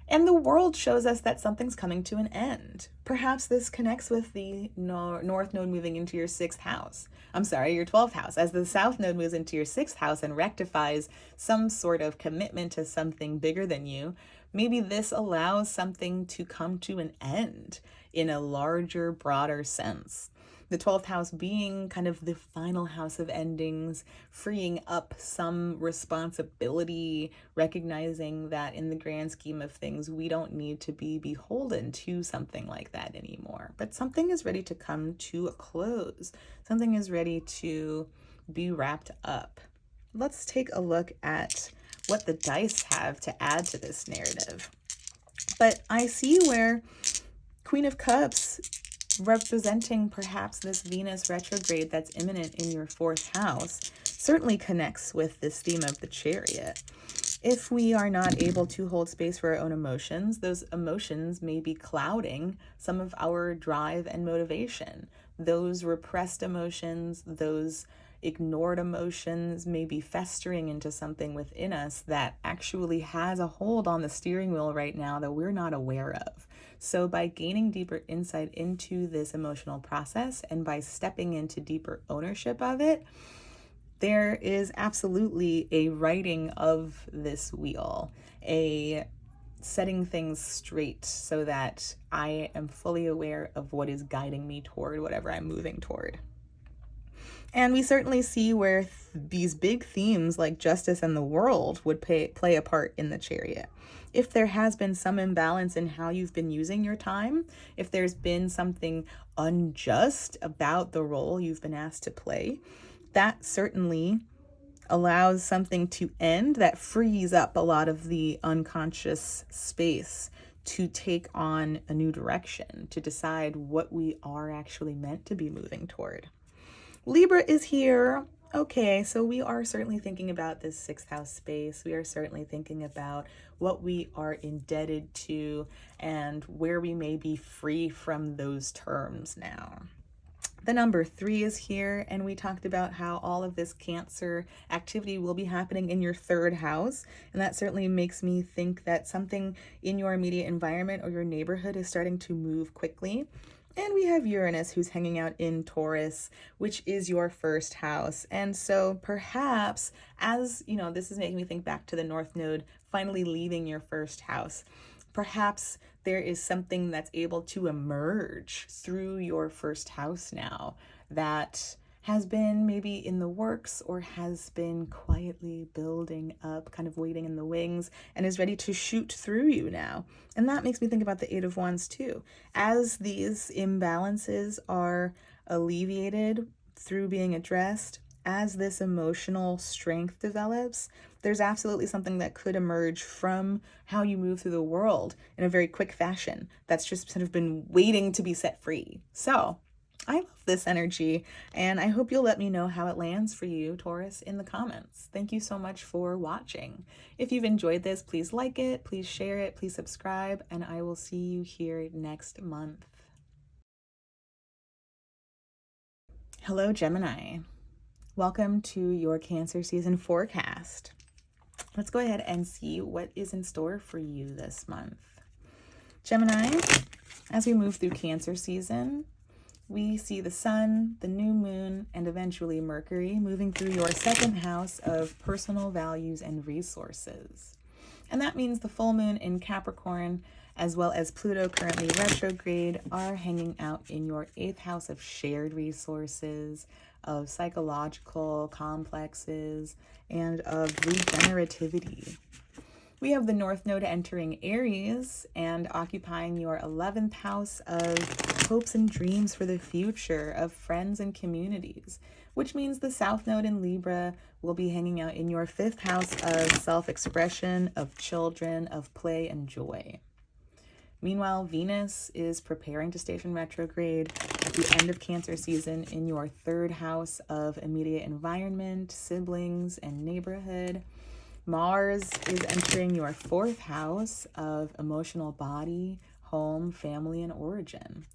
And the world shows us that something's coming to an end. Perhaps this connects with the North Node moving into your 6th house. Your 12th house. As the South Node moves into your 6th house and rectifies some sort of commitment to something bigger than you, maybe this allows something to come to an end in a larger, broader sense. The 12th house being kind of the final house of endings, freeing up some responsibility, recognizing that in the grand scheme of things, we don't need to be beholden to something like that anymore. But something is ready to come to a close. Something is ready to be wrapped up. Let's take a look at what the dice have to add to this narrative. But I see where Queen of Cups, representing perhaps this Venus retrograde that's imminent in your 4th house, certainly connects with this theme of the Chariot. If we are not able to hold space for our own emotions, those emotions may be clouding some of our drive and motivation. Those repressed emotions, those ignored emotions may be festering into something within us that actually has a hold on the steering wheel right now that we're not aware of. So by gaining deeper insight into this emotional process and by stepping into deeper ownership of it, there is absolutely a righting of this wheel, a setting things straight so that I am fully aware of what is guiding me toward whatever I'm moving toward. And we certainly see where these big themes like justice and the world would play a part in the Chariot. If there has been some imbalance in how you've been using your time, if there's been something unjust about the role you've been asked to play, that certainly allows something to end that frees up a lot of the unconscious space to take on a new direction, to decide what we are actually meant to be moving toward. Libra is here. Okay, so we are certainly thinking about this 6th house space. We are certainly thinking about what we are indebted to and where we may be free from those terms now. The number 3 is here, and we talked about how all of this Cancer activity will be happening in your 3rd house, and that certainly makes me think that something in your immediate environment or your neighborhood is starting to move quickly. And we have Uranus, who's hanging out in Taurus, which is your 1st house. And so perhaps, as you know, this is making me think back to the North Node finally leaving your 1st house. Perhaps there is something that's able to emerge through your 1st house now that has been maybe in the works or has been quietly building up, kind of waiting in the wings, and is ready to shoot through you now. And that makes me think about the 8 of Wands too. As these imbalances are alleviated through being addressed, as this emotional strength develops, there's absolutely something that could emerge from how you move through the world in a very quick fashion that's just sort of been waiting to be set free. So I love this energy, and I hope you'll let me know how it lands for you, Taurus, in the comments. Thank you so much for watching. If you've enjoyed this, please like it, please share it, please subscribe, and I will see you here next month. Hello, Gemini. Welcome to your Cancer season forecast. Let's go ahead and see what is in store for you this month. Gemini, as we move through Cancer season, we see the sun, the new moon, and eventually Mercury moving through your 2nd house of personal values and resources. And that means the full moon in Capricorn, as well as Pluto currently retrograde, are hanging out in your 8th house of shared resources, of psychological complexes, and of regenerativity. We have the North Node entering Aries and occupying your 11th house of hopes and dreams for the future, of friends and communities, which means the South Node in Libra will be hanging out in your 5th house of self-expression, of children, of play and joy. Meanwhile, Venus is preparing to station retrograde at the end of Cancer season in your 3rd house of immediate environment, siblings, and neighborhood. Mars is entering your 4th house of emotional body, home, family, and origin.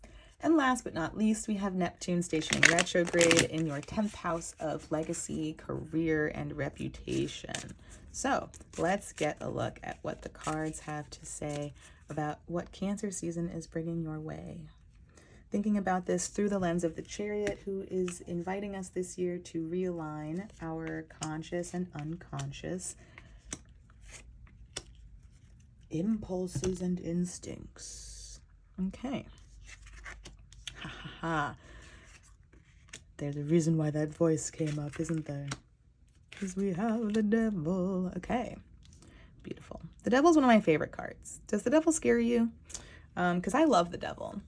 And last but not least, we have Neptune stationing retrograde in your 10th house of legacy, career, and reputation. So let's get a look at what the cards have to say about what Cancer season is bringing your way. Thinking about this through the lens of the Chariot, who is inviting us this year to realign our conscious and unconscious impulses and instincts. Okay. Ha ha ha. There's a reason why that voice came up, isn't there? Because we have the devil. Okay. Beautiful. The devil's one of my favorite cards. Does the devil scare you? Because I love the devil.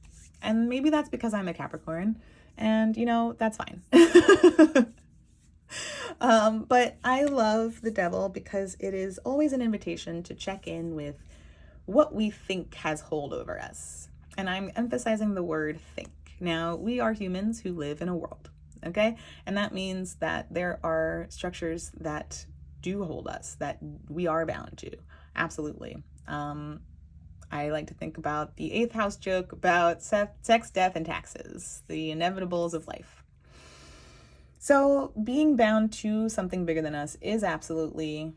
And maybe that's because I'm a Capricorn. And, you know, that's fine. But I love the devil because it is always an invitation to check in with what we think has hold over us. And I'm emphasizing the word think. Now, we are humans who live in a world, okay? And that means that there are structures that do hold us, that we are bound to. Absolutely. I like to think about the 8th house joke about sex, death, and taxes, the inevitables of life. So being bound to something bigger than us is absolutely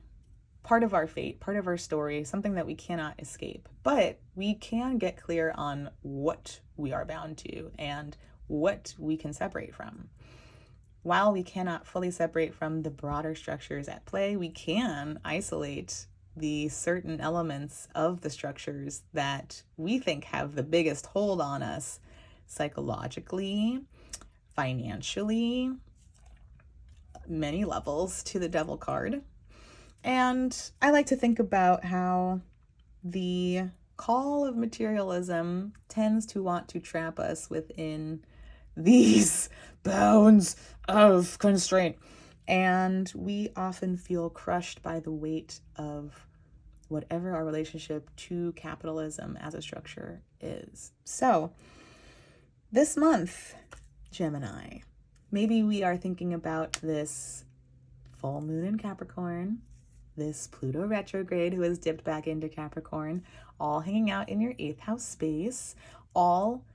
part of our fate, part of our story, something that we cannot escape. But we can get clear on what we are bound to and what we can separate from. While we cannot fully separate from the broader structures at play, we can isolate the certain elements of the structures that we think have the biggest hold on us psychologically, financially, many levels to the Devil card. And I like to think about how the call of materialism tends to want to trap us within these bounds of constraint. And we often feel crushed by the weight of whatever our relationship to capitalism as a structure is. So this month, Gemini, maybe we are thinking about this full moon in Capricorn, this Pluto retrograde who has dipped back into Capricorn, all hanging out in your 8th house space, all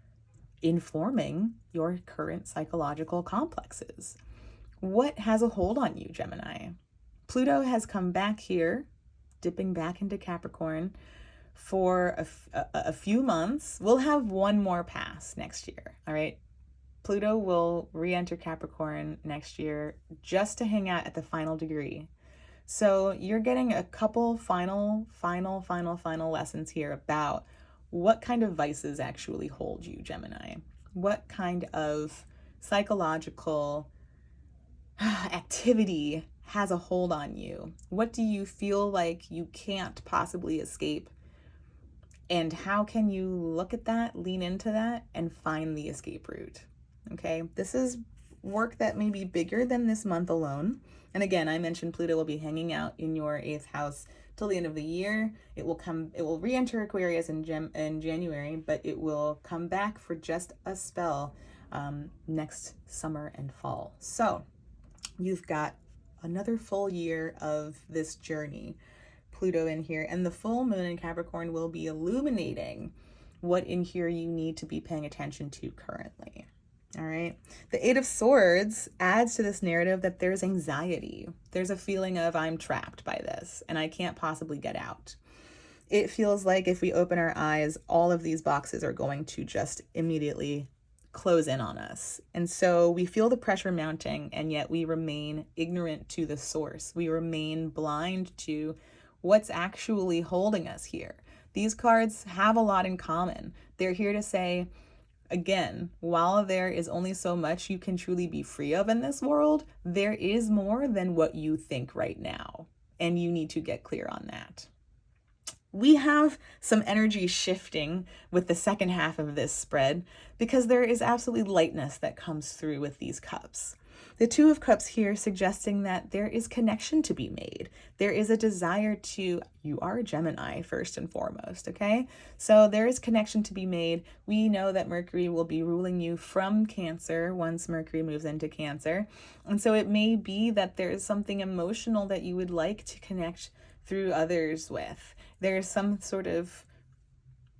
informing your current psychological complexes. What has a hold on you, Gemini? Pluto has come back here, dipping back into Capricorn for a few months. We'll have one more pass next year, all right? Pluto will re-enter Capricorn next year just to hang out at the final degree. So you're getting a couple final lessons here about what kind of vices actually hold you, Gemini. What kind of psychological activity has a hold on you? What do you feel like you can't possibly escape? And how can you look at that, lean into that, and find the escape route? Okay, this is work that may be bigger than this month alone. And again, I mentioned Pluto will be hanging out in your 8th house till the end of the year. It will re-enter Aquarius in January, but it will come back for just a spell next summer and fall. So you've got another full year of this journey, Pluto in here, and the full moon in Capricorn will be illuminating what in here you need to be paying attention to currently. All right. The 8 of Swords adds to this narrative that there's anxiety. There's a feeling of I'm trapped by this and I can't possibly get out. It feels like if we open our eyes, all of these boxes are going to just immediately close in on us. And so we feel the pressure mounting, and yet we remain ignorant to the source. We remain blind to what's actually holding us here. These cards have a lot in common. They're here to say, again, while there is only so much you can truly be free of in this world, there is more than what you think right now. And you need to get clear on that. We have some energy shifting with the second half of this spread because there is absolutely lightness that comes through with these cups. The 2 of Cups here suggesting that there is connection to be made. There is a desire to, you are a Gemini first and foremost, okay? So there is connection to be made. We know that Mercury will be ruling you from Cancer once Mercury moves into Cancer. And so it may be that there is something emotional that you would like to connect through others with. There's some sort of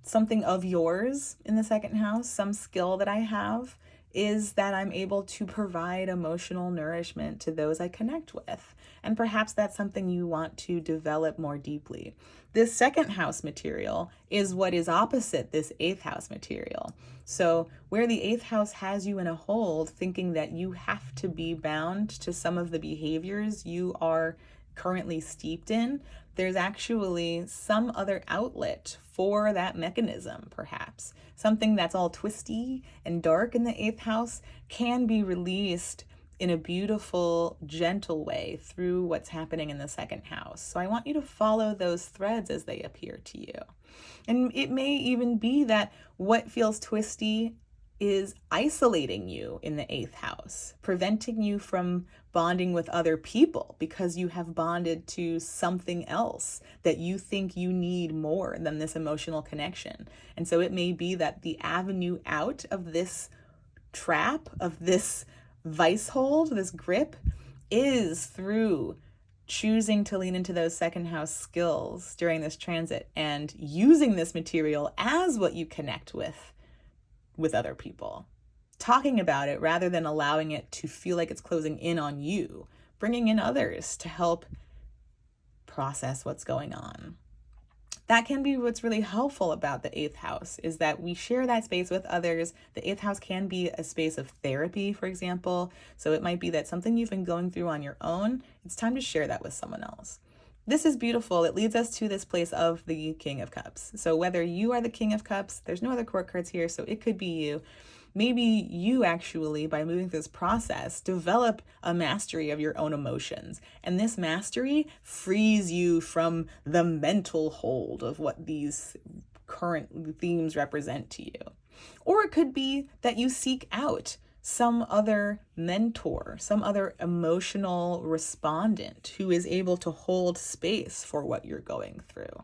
something of yours in the second house, some skill that I have is that I'm able to provide emotional nourishment to those I connect with. And perhaps that's something you want to develop more deeply. This second house material is what is opposite this 8th house material. So where the 8th house has you in a hold, thinking that you have to be bound to some of the behaviors you are currently steeped in, there's actually some other outlet for that mechanism, perhaps. Something that's all twisty and dark in the 8th house can be released in a beautiful, gentle way through what's happening in the second house. So I want you to follow those threads as they appear to you. And it may even be that what feels twisty is isolating you in the 8th house, preventing you from bonding with other people because you have bonded to something else that you think you need more than this emotional connection. And so it may be that the avenue out of this trap, of this vice hold, this grip, is through choosing to lean into those second house skills during this transit and using this material as what you connect with other people, talking about it rather than allowing it to feel like it's closing in on you, bringing in others to help process what's going on. That can be what's really helpful about the 8th house, is that we share that space with others. The 8th house can be a space of therapy, for example. So it might be that something you've been going through on your own, it's time to share that with someone else. This is beautiful. It leads us to this place of the King of Cups. So whether you are the King of Cups, there's no other court cards here, so it could be you. maybe you actually, by moving through this process, develop a mastery of your own emotions. And this mastery frees you from the mental hold of what these current themes represent to you. Or it could be that you seek out some other mentor, some other emotional respondent who is able to hold space for what you're going through.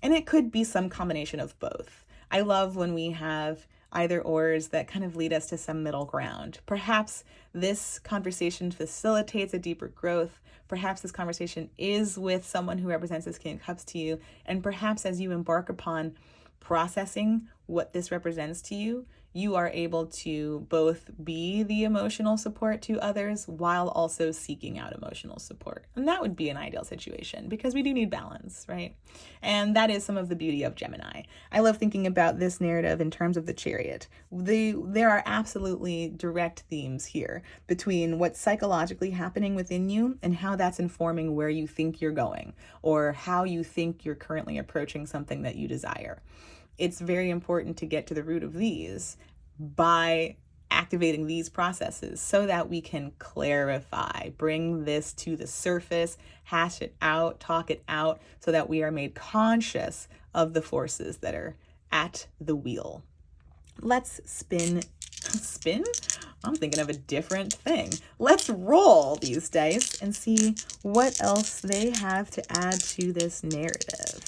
And it could be some combination of both. I love when we have either ors that kind of lead us to some middle ground. Perhaps this conversation facilitates a deeper growth. Perhaps this conversation is with someone who represents this King of Cups to you. And perhaps as you embark upon processing what this represents to you, you are able to both be the emotional support to others while also seeking out emotional support. And that would be an ideal situation because we do need balance, right? And that is some of the beauty of Gemini. I love thinking about this narrative in terms of the Chariot. There are absolutely direct themes here between what's psychologically happening within you and how that's informing where you think you're going or how you think you're currently approaching something that you desire. It's very important to get to the root of these by activating these processes so that we can clarify, bring this to the surface, hash it out, talk it out, so that we are made conscious of the forces that are at the wheel. Let's spin? I'm thinking of a different thing. Let's roll these dice and see what else they have to add to this narrative.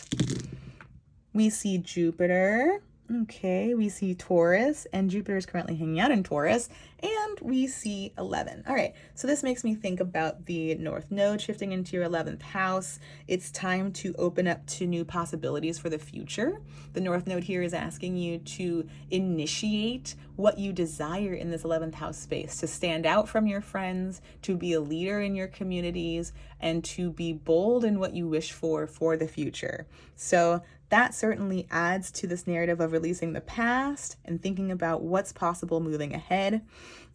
We see Jupiter. Okay, we see Taurus, and Jupiter is currently hanging out in Taurus, and we see 11. All right, so this makes me think about the North Node shifting into your 11th house. It's time to open up to new possibilities for the future. The North Node here is asking you to initiate what you desire in this 11th house space, to stand out from your friends, to be a leader in your communities, and to be bold in what you wish for the future. So that certainly adds to this narrative of releasing the past and thinking about what's possible moving ahead,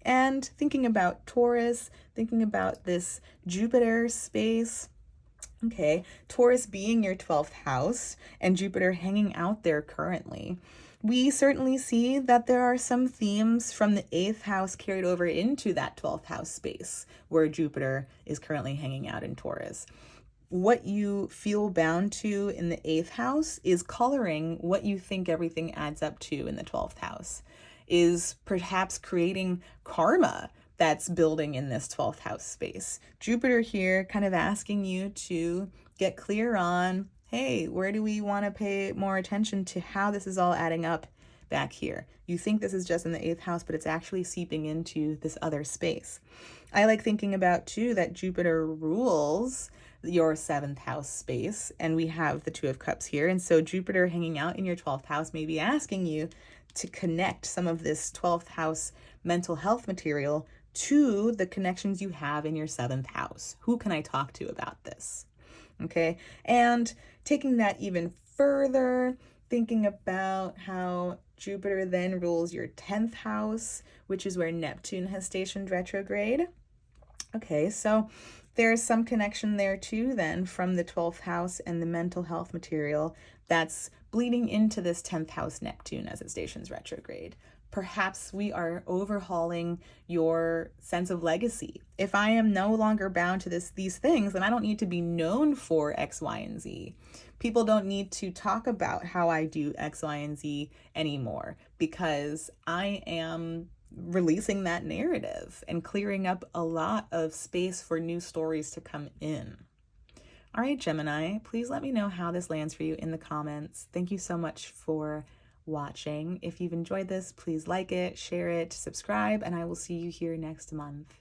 and thinking about Taurus, thinking about this Jupiter space. Okay, Taurus being your 12th house and Jupiter hanging out there currently. We certainly see that there are some themes from the 8th house carried over into that 12th house space where Jupiter is currently hanging out in Taurus. What you feel bound to in the 8th house is coloring what you think everything adds up to in the 12th house, is perhaps creating karma that's building in this 12th house space. Jupiter here kind of asking you to get clear on, hey, where do we want to pay more attention to how this is all adding up back here? You think this is just in the 8th house, but it's actually seeping into this other space. I like thinking about too that Jupiter rules your 7th house space, and we have the 2 of Cups here, and so Jupiter hanging out in your 12th house may be asking you to connect some of this 12th house mental health material to the connections you have in your 7th house. Who can I talk to about this? Okay, and taking that even further, thinking about how Jupiter then rules your 10th house, which is where Neptune has stationed retrograde. Okay, so there's some connection there too then from the 12th house and the mental health material that's bleeding into this 10th house Neptune as it stations retrograde. Perhaps we are overhauling your sense of legacy. If I am no longer bound to these things, then I don't need to be known for X, Y, and Z. People don't need to talk about how I do X, Y, and Z anymore because I am releasing that narrative and clearing up a lot of space for new stories to come in. All right, Gemini, please let me know how this lands for you in the comments. Thank you so much for watching. If you've enjoyed this, please like it, share it, subscribe, and I will see you here next month.